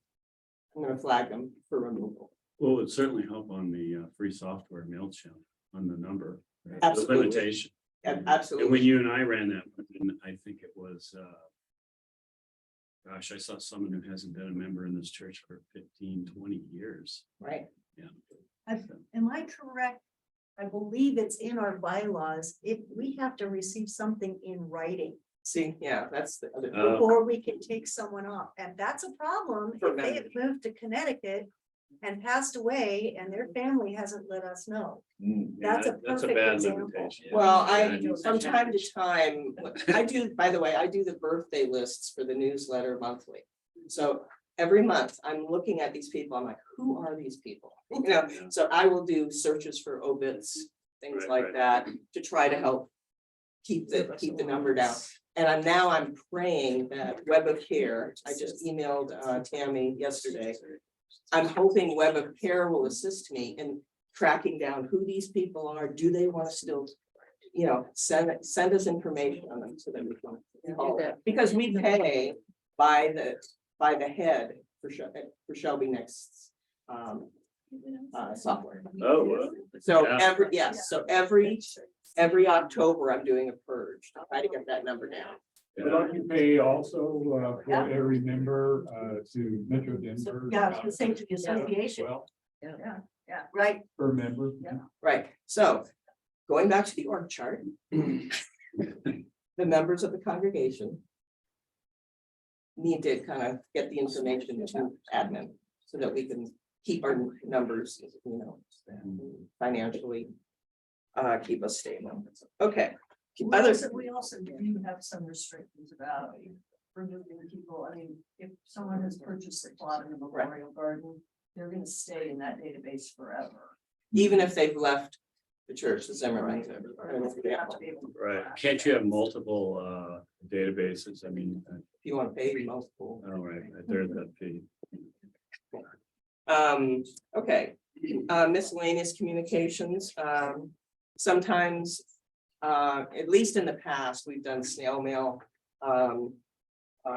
flag them for removal. Well, it would certainly help on the free software MailChimp on the number. The Absolutely. limitation. Absolutely. And when you and I ran that, one, I think it was, gosh, I saw someone who hasn't been a member in this church for 15, 20 years. Right. Yeah. Am I correct? I believe it's in our bylaws. If we have to receive something in writing See, yeah, that's the other. before we can take someone off. And that's a problem For if they have moved to Connecticut and passed away and their family hasn't let us know. That's a That's a perfect bad example. limitation. Well, Yeah. from time to time, I do, by the way, I do the birthday lists for the newsletter monthly. So every month I'm looking at these people, I'm like, who are these people? You know, so I will do searches for obits, things Right, like that, to try to help keep the number down. And I'm praying that Web of Care, I just emailed Tammy yesterday. I'm hoping Web of Care will assist me in tracking down who these people are. Do they want to still, send us information on them so that we can call them? Because we pay by the head for Shelby Next's software. Oh, well. So Yeah. every October, I'm doing a purge to try to get that number down. Don't you pay also for every member to Metro Denver? Yeah, I was gonna say to the association. Well, Yeah, right. per member. Right, so going back to the org chart. The members of the congregation need to kind of get the information to admin so that we can keep our numbers, financially keep us stable. Okay. We also do have some restrictions about removing people. I mean, if someone has purchased a plot in the Memorial Garden, they're gonna stay in that database forever. Even if they've left the church, the Zimmerman. Right. Can't you have multiple databases? I mean, If you want to pay multiple. all right, there's that fee. Okay, miscellaneous communications, sometimes, at least in the past, we've done snail mail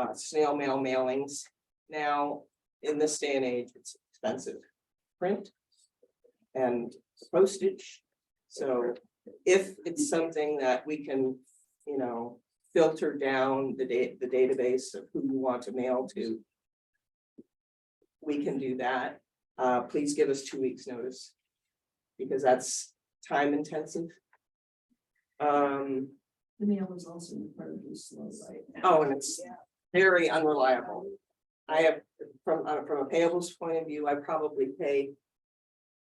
mailings. Now, in this day and age, it's expensive, print and postage. So if it's something that we can, filter down the database of who you want to mail to, we can do that. Please give us 2 weeks notice, because that's time intensive. The mail is also incredibly slow right now. Oh, and it's very unreliable. I have, from a payables point of view, I probably pay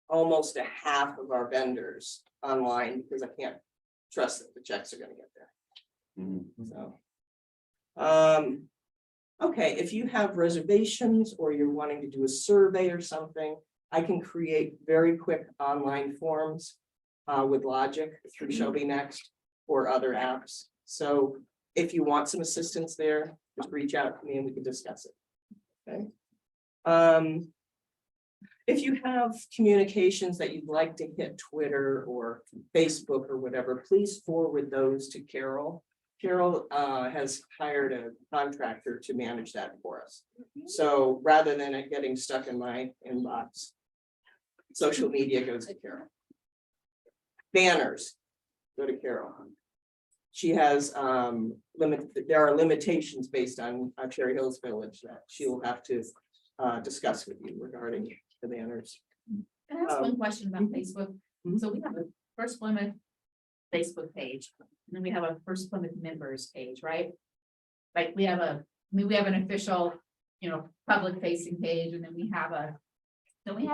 almost a half of our vendors online because I can't trust that the checks are gonna get there. So. Okay, if you have reservations or you're wanting to do a survey or something, I can create very quick online forms. with Logic through Shelby Next or other apps. So if you want some assistance there, just reach out to me and we can discuss it. Okay. If you have communications that you'd like to hit Twitter or Facebook or whatever, please forward those to Carol. Carol has hired a contractor to manage that for us. So rather than it getting stuck in my inbox, social media goes to Carol. Banners go to Carol. She has there are limitations based on Cherry Hills Village that she will have to discuss with you regarding the banners. Can I ask one question about Facebook? So we have a First Plymouth Facebook page, and then we have a First Plymouth members page, right? Like we have an official, public facing page, and then we have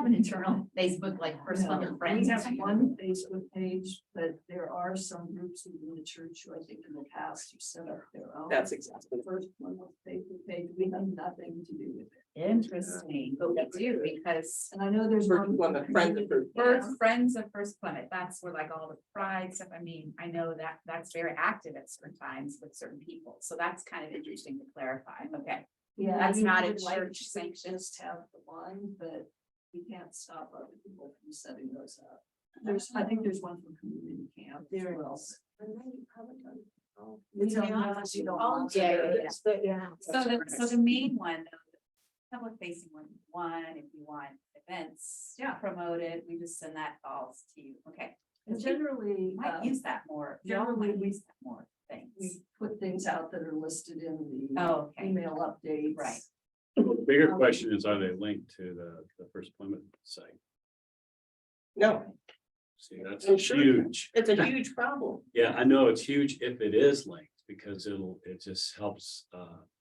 an internal Facebook, like First Plymouth Friends. We have one Facebook page, but there are some groups within the church who I think in the past who set up their own. That's exactly. The first one was Facebook page. We have nothing to do with it. Interesting, but we do because. And I know there's First one. Plymouth Friends of First Friends of First Plymouth, that's where like all the pride stuff, I mean, I know that that's very active at certain times with certain people, so that's kind of interesting to clarify, okay. Yeah, That's I mean, not I a would like church to sanction. Just have the one, but we can't stop other people from setting those up. I think there's one for community camp. There else. We don't have to do all. Yeah. So the main one, the public facing one, if you want events promoted, we just send that calls to you, okay. And generally, Might use that more, generally might we- use that more things. we put things out that are listed in the Oh, okay. email updates. Right. The bigger question is, are they linked to the First Plymouth site? No, See, that's I'm sure. huge. it's a huge problem. Yeah, I know it's huge if it is linked, because it just helps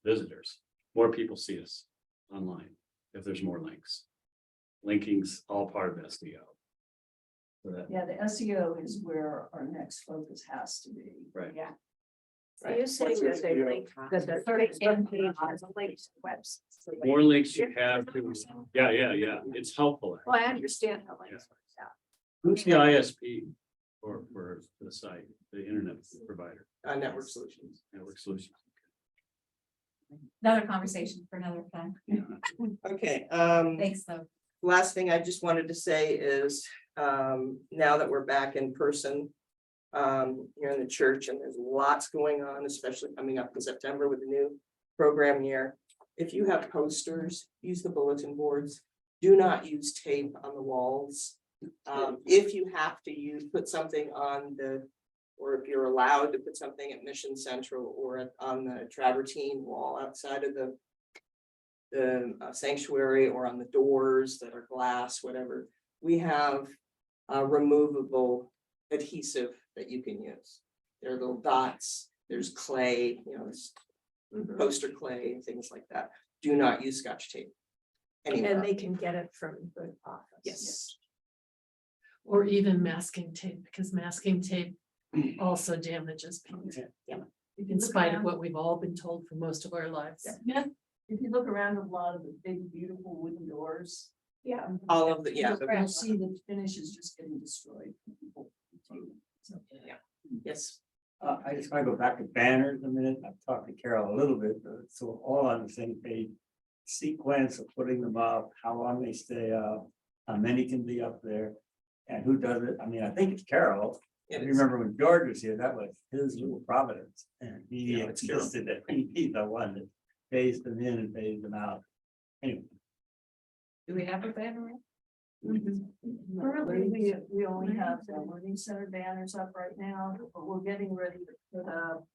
visitors. More people see us online if there's more links. Linking's all part of SEO. So that, Yeah, the SEO is where our next focus has to be. right. Yeah. So you're saying that they link, that the Facebook page has a link to the website. So The more links you have to, yeah, it's helpful. Well, I understand how links works out. Who's the ISP for the site, the internet provider, Network Solutions. network solutions? Another conversation for another time. Okay, Thanks, though. last thing I just wanted to say is, now that we're back in person, here in the church, and there's lots going on, especially coming up in September with the new program year. If you have posters, use the bulletin boards. Do not use tape on the walls. If you have to put something on or if you're allowed to put something at Mission Central or on the travertine wall outside of the sanctuary, or on the doors that are glass, whatever, we have removable adhesive that you can use. There are little dots, there's clay, poster clay and things like that. Do not use Scotch tape. And they can get it from the office. Yes. Or even masking tape, because masking tape also damages paint. In spite of what we've all been told for most of our lives. Yeah, if you look around a lot of the big, beautiful wooden doors. Yeah. All of the, You'll see the finish is just getting destroyed. yes. I just want to go back to banners a minute. I've talked to Carol a little bit, so we're all on the same page. Sequence of putting them up, how long they stay up, how many can be up there, and who does it. I mean, I think it's Carol. I It is. remember when George was here, that was his little providence, and he Yeah, it's Carol. insisted that he's the one that phased them in and phased them out. Anyway. Do we have a banner? Currently, we only have the learning center banners up right now, but we're getting ready to put up.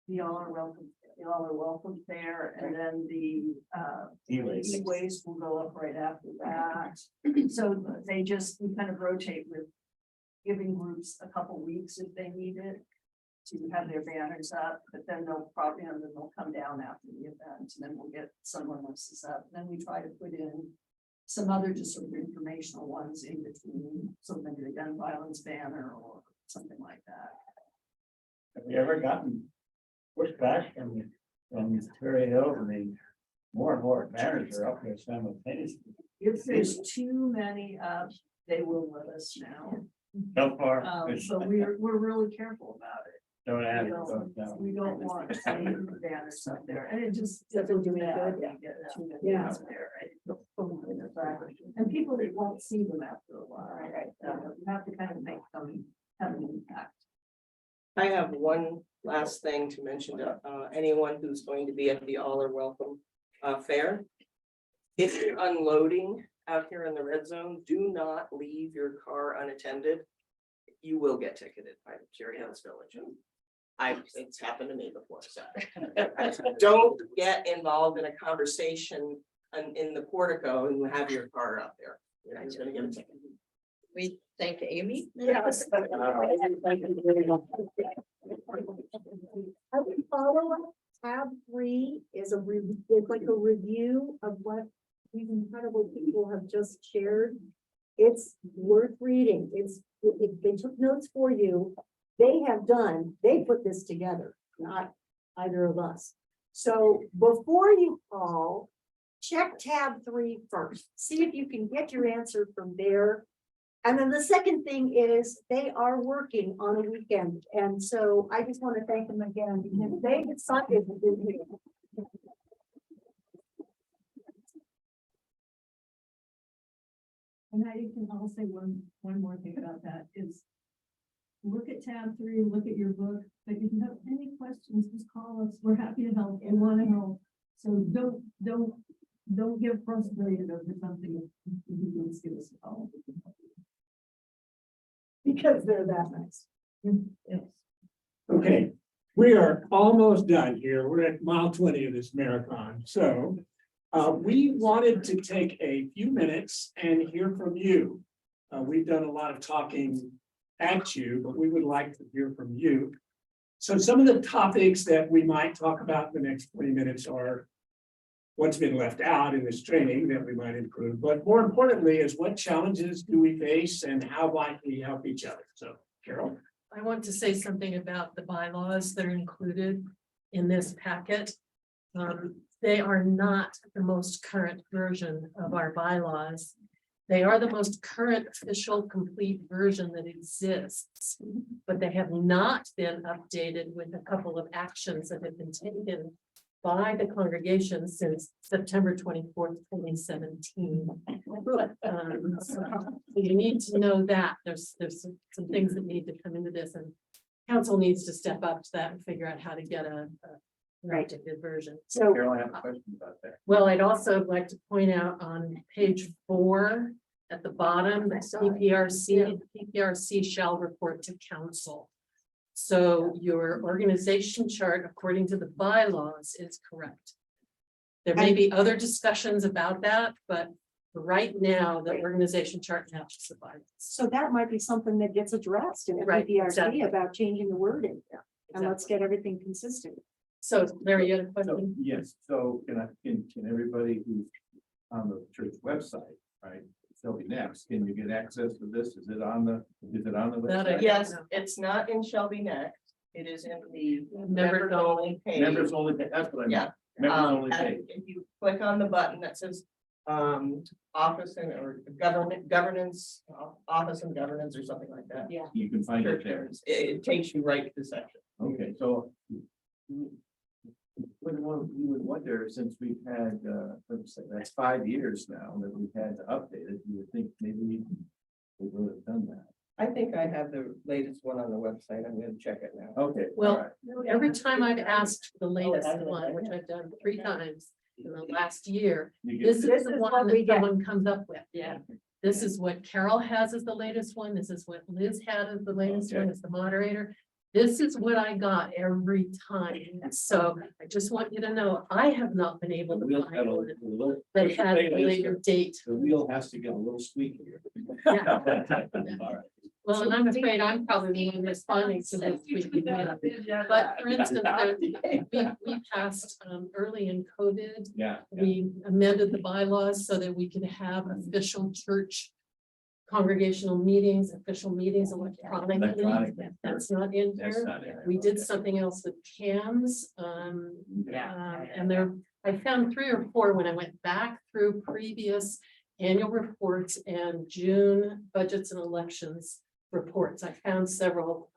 Y'all are welcome there, and then the E-waste. e-waste will go up right after that. So we kind of rotate with giving groups a couple weeks if they need it to have their banners up, but then they'll come down after the event, and then we'll get someone else's up. Then we try to put in some other just sort of informational ones in between, so maybe the gun violence banner or something like that. Have we ever gotten pushed back from Terry Hill? I mean, more and more banners are up there simultaneously. If there's too many up, they will let us know. So far, So we're really careful about it. don't ask. We don't want any banners up there, and it just Doesn't do any bad. good. You get too many Yeah. out there, right? And people that won't see them after a while, right? You have to kind of make them have an impact. I have one last thing to mention to anyone who's going to be at the All Are Welcome fair. If you're unloading out here in the red zone, do not leave your car unattended. You will get ticketed by the Cherry Hills Village. It's happened to me before, so. Don't get involved in a conversation in the portico and have your car out there. You're just gonna get a ticket. We thank Amy. Yes. I would follow up. Tab 3 is it's like a review of what these incredible people have just shared. It's worth reading. If they took notes for you, they put this together, not either of us. So before you call, check tab 3 first. See if you can get your answer from there. And then the second thing is they are working on a weekend. And so I just want to thank them again because they decided to do it. And I can also say one more thing about that is look at tab 3, look at your book, but if you have any questions, just call us. We're happy to help and want to help. So don't get frustrated over something. You can just give us a call. Because they're that nice. Yes. Okay, we are almost done here. We're at mile 20 of this marathon. So we wanted to take a few minutes and hear from you. We've done a lot of talking at you, but we would like to hear from you. So some of the topics that we might talk about in the next 20 minutes are what's been left out in this training that we might improve, but more importantly is what challenges do we face and how might we help each other? So Carol. I want to say something about the bylaws that are included in this packet. They are not the most current version of our bylaws. They are the most current official complete version that exists, but they have not been updated with a couple of actions that have been taken by the congregation since September 24th, 2017. So you need to know that there's some things that need to come into this, and council needs to step up to that and figure out how to get a updated version. So Carol, I have a question about that. Well, I'd also like to point out on page 4 at the bottom, the PPRC shall report to council. So your organization chart, according to the bylaws, is correct. There may be other discussions about that, but right now, the organization chart matches the bylaws. So that might be something that gets addressed in the Right, PPRC exactly. about changing the wording. And let's Exactly. get everything consistent. So Larry, you had a So, question? yes, so can everybody who's on the church website, right? They'll be next. Can you get access to this? Is it on the That I- website? Yes, it's not in Shelby Next. It is in the Members members only page. Members only, that's what I meant. Yeah. Members only And page. if you click on the button that says office and or governance, office and governance or something like that. Yeah. You can find it there. It takes you right to the section. Okay, so. You would wonder, since we've had, let's say, that's 5 years now that we've had to update it, you would think maybe we would have done that. I think I have the latest one on the website. I'm gonna check it now. Okay. Well, all right. every time I've asked for the latest one, which I've done 3 times in the last year, You get this to- is the one that get. someone comes up with. Yeah. This is what Carol has as the latest one. This is what Liz had as the latest one as the moderator. This is what I got every time. So I just want you to know, I have not been able The to wheel find had a one little. that has a later date. The wheel has to get a little squeaky. Yeah. All right. Well, and I'm afraid I'm probably the one responding to this. But for instance, we passed early in COVID. Yeah. We amended the bylaws so that we could have official church congregational meetings, official meetings electronically. Electronic. That's not in That's here. not in there. We did Okay. something else with CAMs. And there, I found 3 or 4 when I went back through previous annual reports and June budgets and elections. reports. I found several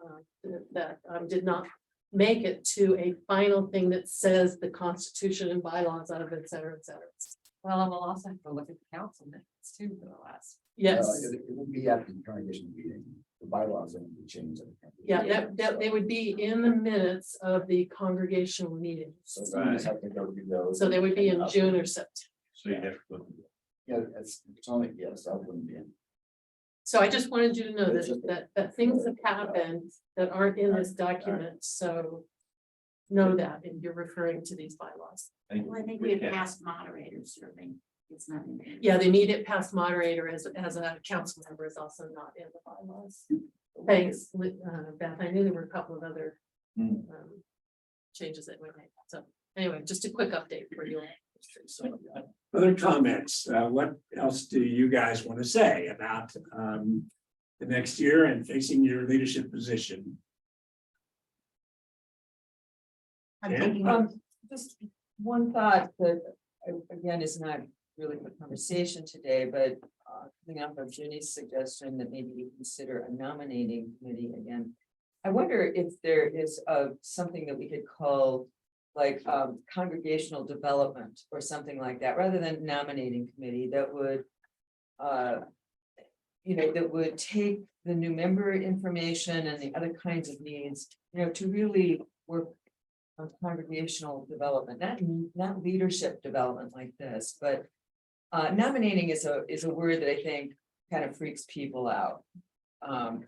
that did not make it to a final thing that says the Constitution and bylaws of it, et cetera, et cetera. Well, and we'll also have to look at the council minutes too for the last. Yes, It will be at the congregation meeting, the bylaws and the change. yeah, that they would be in the minutes of the congregational meetings. So you just have to go through those. So they would be in June or September. So you have to go through. Yeah, it's only, yes, that wouldn't be in. So I just wanted you to know that things have happened that aren't in this document, so know that if you're referring to these bylaws. Well, I think we have past moderators serving. It's not in there. Yeah, they need it past moderator as a council member is also not in the bylaws. Thanks, Beth. I knew there were a couple of other changes that we made. So anyway, just a quick update for you. Other comments? What else do you guys want to say about the next year and facing your leadership position? I'm Yeah. thinking, Just one thought that, again, is not really the conversation today, but coming up of Ginny's suggestion that maybe we consider a nominating committee again. I wonder if there is something that we could call like congregational development or something like that, rather than nominating committee that would that would take the new member information and the other kinds of needs, to really work on congregational development, not leadership development like this, but nominating is a word that I think kind of freaks people out. And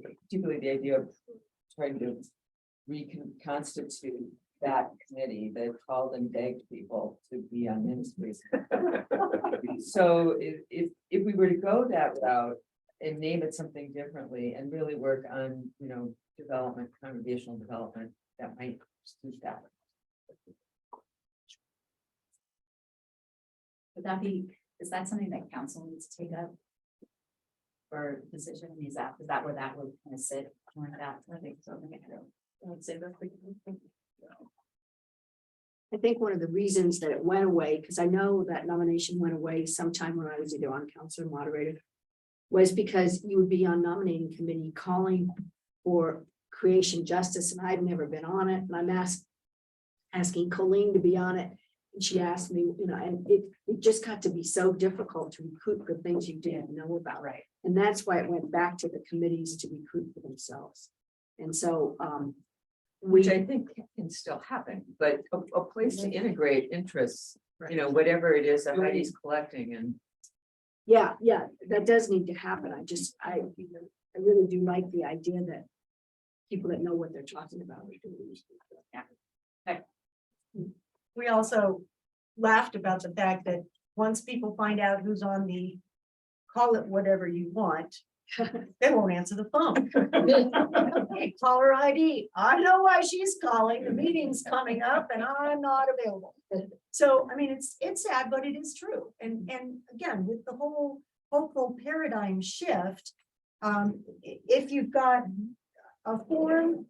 particularly the idea of trying to reconstitute that committee that called and begged people to be on ministries. So if we were to go that route and name it something differently and really work on, development, congregational development, that might suit that. Would that be, is that something that council needs to take up? For decision, is that where that would kind of sit? Like that, I think so. I would say that. I think one of the reasons that it went away, because I know that nomination went away sometime when I was either on council or moderator, was because you would be on nominating committee calling for creation justice, and I'd never been on it, and I'm asking Colleen to be on it, and she asked me, and it just got to be so difficult to recruit for things you didn't know about. Right. And that's why it went back to the committees to recruit for themselves. And so Which I think can still happen, but a place to integrate interests, whatever it is that Heidi's collecting and. yeah, that does need to happen. I really do like the idea that people that know what they're talking about. we also laughed about the fact that once people find out who's on the, call it whatever you want, they won't answer the phone. Hey, caller ID, I know why she's calling, the meeting's coming up and I'm not available. So, I mean, it's sad, but it is true. And again, with the whole hopeful paradigm shift, if you've got a form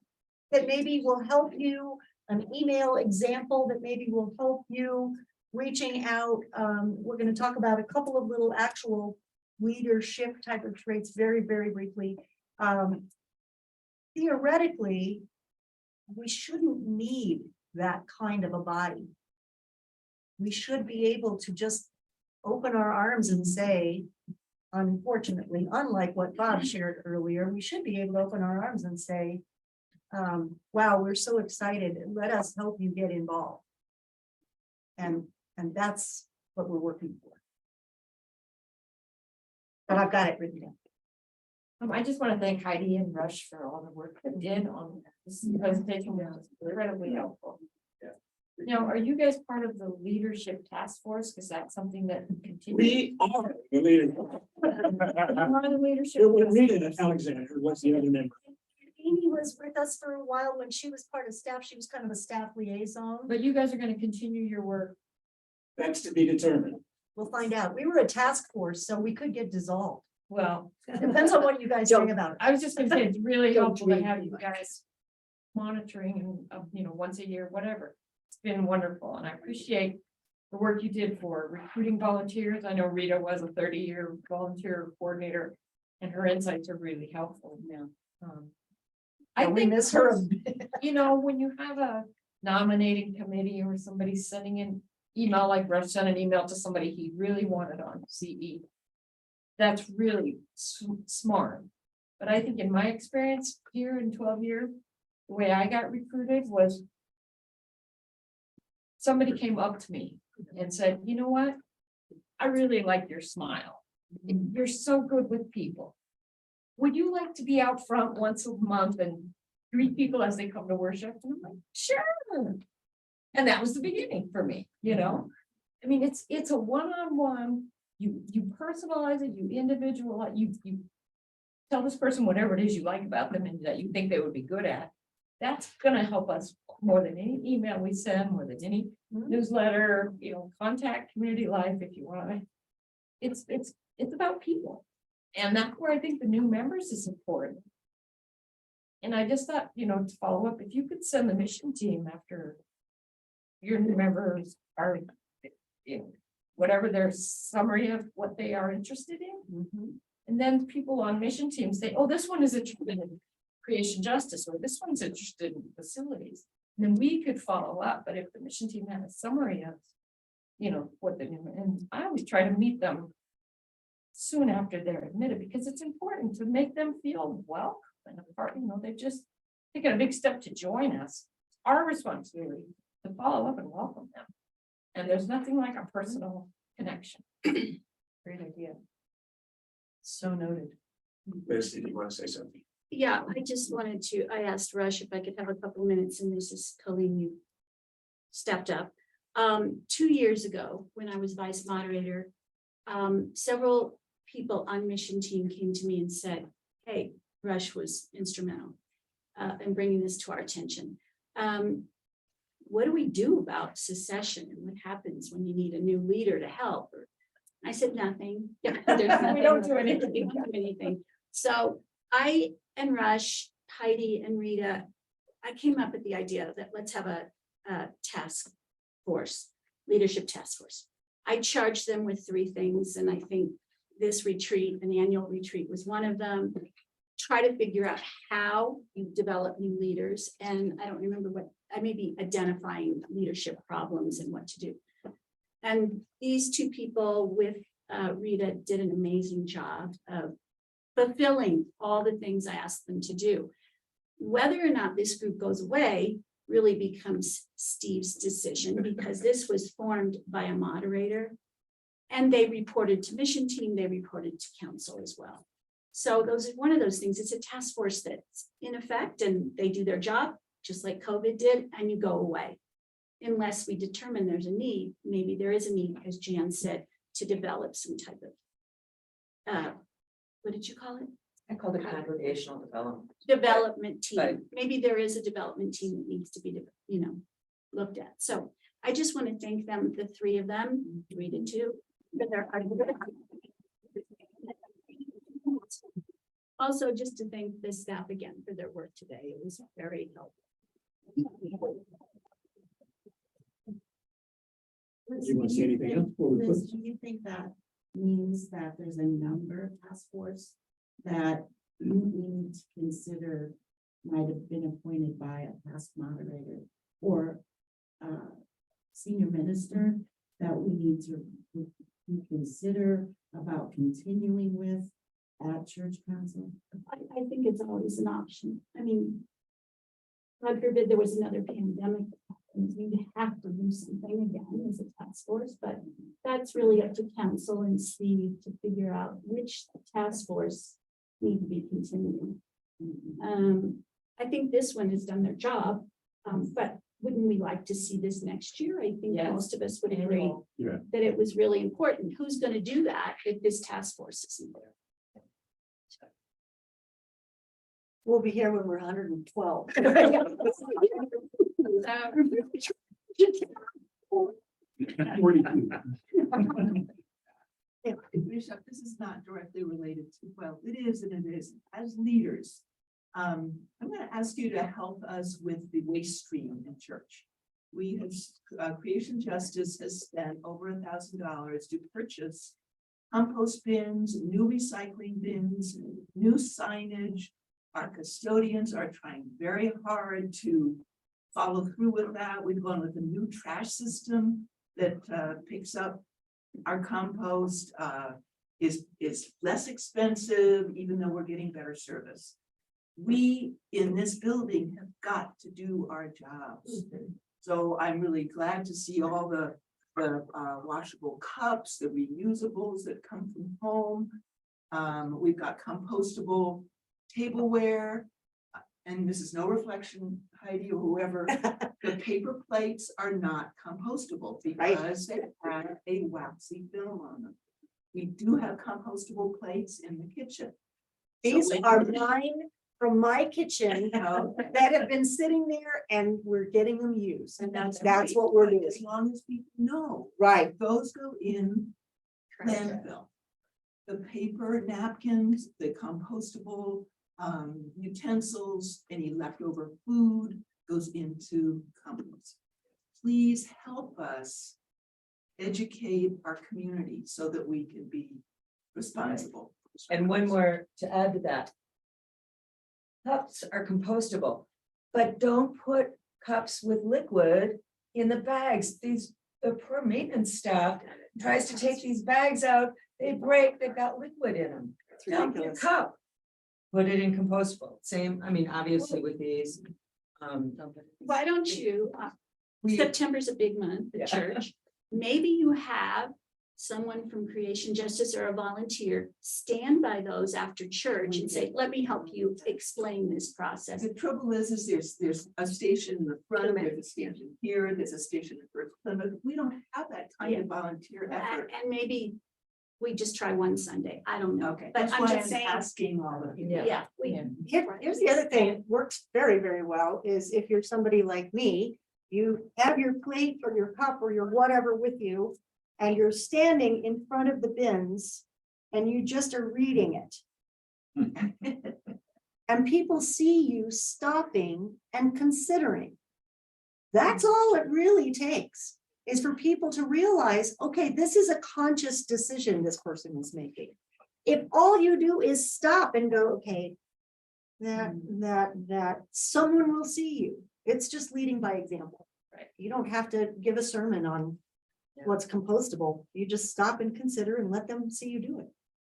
that maybe will help you, an email example that maybe will help you reaching out, we're going to talk about a couple of little actual leadership type of traits very, very briefly. Theoretically, we shouldn't need that kind of a body. We should be able to just open our arms and say, unfortunately, unlike what Bob shared earlier, we should be able to open our arms and say, wow, we're so excited, let us help you get involved. And that's what we're working for. But I've got it written down. I just want to thank Heidi and Rush for all the work they did on this presentation, which was incredibly helpful. Now, are you guys part of the leadership task force? Because that's something that continues. We are the leader. Part of the leadership. Rita Alexander was the other member. Amy was with us for a while when she was part of staff. She was kind of a staff liaison. But you guys are going to continue your work. That's to be determined. We'll find out. We were a task force, so we could get dissolved. Well, Depends on what you guys think about it. I was just going to say, it's really Don't helpful to dream have too you much. guys monitoring and, once a year, whatever. It's been wonderful. And I appreciate the work you did for recruiting volunteers. I know Rita was a 30-year volunteer coordinator. And her insights are really helpful now. Yeah, we miss her a You know, when you have a nominating committee or somebody sending an email, like Russ sent an email to somebody he really wanted on CE. That's really smart. But I think in my experience here in 12 years, the way I got recruited was somebody came up to me and said, you know what? I really like your smile. You're so good with people. Would you like to be out front once a month and greet people as they come to worship? And I'm like, sure. And that was the beginning for me, you know? I mean, it's a one-on-one, you personalize it, you individualize, you tell this person whatever it is you like about them and that you think they would be good at. That's gonna help us more than any email we send, more than any newsletter, you know, contact community life if you want to. It's about people. And that's where I think the new members is important. And I just thought, you know, to follow up, if you could send the mission team after your new members are, you know, whatever their summary of what they are interested in. And then people on mission teams say, oh, this one is interested in creation justice, or this one's interested in facilities. And then we could follow up. But if the mission team had a summary of, you know, what the new, and I always try to meet them soon after they're admitted, because it's important to make them feel welcome and a part, you know, they've just taken a big step to join us. Our responsibility to follow up and welcome them. And there's nothing like a personal connection. Great idea. So noted. Liz, did you want to say something? Yeah, I just wanted to, I asked Rush if I could have a couple minutes, and this is Colleen, you stepped up. 2 years ago, when I was vice moderator, several people on mission team came to me and said, hey, Rush was instrumental in bringing this to our attention. What do we do about secession, and what happens when you need a new leader to help? I said, nothing. We don't do anything. We don't do anything. So I and Rush, Heidi and Rita, I came up with the idea that let's have a task force, leadership task force. I charged them with 3 things, and I think this retreat, an annual retreat, was one of them. Try to figure out how you develop new leaders, and I don't remember what, I may be identifying leadership problems and what to do. And these 2 people with Rita did an amazing job of fulfilling all the things I asked them to do. Whether or not this group goes away really becomes Steve's decision, because this was formed by a moderator, and they reported to mission team, they reported to council as well. So those are one of those things. It's a task force that's in effect, and they do their job just like COVID did, and you go away. Unless we determine there's a need, maybe there is a need, as Jan said, to develop some type of, what did you call it? I call it congregational Development team. Right. Maybe there is a development team that needs to be, you know, looked at. So I just want to thank them, the 3 of them, Rita too, for their hard work. Also, just to thank the staff again for their work today. It was very helpful. Do you want to say anything else? before we Liz, close? do you think that means that there's a number of task force that we need to consider might have been appointed by a past moderator or senior minister that we need to consider about continuing with at church council? I think it's always an option. I mean, God forbid there was another pandemic. We'd have to do something again as a task force, but that's really up to council and Steve to figure out which task force need to be continuing. I think this one has done their job, but wouldn't we like to see this next year? I think most of us would agree that it was really important. Who's going to do that if this task force isn't there? We'll be here when we're 112. Yeah, Bishop, this is not directly related to, well, it is and it isn't. As leaders, I'm going to ask you to help us with the waste stream in church. We have, Creation Justice has spent over $1,000 to purchase compost bins, new recycling bins, new signage. Our custodians are trying very hard to follow through with that. We've gone with a new trash system that picks up our compost, is less expensive, even though we're getting better service. We in this building have got to do our jobs. So I'm really glad to see all the washable cups, the reusables that come from home. We've got compostable tableware. And this is no reflection, Heidi, or whoever, the paper plates are not compostable because they have a waxy film on them. We do have compostable plates in the kitchen. These So are mine from my kitchen that have been sitting there and we're getting them used. And that's what we're doing. As long as people know. Right. Those go in landfill. The paper napkins, the compostable utensils, any leftover food goes into compost. Please help us educate our community so that we can be responsible. And one more to add to that. Cups are compostable, but don't put cups with liquid in the bags. The poor maintenance staff tries to take these bags out, they break, they've got liquid in them. Dump your cup. Put it in compostable, same, I mean, obviously with these. Why don't you, September's a big month at church. Maybe you have someone from Creation Justice or a volunteer stand by those after church and say, let me help you explain this process. The trouble is there's a station in the front, there's a station here, there's a station in First Plymouth. We don't have that kind of volunteer effort. And maybe we just try one Sunday. I don't know. Okay, But that's I'm why just I'm saying. asking all of you. Yeah. Here's the other thing, it works very, very well, is if you're somebody like me, you have your plate or your cup or your whatever with you, and you're standing in front of the bins and you just are reading it. And people see you stopping and considering. That's all it really takes, is for people to realize, okay, this is a conscious decision this person is making. If all you do is stop and go, okay, that someone will see you. It's just leading by example. Right. You don't have to give a sermon on what's compostable. You just stop and consider and let them see you do it.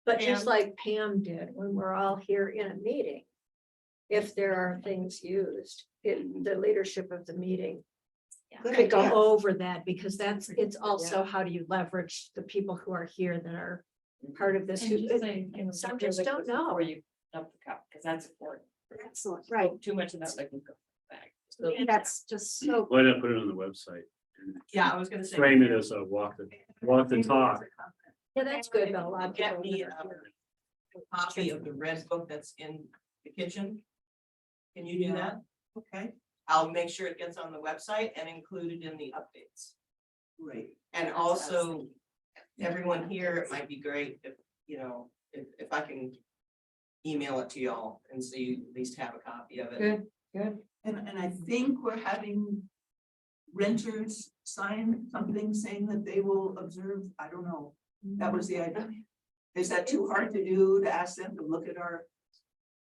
But just like Pam did when we're all here in a meeting, if there are things used in the leadership of the meeting, could go over that, because it's also how do you leverage the people who are here that are part of this. Some just don't know. Before you dump the cup, because that's important. Excellent, right. Too much of that like go back. So that's just so. Why not put it on the website? Yeah, I was gonna say. Frame it as a walk the talk. Yeah, that's good, but a lot of Get people. me a copy of the red book that's in the kitchen. Can you do that? Okay, I'll make sure it gets on the website and included in the updates. great. And also, everyone here, it might be great if, if I can email it to y'all and so you at least have a copy of it. Good. And I think we're having renters sign something saying that they will observe, I don't know. That was the idea. Is that too hard to do, to ask them to look at our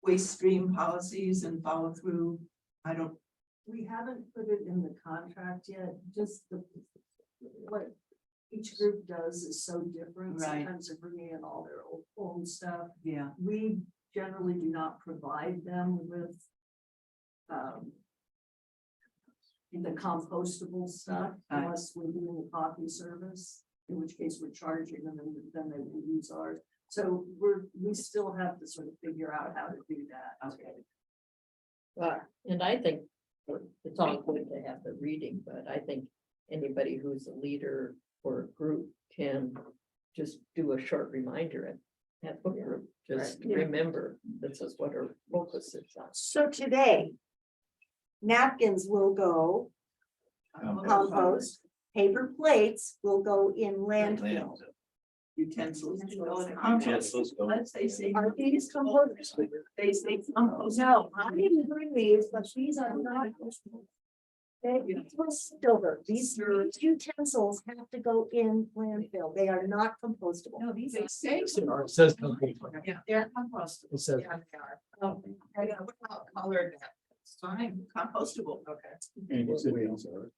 waste stream policies and follow through? We haven't put it in the contract yet, just what each group does is so different. Right. Sometimes they're bringing in all their old stuff. Yeah. We generally do not provide them with the compostable stuff Right. unless we're doing a coffee service, in which case we're charging them and then they will use ours. So we still have to sort of figure out how to do that. Okay. And I think it's all good to have the reading, but I think anybody who's a leader for a group can just do a short reminder and have book group, just remember this is what our focus is on. So today, napkins will go compost, paper plates will go in landfill. Utensils. Utensils go. Let's say. Are these compost? They say compost. No, I didn't bring these, but these are not. Silver. These utensils have to go in landfill. They are not compostable. No, these say. It says. Yeah, they're compostable. It says. Yeah, they are. Oh, I know, what about colored? It's fine, compostable, okay.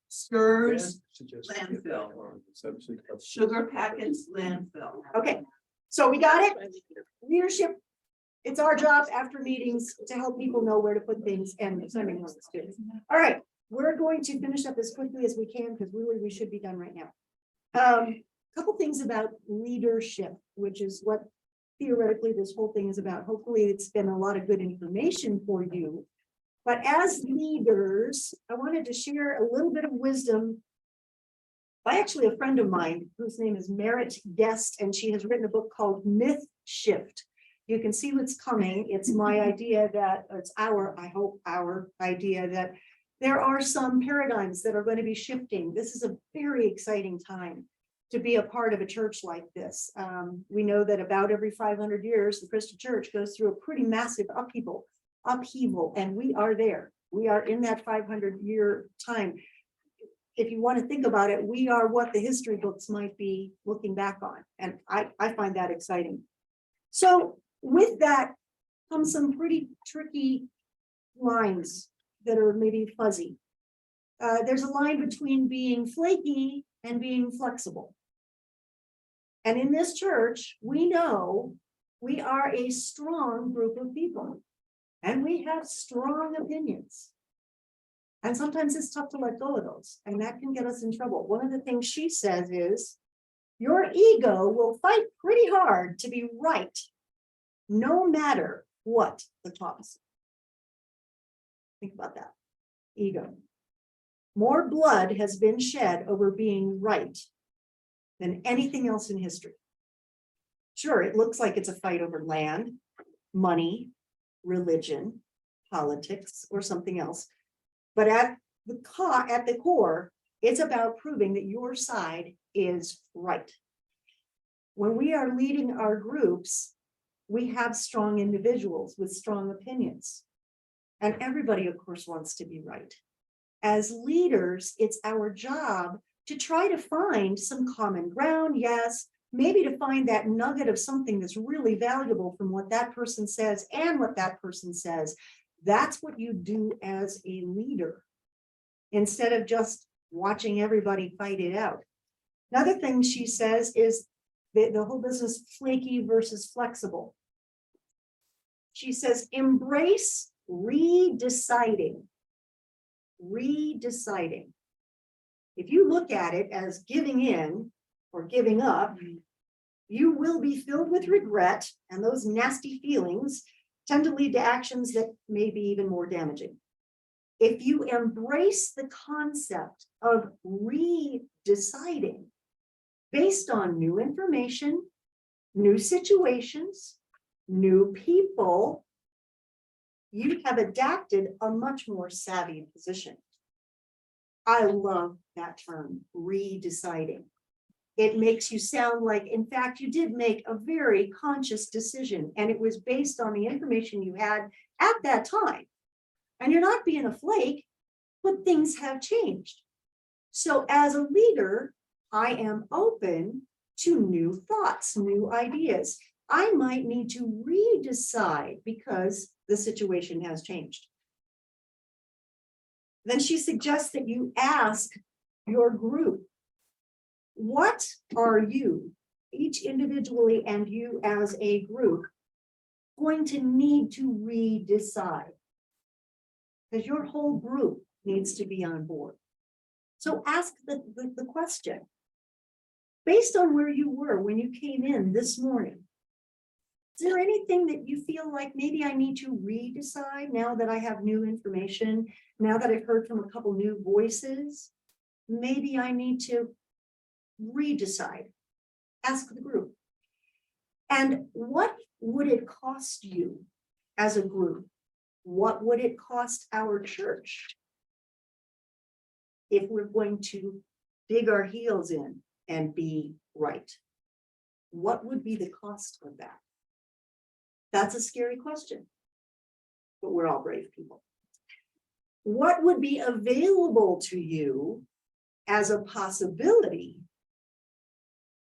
Stirs, landfill. Sugar packets, landfill. Okay, so we got it. Leadership. It's our job after meetings to help people know where to put things and. All right, we're going to finish up as quickly as we can because really we should be done right now. Couple things about leadership, which is what theoretically this whole thing is about. Hopefully it's been a lot of good information for you. But as leaders, I wanted to share a little bit of wisdom by actually a friend of mine whose name is Merritt Guest, and she has written a book called Myth Shift. You can see what's coming. It's my idea that it's I hope our idea that there are some paradigms that are going to be shifting. This is a very exciting time to be a part of a church like this. We know that about every 500 years, the Christian church goes through a pretty massive upheaval, and we are there. We are in that 500-year time. If you want to think about it, we are what the history books might be looking back on. And I find that exciting. So with that comes some pretty tricky lines that are maybe fuzzy. There's a line between being flaky and being flexible. And in this church, we know we are a strong group of people and we have strong opinions. And sometimes it's tough to let go of those, and that can get us in trouble. One of the things she says is, your ego will fight pretty hard to be right, no matter what the cost. Think about that. Ego. More blood has been shed over being right than anything else in history. Sure, it looks like it's a fight over land, money, religion, politics, or something else. But at the core, it's about proving that your side is right. When we are leading our groups, we have strong individuals with strong opinions. And everybody, of course, wants to be right. As leaders, it's our job to try to find some common ground, yes, maybe to find that nugget of something that's really valuable from what that person says and what that person says. That's what you do as a leader, instead of just watching everybody fight it out. Another thing she says is the whole business flaky versus flexible. She says, embrace redeciding. Redeciding. If you look at it as giving in or giving up, you will be filled with regret, and those nasty feelings tend to lead to actions that may be even more damaging. If you embrace the concept of redeciding based on new information, new situations, new people, you have adapted a much more savvy position. I love that term, redeciding. It makes you sound like, in fact, you did make a very conscious decision, and it was based on the information you had at that time. And you're not being a flake, but things have changed. So as a leader, I am open to new thoughts, new ideas. I might need to redecide because the situation has changed. Then she suggests that you ask your group, what are you, each individually and you as a group, going to need to redecide? Because your whole group needs to be on board. So ask the question. Based on where you were when you came in this morning, is there anything that you feel like maybe I need to redecide now that I have new information, now that I've heard from a couple new voices? Maybe I need to redecide. Ask the group. And what would it cost you as a group? What would it cost our church if we're going to dig our heels in and be right? What would be the cost of that? That's a scary question, but we're all brave people. what would be available to you as a possibility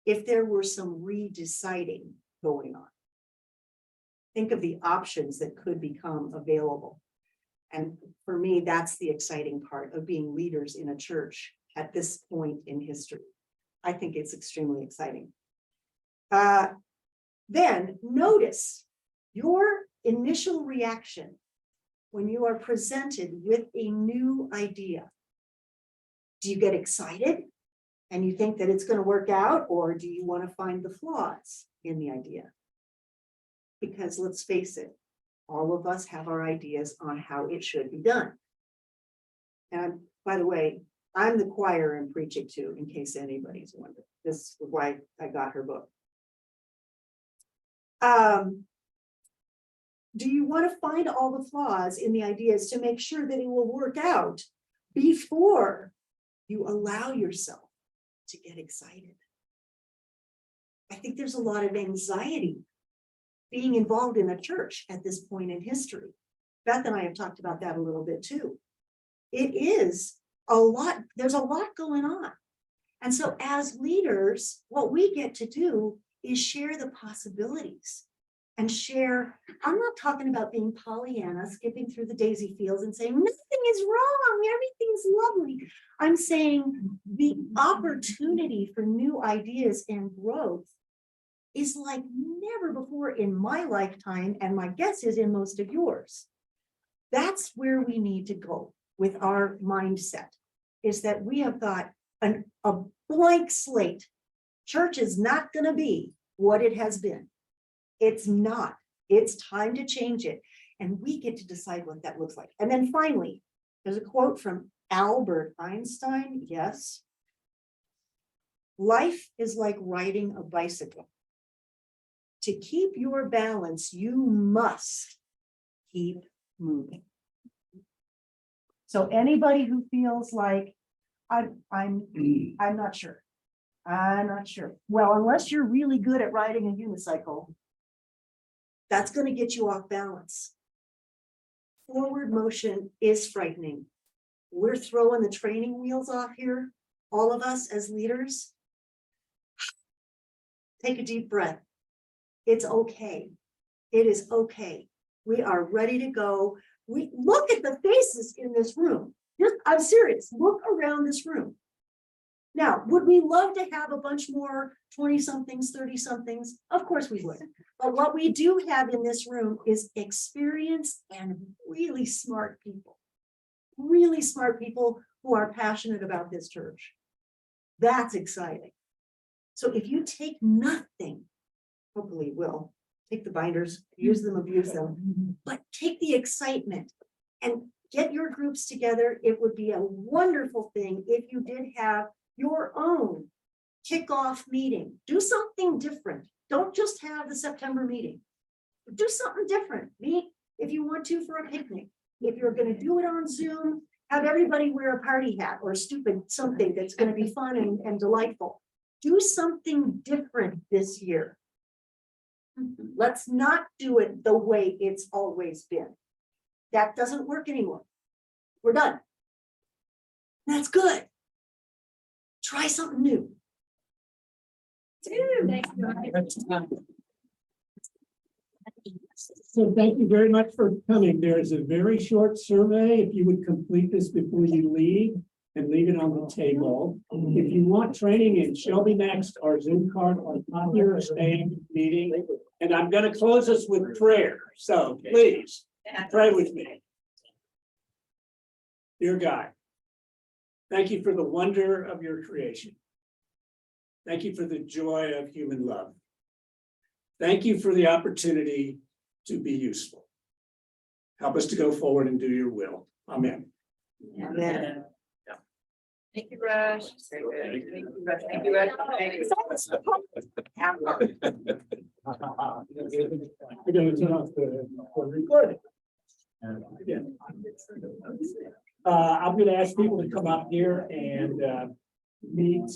if there were some redeciding going on? Think of the options that could become available. And for me, that's the exciting part of being leaders in a church at this point in history. I think it's extremely exciting. Then notice your initial reaction when you are presented with a new idea. Do you get excited and you think that it's going to work out, or do you want to find the flaws in the idea? Because let's face it, all of us have our ideas on how it should be done. And by the way, I'm the choir I'm preaching to, in case anybody's wondering. This is why I got her book. Do you want to find all the flaws in the ideas to make sure that it will work out before you allow yourself to get excited? I think there's a lot of anxiety being involved in a church at this point in history. Beth and I have talked about that a little bit too. It is a lot, there's a lot going on. And so as leaders, what we get to do is share the possibilities and share. I'm not talking about being Pollyanna, skipping through the daisy fields and saying, nothing is wrong, everything's lovely. I'm saying the opportunity for new ideas and growth is like never before in my lifetime, and my guess is in most of yours. That's where we need to go with our mindset, is that we have got a blank slate. Church is not going to be what it has been. It's not. It's time to change it. And we get to decide what that looks like. And then finally, there's a quote from Albert Einstein. Yes. Life is like riding a bicycle. To keep your balance, you must keep moving. So anybody who feels like I'm not sure. I'm not sure. Well, unless you're really good at riding a unicycle, that's going to get you off balance. Forward motion is frightening. We're throwing the training wheels off here, all of us as leaders. Take a deep breath. It's okay. It is okay. We are ready to go. We look at the faces in this room. I'm serious. Look around this room. Now, would we love to have a bunch more 20-somethings, 30-somethings? Of course we would. But what we do have in this room is experienced and really smart people. Really smart people who are passionate about this church. That's exciting. So if you take nothing, hopefully you will, take the binders, use them, abuse them, but take the excitement and get your groups together. It would be a wonderful thing if you did have your own kickoff meeting. Do something different. Don't just have the September meeting. Do something different. Meet if you want to for a picnic. If you're going to do it on Zoom, have everybody wear a party hat or stupid something that's going to be fun and delightful. Do something different this year. Let's not do it the way it's always been. That doesn't work anymore. We're done. That's good. Try something new. So thank you very much for coming. There's a very short survey. If you would complete this before you leave and leave it on the table. If you want training in Shelby Next, our Zoom card on top here, staying meeting. And I'm going to close us with prayer. So please pray with me. Dear God, thank you for the wonder of your creation. Thank you for the joy of human love. Thank you for the opportunity to be useful. Help us to go forward and do your will. Amen. Amen. Thank you, Rush. Very good. Thank you, Rush. Thank you, Rush. I'm going to turn off the recording. Again. I'm going to ask people to come up here and meet.